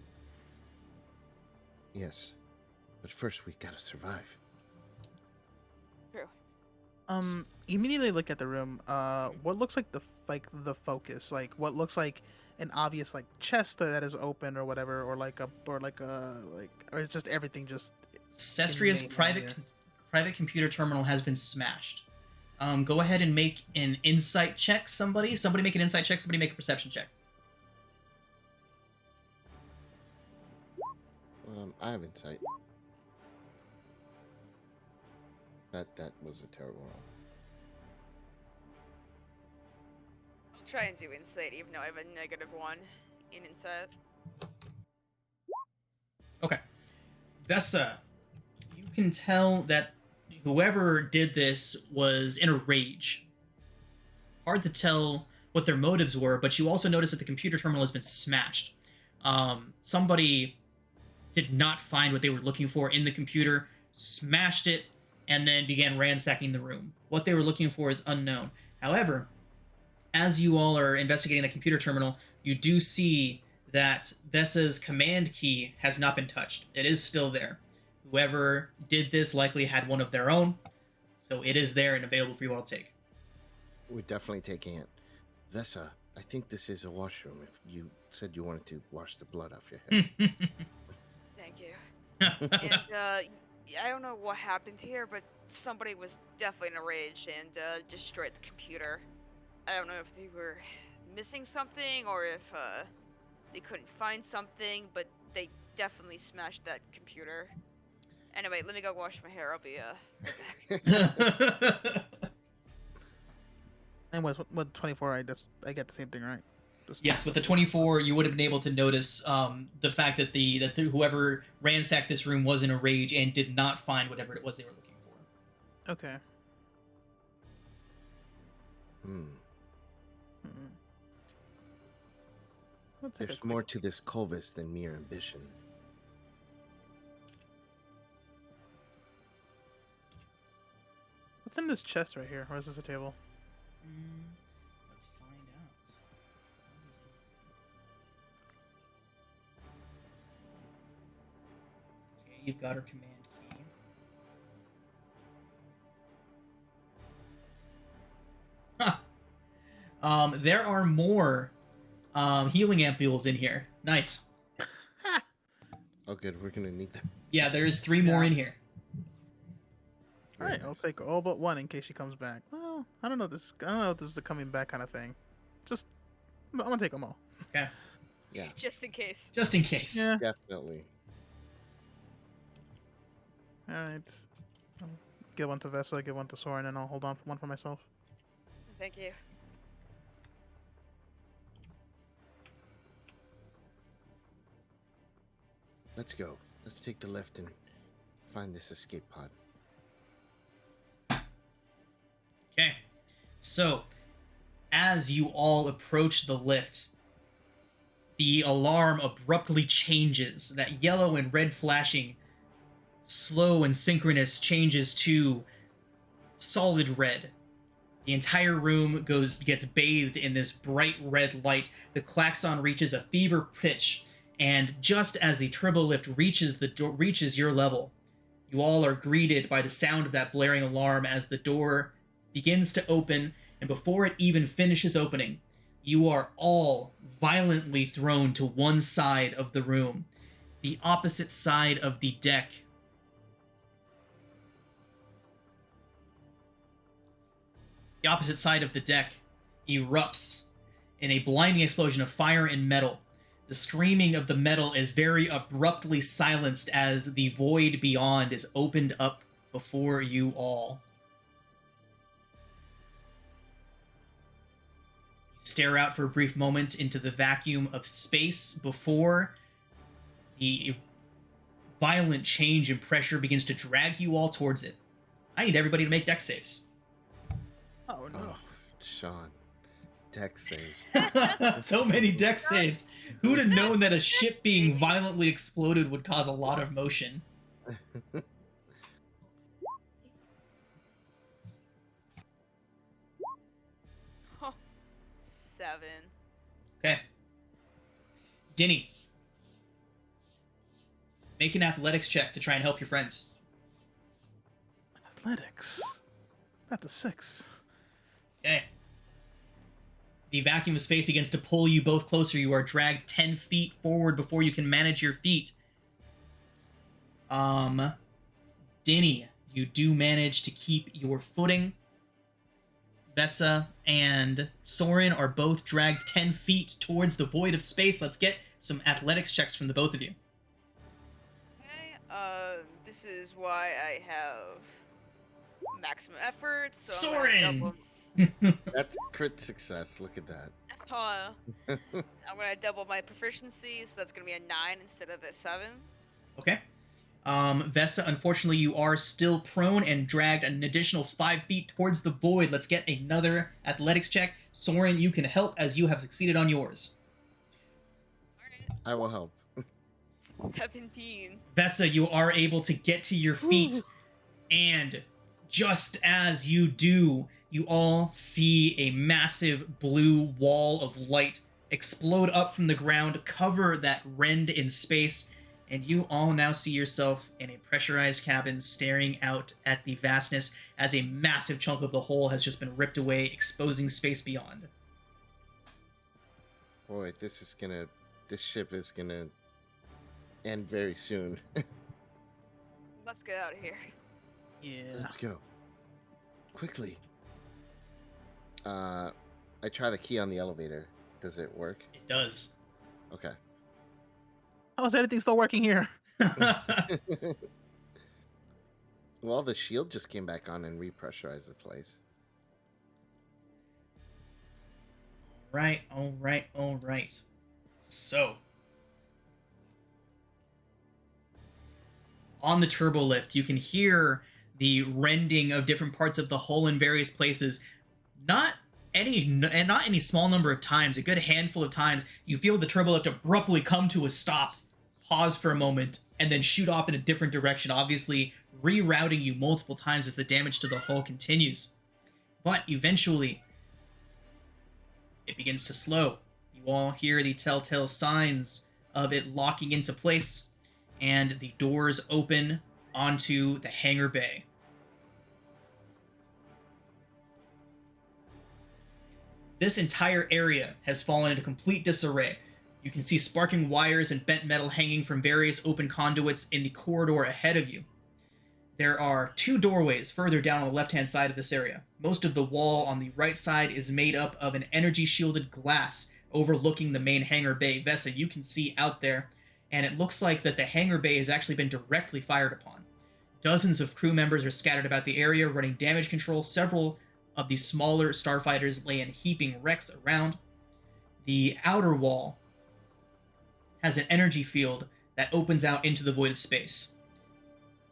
Yes, but first we gotta survive. True. Immediately look at the room. What looks like the focus? Like what looks like an obvious like chest that is open or whatever, or or it's just everything just. Cestria's Inmate private computer terminal has been smashed. Go ahead and make an insight check. Somebody make an insight check. Somebody make a perception check. I have insight. That was a terrible roll. I'll try and do insight, even though I have a -1 in insight. Okay. Vesa, you can tell that whoever did this was in a rage. Hard to tell what their motives were, but you also notice that the computer terminal has been smashed. Somebody did not find what they were looking for in the computer, smashed it, and then began ransacking the room. What they were looking for is unknown. However, as you all are investigating the computer terminal, you do see that Vesa's command key has not been touched. It is still there. Whoever did this likely had one of their own, so it is there and available for you all to take. We're definitely taking it. Vesa, I think this is a washroom. If you said you wanted to wash the blood off your head. Thank you. And I don't know what happened here, but somebody was definitely in a rage and destroyed the computer. I don't know if they were missing something or if they couldn't find something, but they definitely smashed that computer. Anyway, let me go wash my hair. I'll be right back. And with 24, I get the same thing, right? Yes, with the 24, you would have been able to notice the fact that whoever ransacked this room was in a rage and did not find whatever it was they were looking for. Okay. There's more to this Culvis than mere ambition. What's in this chest right here? Or is this a table? Let's find out. Okay, you've got her command key. Huh. There are more healing ampules in here. Nice. Oh, good. We're gonna need them. Yeah, there's 3 more in here. All right, I'll take all but one in case she comes back. Well, I don't know if this is a coming back kind of thing. I'm gonna take them all. Okay. Yeah. Just in case. Just in case. Yeah. Definitely. All right. I'll give one to Vesa, give one to Soren, and I'll hold on for one for myself. Thank you. Let's go. Let's take the lift and find this escape pod. Okay. So, as you all approach the lift, the alarm abruptly changes. That yellow and red flashing, slow and synchronous, changes to solid red. The entire room gets bathed in this bright red light. The klaxon reaches a fever pitch, and just as the turbo lift reaches your level, you all are greeted by the sound of that blaring alarm as the door begins to open, and before it even finishes opening, you are all violently thrown to one side of the room, the opposite side of the deck. The opposite side of the deck erupts in a blinding explosion of fire and metal. The screaming of the metal is very abruptly silenced as the void beyond is opened up before you all. Stare out for a brief moment into the vacuum of space before the violent change in pressure begins to drag you all towards it. I need everybody to make dex saves. Oh no. Oh, Sean. Dex saves. So many dex saves. Who'd have known that a ship being violently exploded would cause a lot of motion? Oh, 7. Okay. Dinny. Make an athletics check to try and help your friends. Athletics. That's a 6. Okay. The vacuum of space begins to pull you both closer. You are dragged 10 feet forward before you can manage your feet. Denny, you do manage to keep your footing. Vesa and Soren are both dragged 10 feet towards the void of space. Let's get some athletics checks from the both of you. Okay, this is why I have maximum effort, so Soren! That's crit success. Look at that. I'm gonna double my proficiency, so that's gonna be a 9 instead of a 7. Okay. Vesa, unfortunately, you are still prone and dragged an additional 5 feet towards the void. Let's get another athletics check. Soren, you can help as you have succeeded on yours. Alright. I will help. 17. Vesa, you are able to get to your feet, and just as you do, you all see a massive blue wall of light explode up from the ground, cover that rend in space, and you all now see yourself in a pressurized cabin staring out at the vastness as a massive chunk of the hull has just been ripped away, exposing space beyond. Boy, this ship is gonna end very soon. Let's get out of here. Yeah. Let's go. Quickly. I try the key on the elevator. Does it work? It does. Okay. How is anything still working here? Well, the shield just came back on and repressurized the place. All right. So, on the turbo lift, you can hear the rending of different parts of the hull in various places. Not any small number of times, a good handful of times, you feel the turbo lift abruptly come to a stop, pause for a moment, and then shoot off in a different direction, obviously rerouting you multiple times as the damage to the hull continues. But eventually, it begins to slow. You all hear the telltale signs of it locking into place, and the doors open onto the hangar bay. This entire area has fallen into complete disarray. You can see sparking wires and bent metal hanging from various open conduits in the corridor ahead of you. There are 2 doorways further down on the left-hand side of this area. Most of the wall on the right side is made up of an energy-shielded glass overlooking the main hangar bay. Vesa, you can see out there, and it looks like that the hangar bay has actually been directly fired upon. Dozens of crew members are scattered about the area, running damage control. Several of the smaller starfighters lay in heaping wrecks around. The outer wall has an energy field that opens out into the void of space.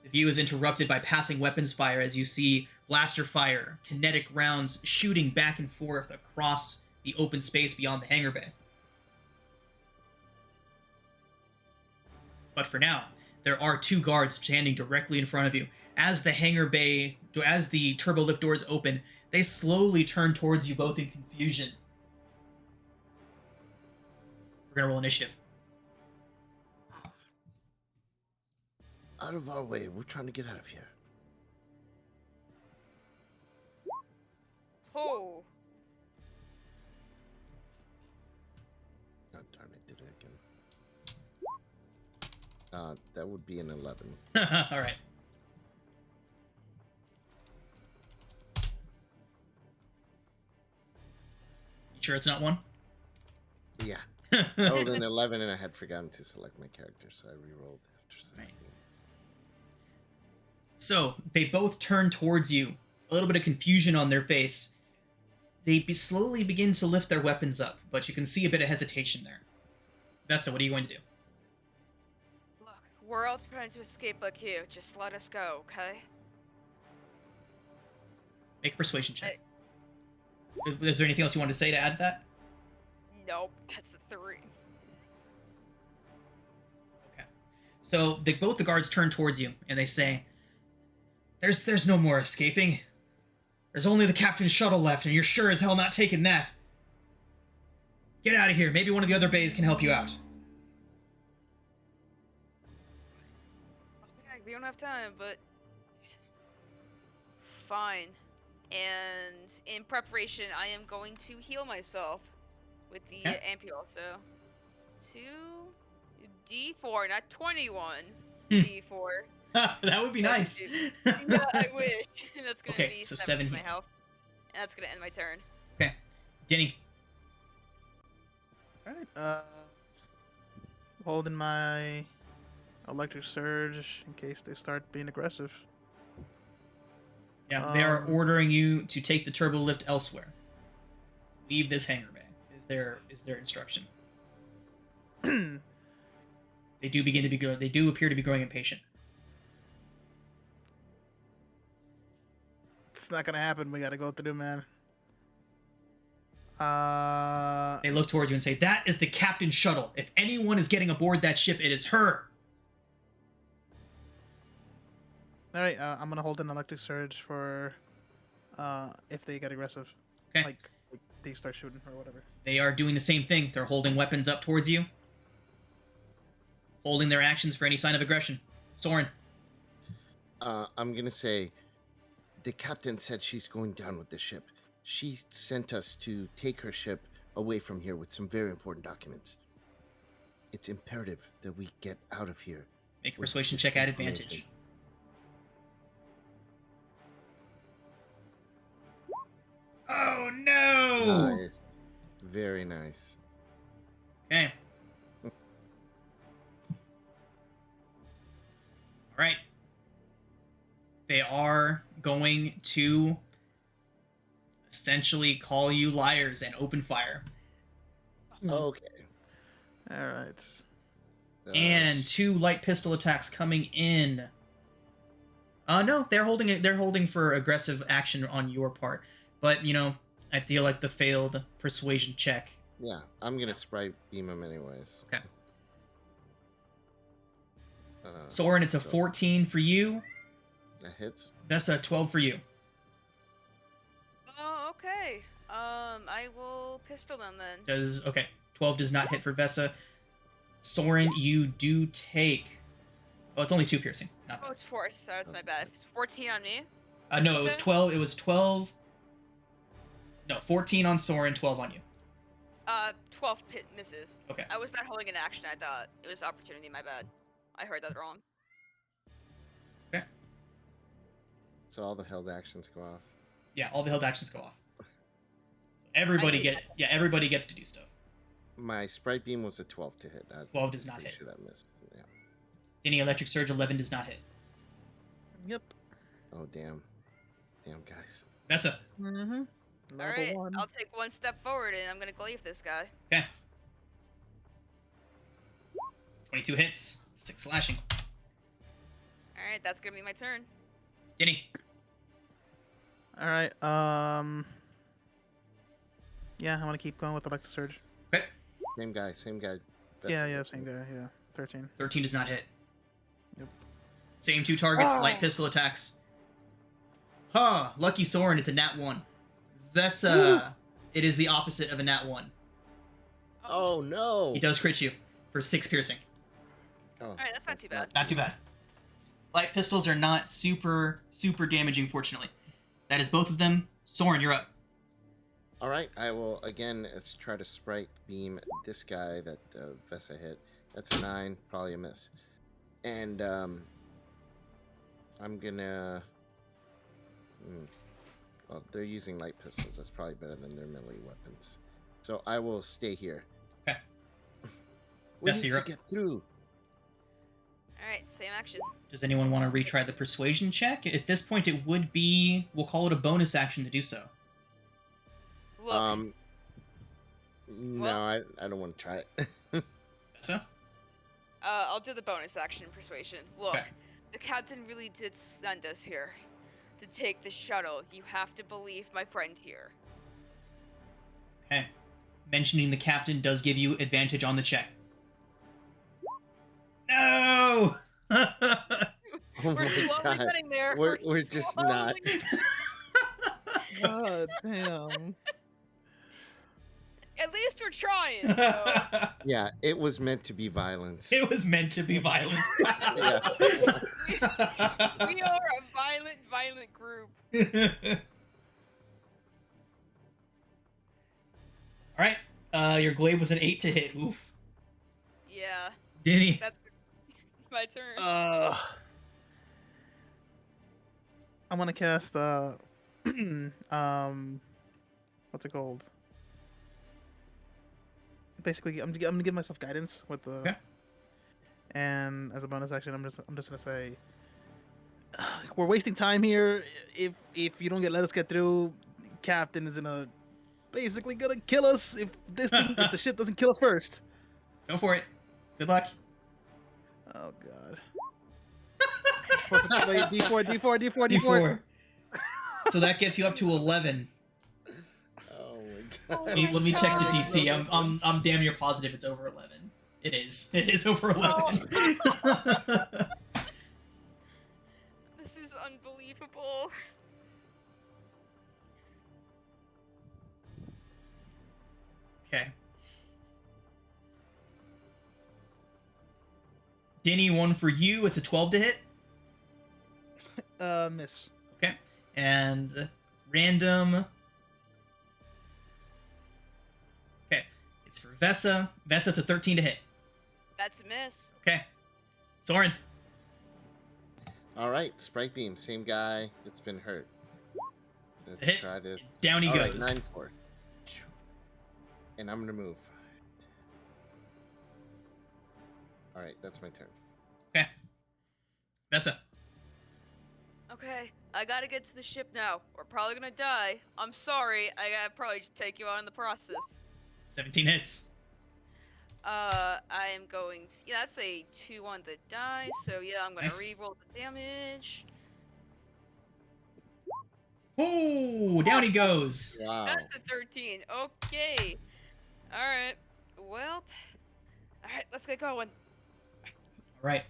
The view is interrupted by passing weapons fire as you see blaster fire, kinetic rounds shooting back and forth across the open space beyond the hangar bay. But for now, there are 2 guards standing directly in front of you. As the turbo lift doors open, they slowly turn towards you both in confusion. We're gonna roll initiative. Out of our way. We're trying to get out of here. Oh. God darn it, did it again. That would be an 11. All right. You sure it's not 1? Yeah. I rolled an 11 and I had forgotten to select my character, so I re-rolled after 17. Right. So, they both turn towards you, a little bit of confusion on their face. They slowly begin to lift their weapons up, but you can see a bit of hesitation there. Vesa, what are you going to do? Look, we're all trying to escape like you. Just let us go, okay? Make a persuasion check. Is there anything else you want to say to add to that? Nope, that's a 3. Okay. So both the guards turn towards you and they say, There's no more escaping. There's only the captain's shuttle left, and you're sure as hell not taking that. Get out of here. Maybe one of the other bays can help you out. We don't have time, but fine. And in preparation, I am going to heal myself with the Okay. ampule. So 2d4, not 21 Hmm. d4. That would be nice. Yeah, I wish. That's gonna Okay, be so 7 7 to my heal. health, and that's gonna end my turn. Okay. Denny. All right. Holding my electric surge in case they start being aggressive. Yeah, they are Um, ordering you to take the turbo lift elsewhere. Leave this hangar bay. Is their instruction. They do begin to be good. They do appear to be growing impatient. It's not gonna happen. We gotta go through, man. They look towards you and say, "That is the captain's shuttle. If anyone is getting aboard that ship, it is her." All right. I'm gonna hold an electric surge for if they get aggressive. Okay. Like they start shooting or whatever. They are doing the same thing. They're holding weapons up towards you, holding their actions for any sign of aggression. Soren. I'm gonna say, the captain said she's going down with the ship. She sent us to take her ship away from here with some very important documents. It's imperative that we get out of here. Make a with persuasion this check at information. advantage. Oh no! Nice. Very nice. Okay. All right. They are going to essentially call you liars and open fire. Okay. All right. And 2 light pistol attacks coming in. No, they're holding it. They're holding for aggressive action on your part. But I feel like the failed persuasion check. Yeah, I'm gonna sprite beam him anyways. Okay. Uh, Soren, it's a so 14 for you. that hits. Vesa, 12 for you. Oh, okay. I will pistol them then. 12 does not hit for Vesa. Soren, you do take. Oh, it's only 2 piercing. Not Oh, bad. it's 4, so it's my bad. It's 14 on me. No, it was 12. It was 12. No, 14 on Soren, 12 on you. 12 pit misses. Okay. I was not holding an action. I thought it was opportunity. My bad. I heard that wrong. Okay. So all the held actions go off. Yeah, all the held actions go off. So everybody gets to do stuff. My sprite beam was a 12 to hit. 12 does not pretty hit. Sure that missed. Yeah. Any electric surge 11 does not hit. Yep. Oh damn. Damn guys. Vesa. Mm-hmm. All right, I'll take 1 step forward and I'm gonna glaive this guy. Okay. 22 hits, 6 slashing. All right, that's gonna be my turn. Denny. All right. Yeah, I want to keep going with electric surge. Okay. Same guy. That's Yeah, it. same guy. Yeah, 13. 13 does not hit. Yep. Same 2 targets, light pistol attacks. Huh, lucky Soren, it's a nat 1. Vesa, it is the opposite of a nat 1. Oh no. He does crit you for 6 piercing. Oh, All right, that's not too bad. Not too bad. Light pistols are not super damaging, fortunately. That is both of them. Soren, you're up. All right, I will again try to sprite beam this guy that Vesa hit. That's a 9, probably a miss. And I'm gonna. Well, they're using light pistols. That's probably better than their melee weapons. So I will stay here. Okay. We Vesa, need you're to up. get through. All right, same action. Does anyone want to retry the persuasion check? At this point, it would be, we'll call it a bonus action to do so. Look, No, Well- I don't want to try it. Vesa? I'll do the bonus action persuasion. Look, Okay. the captain really did send us here to take the shuttle. You have to believe my friend here. Okay. Mentioning the captain does give you advantage on the check. No! Oh We're my slowly God. getting there. We're just not. God damn. At at least we're trying. So Yeah, it was meant to be violent. It was meant to be violent. Yeah. we are a violent group. All right. Your glaive was an 8 to hit. Oof. Yeah, Denny. that's my turn. I'm gonna cast what's it called? Basically, I'm gonna give myself guidance with the. Okay. And as a bonus action, I'm just gonna say, we're wasting time here. If you don't let us get through, Captain is basically gonna kill us if the ship doesn't kill us first. Go for it. Good luck. Oh god. D4. So that gets you up to 11. Oh my god. Let me check the God. DC. I'm damn near positive it's over 11. It is. It is over 11. This is unbelievable. Okay. Denny, one for you. It's a 12 to hit. Miss. Okay. And random. Okay. It's for Vesa. Vesa to 13 to hit. That's a miss. Okay. Soren. All right, Sprite Beam, same guy that's been hurt. Let's a hit. try this. Down he All right, goes. 9-4. And I'm gonna move. All right, that's my turn. Okay. Vesa. Okay, I gotta get to the ship now. We're probably gonna die. I'm sorry. I gotta probably just take you out in the process. 17 hits. I am going to. Yeah, that's a 2 on the die. So yeah, I'm gonna Nice. re-roll the damage. Oh, down he goes. Wow. That's a 13. Okay. All right. Well. All right. Let's get going. All right.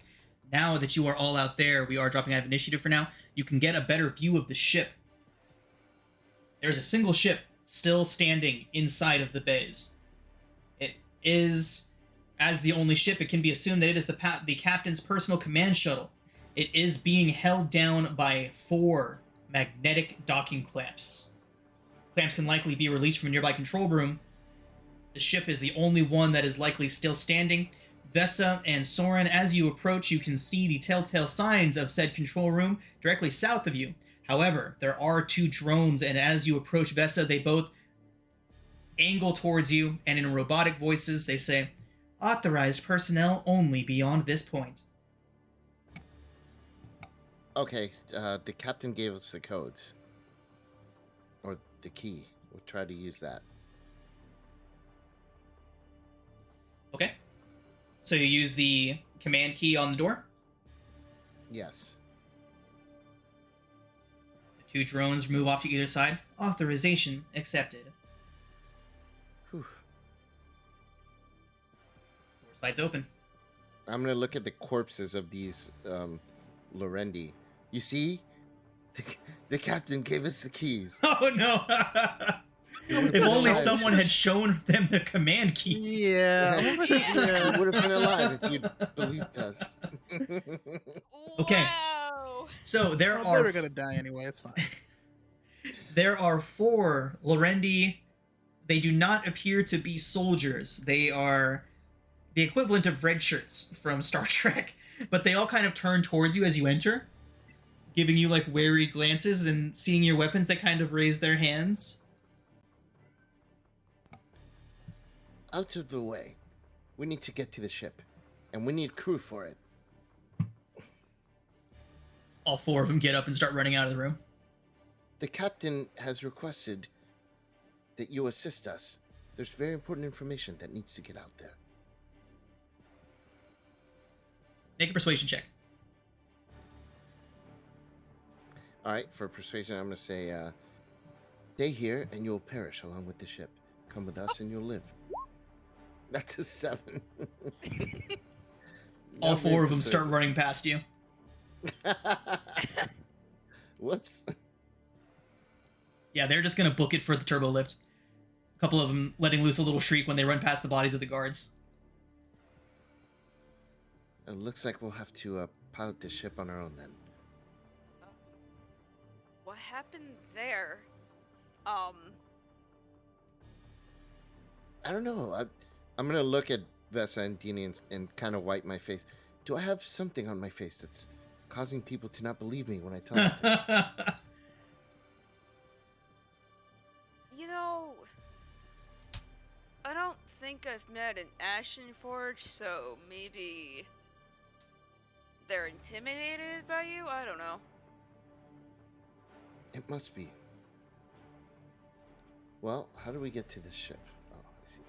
Now that you are all out there, we are dropping out of initiative for now. You can get a better view of the ship. There's a single ship still standing inside of the bays. It is, as the only ship, it can be assumed that it is the captain's personal command shuttle. It is being held down by 4 magnetic docking clamps. Clamps can likely be released from a nearby control room. The ship is the only one that is likely still standing. Vesa and Soren, as you approach, you can see the telltale signs of said control room directly south of you. However, there are 2 drones, and as you approach Vesa, they both angle towards you, and in robotic voices, they say, "Authorized personnel only beyond this point." Okay, the captain gave us the codes. Or the key. We'll try to use that. Okay. So you use the command key on the door. Yes. The 2 drones move off to either side. Authorization accepted. Whew. Door slides open. I'm gonna look at the corpses of these Lorendi. You see? The captain gave us the keys. Oh no! If only someone had shown them the command key. Yeah. Yeah, would have been alive if you'd believed us. Okay. Wow. So there Well, are they were gonna die anyway. It's fine. there are 4 Lorendi. They do not appear to be soldiers. They are the equivalent of red shirts from Star Trek, but they all kind of turn towards you as you enter, giving you like wary glances, and seeing your weapons, they kind of raise their hands. Out of the way. We need to get to the ship. And we need crew for it. All 4 of them get up and start running out of the room. The captain has requested that you assist us. There's very important information that needs to get out there. Make a persuasion check. All right, for persuasion, I'm going to say, stay here and you'll perish along with the ship. Come with us and you'll live. That's a 7. All Not 4 very of them start persuasive. running past you. Whoops. Yeah, they're just gonna book it for the turbo lift. A couple of them letting loose a little shriek when they run past the bodies of the guards. It looks like we'll have to pilot the ship on our own then. What happened there? I don't know. I'm gonna look at Vesa and Dini and kind of wipe my face. Do I have something on my face that's causing people to not believe me when I tell them things? You know, I don't think I've met an Ashenforge, so maybe they're intimidated by you? I don't know. It must be. Well, how do we get to this ship? Oh, I see.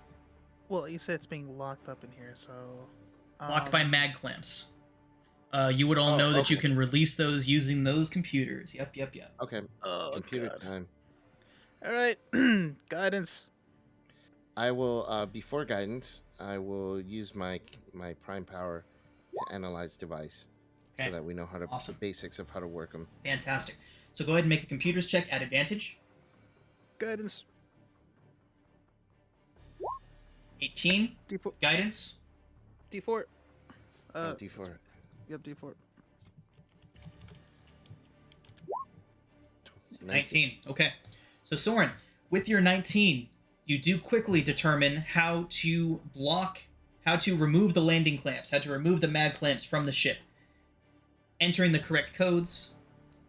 Well, you said it's being locked up in here, so... Locked by mag clamps. You would all know that you can release those using those computers. Yep. Okay. Oh, Computer God. time. All right. Guidance. I will, before guidance, I will use my prime power to analyze device. Okay. So that we know how to Awesome. the basics of how to work them. Fantastic. So go ahead and make a computers check at advantage. Guidance. 18. D4. Guidance. D4. D4. Yep, D4. 19. Okay. So Soren, with your 19, you do quickly determine how to remove the landing clamps, how to remove the mag clamps from the ship. Entering the correct codes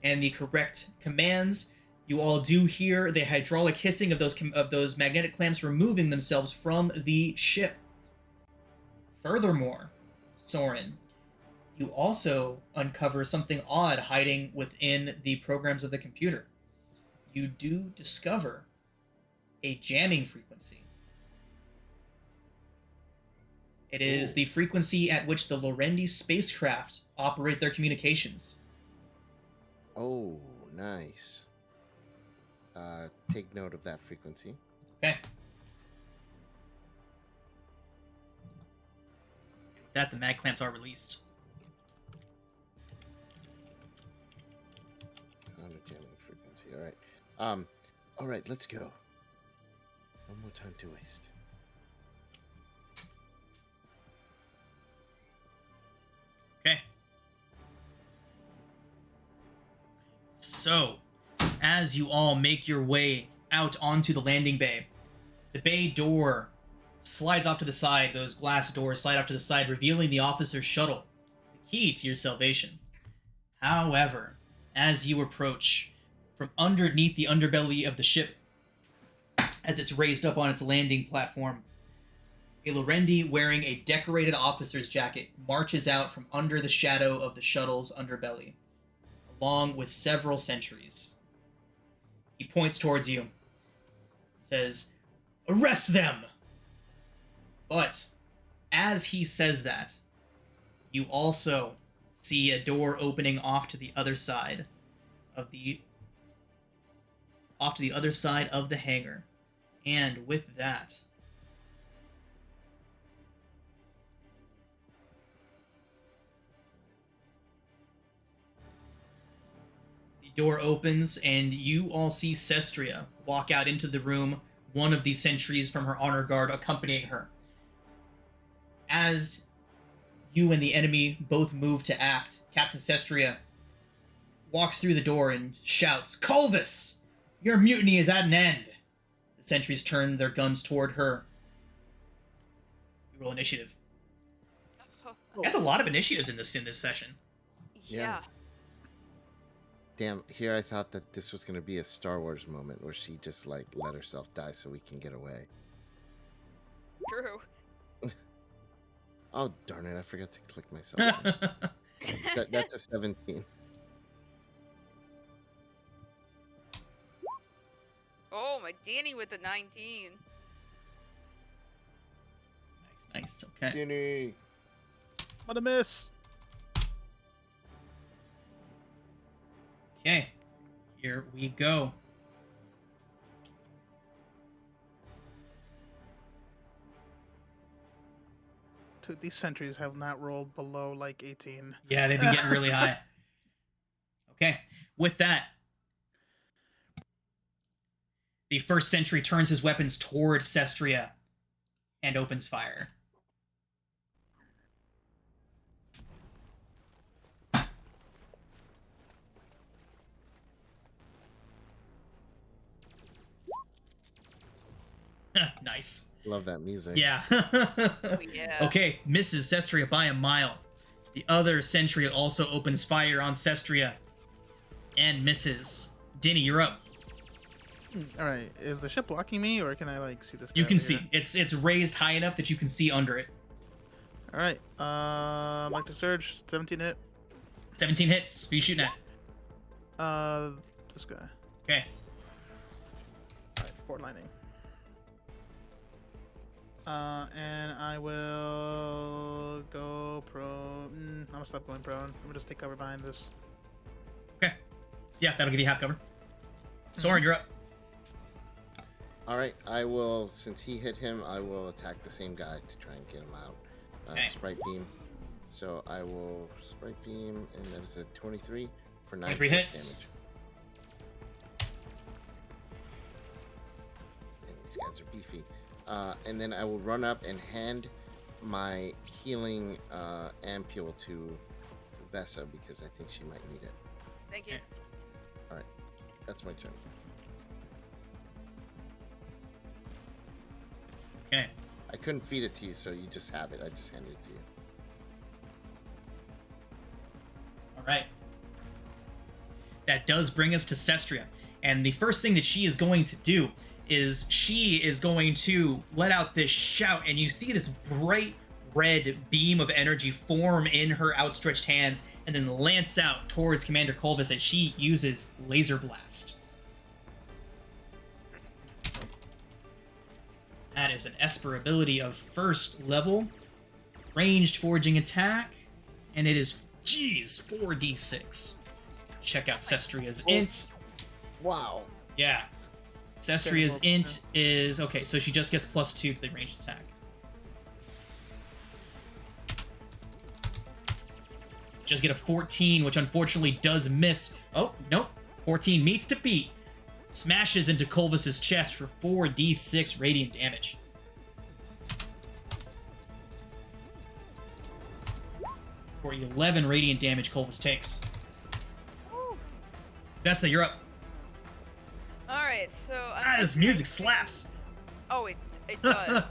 and the correct commands, you all do hear the hydraulic hissing of those magnetic clamps removing themselves from the ship. Furthermore, Soren, you also uncover something odd hiding within the programs of the computer. You do discover a jamming frequency. It is the frequency at which the Lorendi spacecraft operate their communications. Oh, nice. Take note of that frequency. Okay. With that, the mag clamps are released. Under jamming frequency. All right. All right. Let's go. One more time to waste. Okay. So, as you all make your way out onto the landing bay, the bay door slides off to the side. Those glass doors slide off to the side, revealing the officer's shuttle, the key to your salvation. However, as you approach from underneath the underbelly of the ship, as it's raised up on its landing platform, a Lorendi wearing a decorated officer's jacket marches out from under the shadow of the shuttle's underbelly, along with several sentries. He points towards you and says, "Arrest them!" But as he says that, you also see a door opening off to the other side of the hangar. And with that, the door opens and you all see Sestria walk out into the room, one of the sentries from her honor guard accompanying her. As you and the enemy both move to act, Captain Sestria walks through the door and shouts, "Culvis, your mutiny is at an end." The sentries turn their guns toward her. You roll initiative. That's a lot of initiatives in this session. Yeah. Damn, here I thought that this was going to be a Star Wars moment where she just, like, let herself die so we can get away. True. Oh, darn it, I forgot to click myself. That's a 17. Oh, my Danny with the 19. Nice. Okay. Ginny. What a miss. Okay. Here we go. Dude, these sentries have not rolled below like 18. Yeah, they've been getting really high. Okay. With that, The first sentry turns his weapons toward Sestria and opens fire. Nice. Love that music. Yeah. Oh, yeah. Okay, misses Sestria by a mile. The other sentry also opens fire on Sestria and misses. Denny, you're up. All right. Is the ship blocking me, or can I like see this guy You can over see. here? It's raised high enough that you can see under it. All right. Like to surge. 17 hit. 17 hits. Who are you shooting at? This guy. Okay. All right. 4 lightning. And I will go prone. I'm gonna stop going prone. I'm gonna just take cover behind this. Okay. Yeah, that'll give you half cover. Soren, you're up. All right, I will. Since he hit him, I will attack the same guy to try and get him out. Okay. Sprite beam. So I will sprite beam, and that is a 23 for 9 23 force hits. damage. And these guys are beefy. And then I will run up and hand my healing ampule to Vesa because I think she might need it. Thank you. All right, that's my turn. Okay. I couldn't feed it to you, so you just have it. I just handed it to you. All right. That does bring us to Sestria. And the first thing that she is going to do is she is going to let out this shout, and you see this bright red beam of energy form in her outstretched hands and then lance out towards Commander Colvis as she uses Laser Blast. That is an Esper ability of first level, ranged forging attack, and it is, 4d6. Check out Sestria's int. Wow. Yeah. Sestria's int is, okay, so she just gets +2 to the ranged attack. Just get a 14, which unfortunately does miss. Oh, nope. 14 meets to beat. Smashes into Colvis's chest for 4d6 radiant damage. For 11 radiant damage Colvis takes. Vesa, you're up. Alright, so... This music slaps. Oh, it does.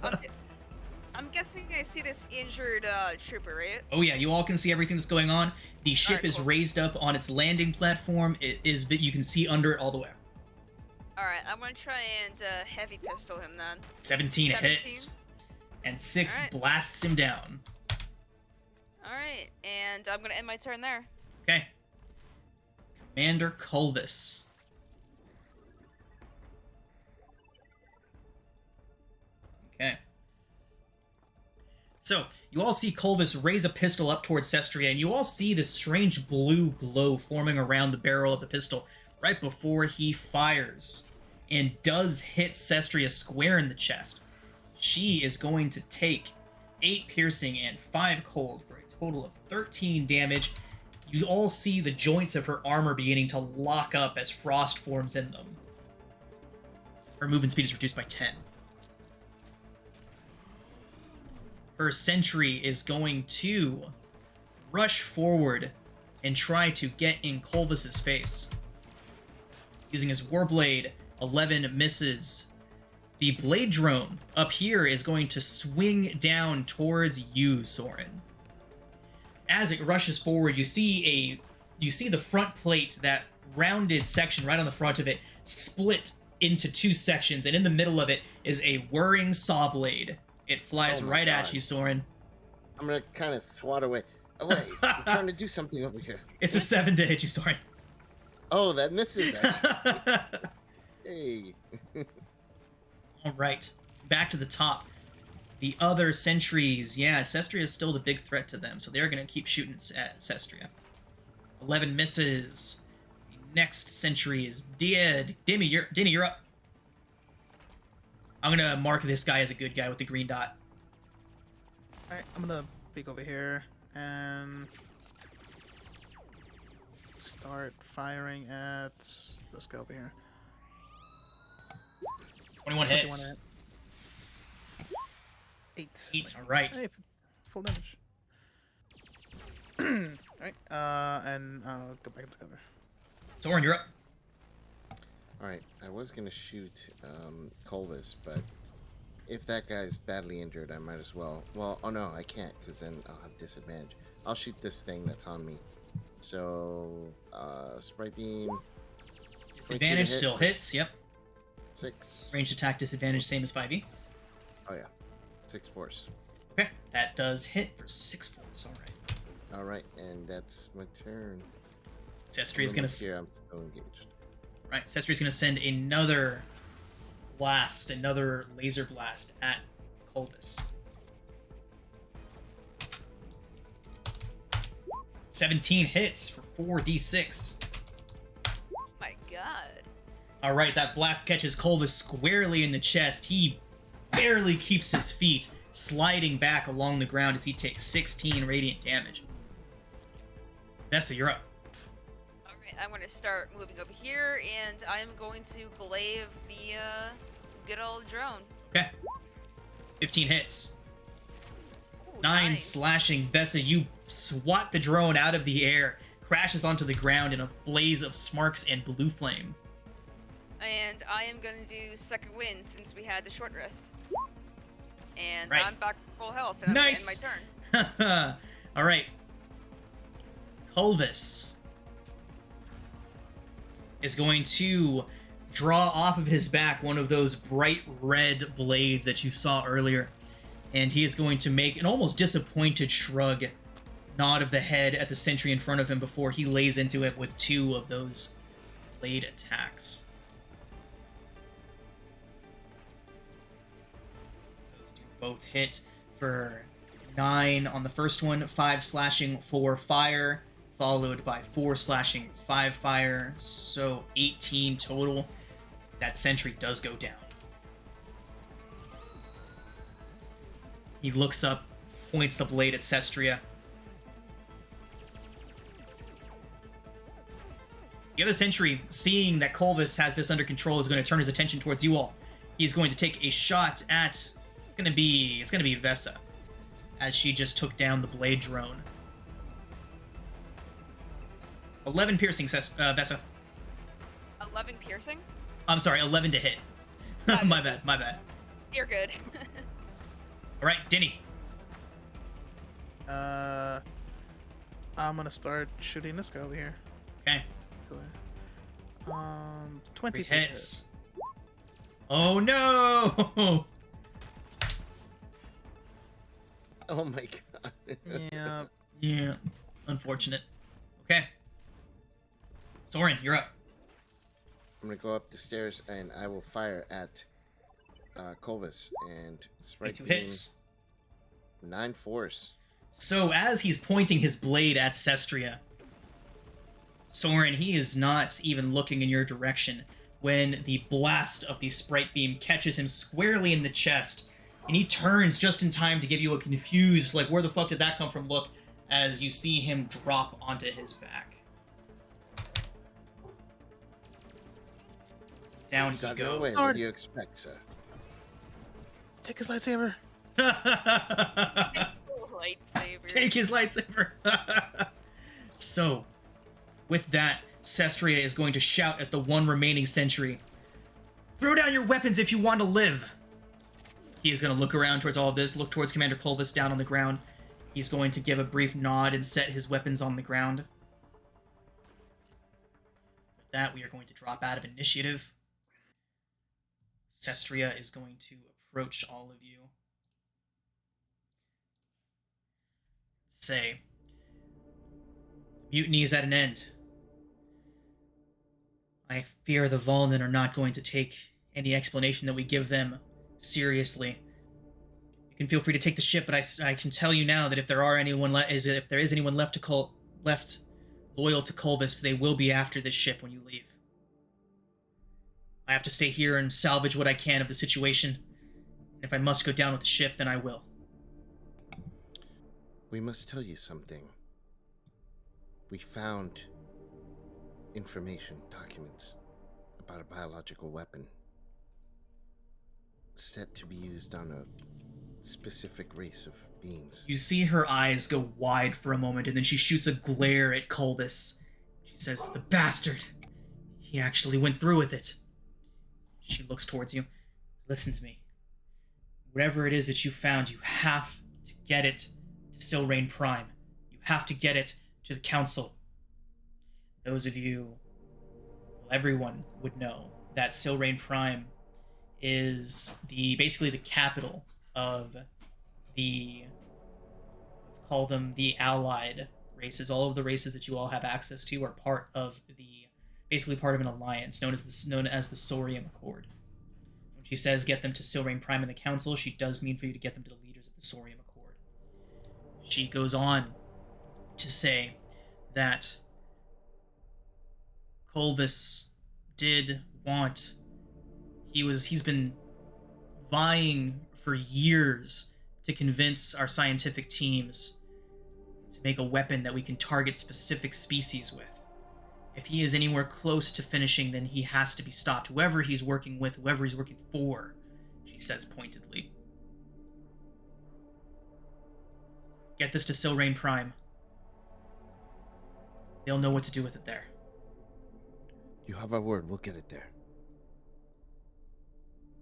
I'm guessing I see this injured trooper, right? Oh yeah, you all can see everything that's going on. The ship Alright, is cool. raised up on its landing platform. It is that you can see under it all the way. Alright, I'm gonna try and heavy pistol him then. 17 17? hits. And 6 Alright. blasts him down. Alright, and I'm gonna end my turn there. Okay. Commander Colvis. Okay. So, you all see Colvis raise a pistol up towards Sestria, and you all see this strange blue glow forming around the barrel of the pistol right before he fires, and does hit Sestria square in the chest. She is going to take 8 piercing and 5 cold for a total of 13 damage. You all see the joints of her armor beginning to lock up as frost forms in them. Her movement speed is reduced by 10. Her sentry is going to rush forward and try to get in Colvis's face. Using his Warblade, 11 misses. The blade drone up here is going to swing down towards you, Soren. As it rushes forward, you see the front plate, that rounded section right on the front of it, split into 2 sections, and in the middle of it is a whirring saw blade. It flies Oh my right at God. you, Soren. I'm gonna kind of swat away. Oh wait, I'm trying to do something over here. It's a 7 to hit you, Soren. Oh, that misses. Hey. All right, back to the top. The other sentries, yeah, Sestria is still the big threat to them, so they're going to keep shooting at Sestria. 11 misses. The next sentry is dead. Dimmy, you're up. I'm going to mark this guy as a good guy with the green dot. Alright, I'm gonna peek over here and start firing at this guy over here. 21 21 hits. hit. 8. All right. Hey, full damage. Alright, and go back to cover. Soren, you're up. All right, I was gonna shoot Colvis, but if that guy's badly injured, I might as well. Well, oh no, I can't, because then I'll have disadvantage. I'll shoot this thing that's on me. So, Sprite Beam. 22 to Disadvantage hit still for hits. Yep. 6. Ranged attack disadvantage, same as 5e. Oh yeah, 6 force. Okay, that does hit for 6 force. All right. All right, and that's my turn. Sestri is gonna. Here, I'm still engaged. Right, Sestri's gonna send another blast, another laser blast at Colvis. 17 hits for 4d6. Oh my god. All right, that blast catches Colvis squarely in the chest. He barely keeps his feet, sliding back along the ground as he takes 16 radiant damage. Vesa, you're up. Alright, I'm gonna start moving over here, and I'm going to glaive the good old drone. Okay. 15 hits. Ooh, 9 nice. slashing. Vesa, you swat the drone out of the air, crashes onto the ground in a blaze of sparks and blue flame. And I am gonna do second wind since we had the short rest. And Right. I'm back to full health, and I'm Nice. gonna end my turn. All right. Colvis is going to draw off of his back one of those bright red blades that you saw earlier, and he is going to make an almost disappointed shrug, nod of the head at the sentry in front of him before he lays into it with 2 of those blade attacks. Those do both hit for 9 on the first one, 5 slashing, 4 fire, followed by 4 slashing, 5 fire, so 18 total. That sentry does go down. He looks up, points the blade at Sestria. The other sentry, seeing that Colvis has this under control, is going to turn his attention towards you all. He's going to take a shot at... It's going to be Vesa, as she just took down the blade drone. 11 piercing, Vesa. 11 piercing? I'm sorry, 11 to hit. That my misses. bad. You're good. All right, Denny. I'm gonna start shooting this guy over here. Okay, 20 3 hits. Oh no! Oh my god. Yeah. Yeah, unfortunate. Okay. Soren, you're up. I'm gonna go up the stairs and I will fire at Colvis and Sprite 2 Beam, hits. 9 force. So as he's pointing his blade at Sestria, Soren, he is not even looking in your direction when the blast of the Sprite Beam catches him squarely in the chest, and he turns just in time to give you a confused, like, where the fuck did that come from look, as you see him drop onto his back. Down he Got no way. goes. What do you expect, sir? Take his lightsaber. Lightsaber. Take his lightsaber. So, with that, Sestria is going to shout at the one remaining sentry. Throw down your weapons if you want to live. He is going to look around towards all of this, look towards Commander Colvis down on the ground. He's going to give a brief nod and set his weapons on the ground. With that, we are going to drop out of initiative. Sestria is going to approach all of you. Say, mutiny is at an end. I fear the Volnen are not going to take any explanation that we give them seriously. You can feel free to take the ship, but I can tell you now that if there is anyone left loyal to Colvis, they will be after this ship when you leave. I have to stay here and salvage what I can of the situation. And if I must go down with the ship, then I will. We must tell you something. We found information, documents about a biological weapon. set to be used on a specific race of beings. You see her eyes go wide for a moment, and then she shoots a glare at Colvis. She says, "The bastard! He actually went through with it." She looks towards you. "Listen to me. Whatever it is that you found, you have to get it to Silrain Prime. You have to get it to the Council." Those of you, well, everyone would know that Silrain Prime is basically the capital of the, let's call them the allied races. All of the races that you all have access to are basically part of an alliance known as the Sorium Accord. When she says get them to Silrain Prime and the Council, she does mean for you to get them to the leaders of the Sorium Accord. She goes on to say that Colvis did want, he's been vying for years to convince our scientific teams to make a weapon that we can target specific species with. If he is anywhere close to finishing, then he has to be stopped. Whoever he's working with, whoever he's working for, she says pointedly. Get this to Silrain Prime. They'll know what to do with it there. You have our word. We'll get it there.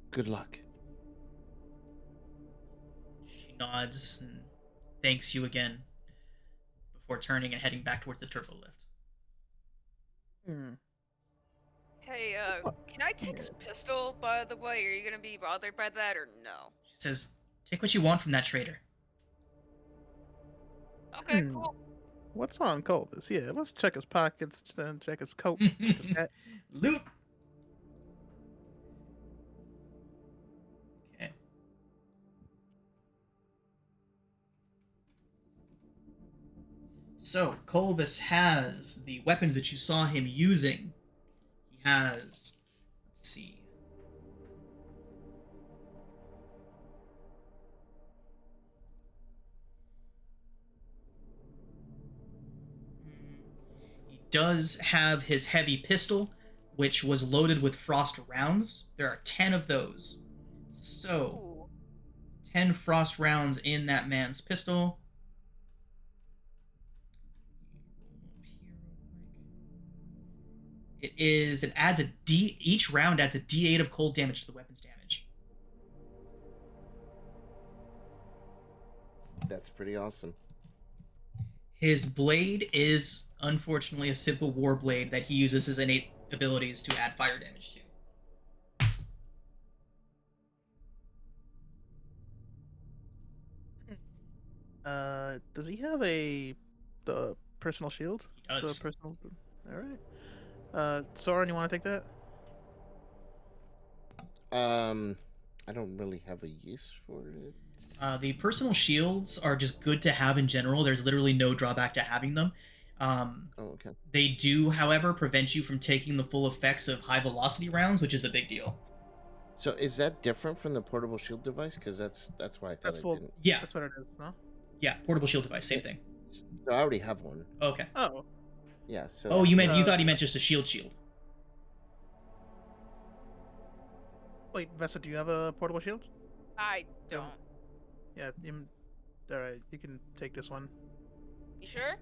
Good luck. She nods and thanks you again before turning and heading back towards the turbo lift. Hey, can I take his pistol, by the way? Are you gonna be bothered by that, or no? She says, "Take what you want from that traitor." Okay, cool. What's on Colvis? Yeah, let's check his pockets, then check his coat. Loot. Okay. So, Colvis has the weapons that you saw him using. He has, let's see. He does have his heavy pistol, which was loaded with frost rounds. There are 10 of those. So, 10 frost rounds in that man's pistol. Each round adds a D8 of cold damage to the weapon's damage. That's pretty awesome. His blade is, unfortunately, a simple war blade that he uses his innate abilities to add fire damage to. Does he have the personal shield? He does. All right. Soren, you want to take that? I don't really have a use for it. The personal shields are just good to have in general. There's literally no drawback to having them. Okay. They do, however, prevent you from taking the full effects of high velocity rounds, which is a big deal. So is that different from the portable shield device? Because that's why I thought I didn't. Yeah. That's what it is, no? Yeah, portable shield device, same thing. So I already have one. Okay. Oh. Yeah. So. Oh, you thought he meant just a shield. Wait, Vesa, do you have a portable shield? I don't. Yeah. All right. You can take this one. You sure?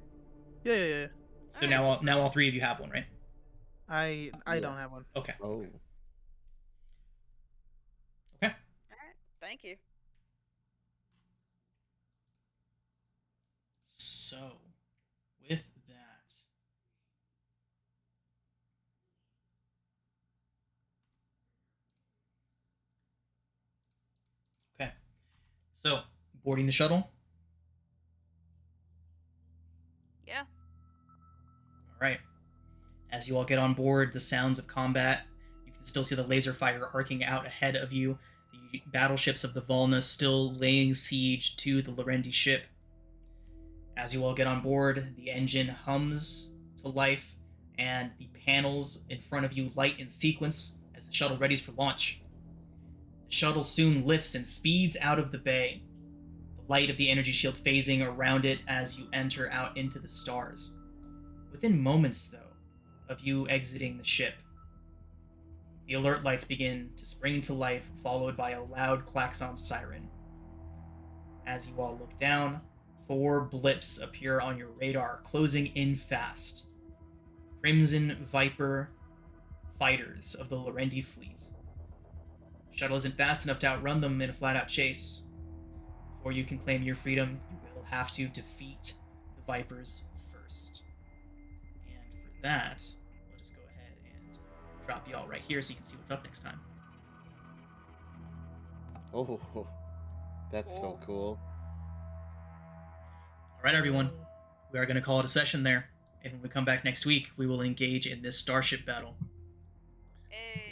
Yeah. So now all three of you have one, right? I don't have one. Okay. Oh. Okay. All right. Thank you. So, with that, okay. So, boarding the shuttle. Yeah. All right. As you all get on board, the sounds of combat. You can still see the laser fire arcing out ahead of you. The battleships of the Volna still laying siege to the Lorendi ship. As you all get on board, the engine hums to life, and the panels in front of you light in sequence as the shuttle readies for launch. The shuttle soon lifts and speeds out of the bay, the light of the energy shield phasing around it as you enter out into the stars. Within moments, though, of you exiting the ship, The alert lights begin to spring to life, followed by a loud klaxon siren. As you all look down, 4 blips appear on your radar, closing in fast. Crimson Viper fighters of the Lorendi fleet. Shuttle isn't fast enough to outrun them in a flat-out chase. Before you can claim your freedom, you will have to defeat the Vipers first. And for that, we'll just go ahead and drop y'all right here so you can see what's up next time. Oh, that's so cool. All right, everyone. We are going to call it a session there. And when we come back next week, we will engage in this starship battle. Hey.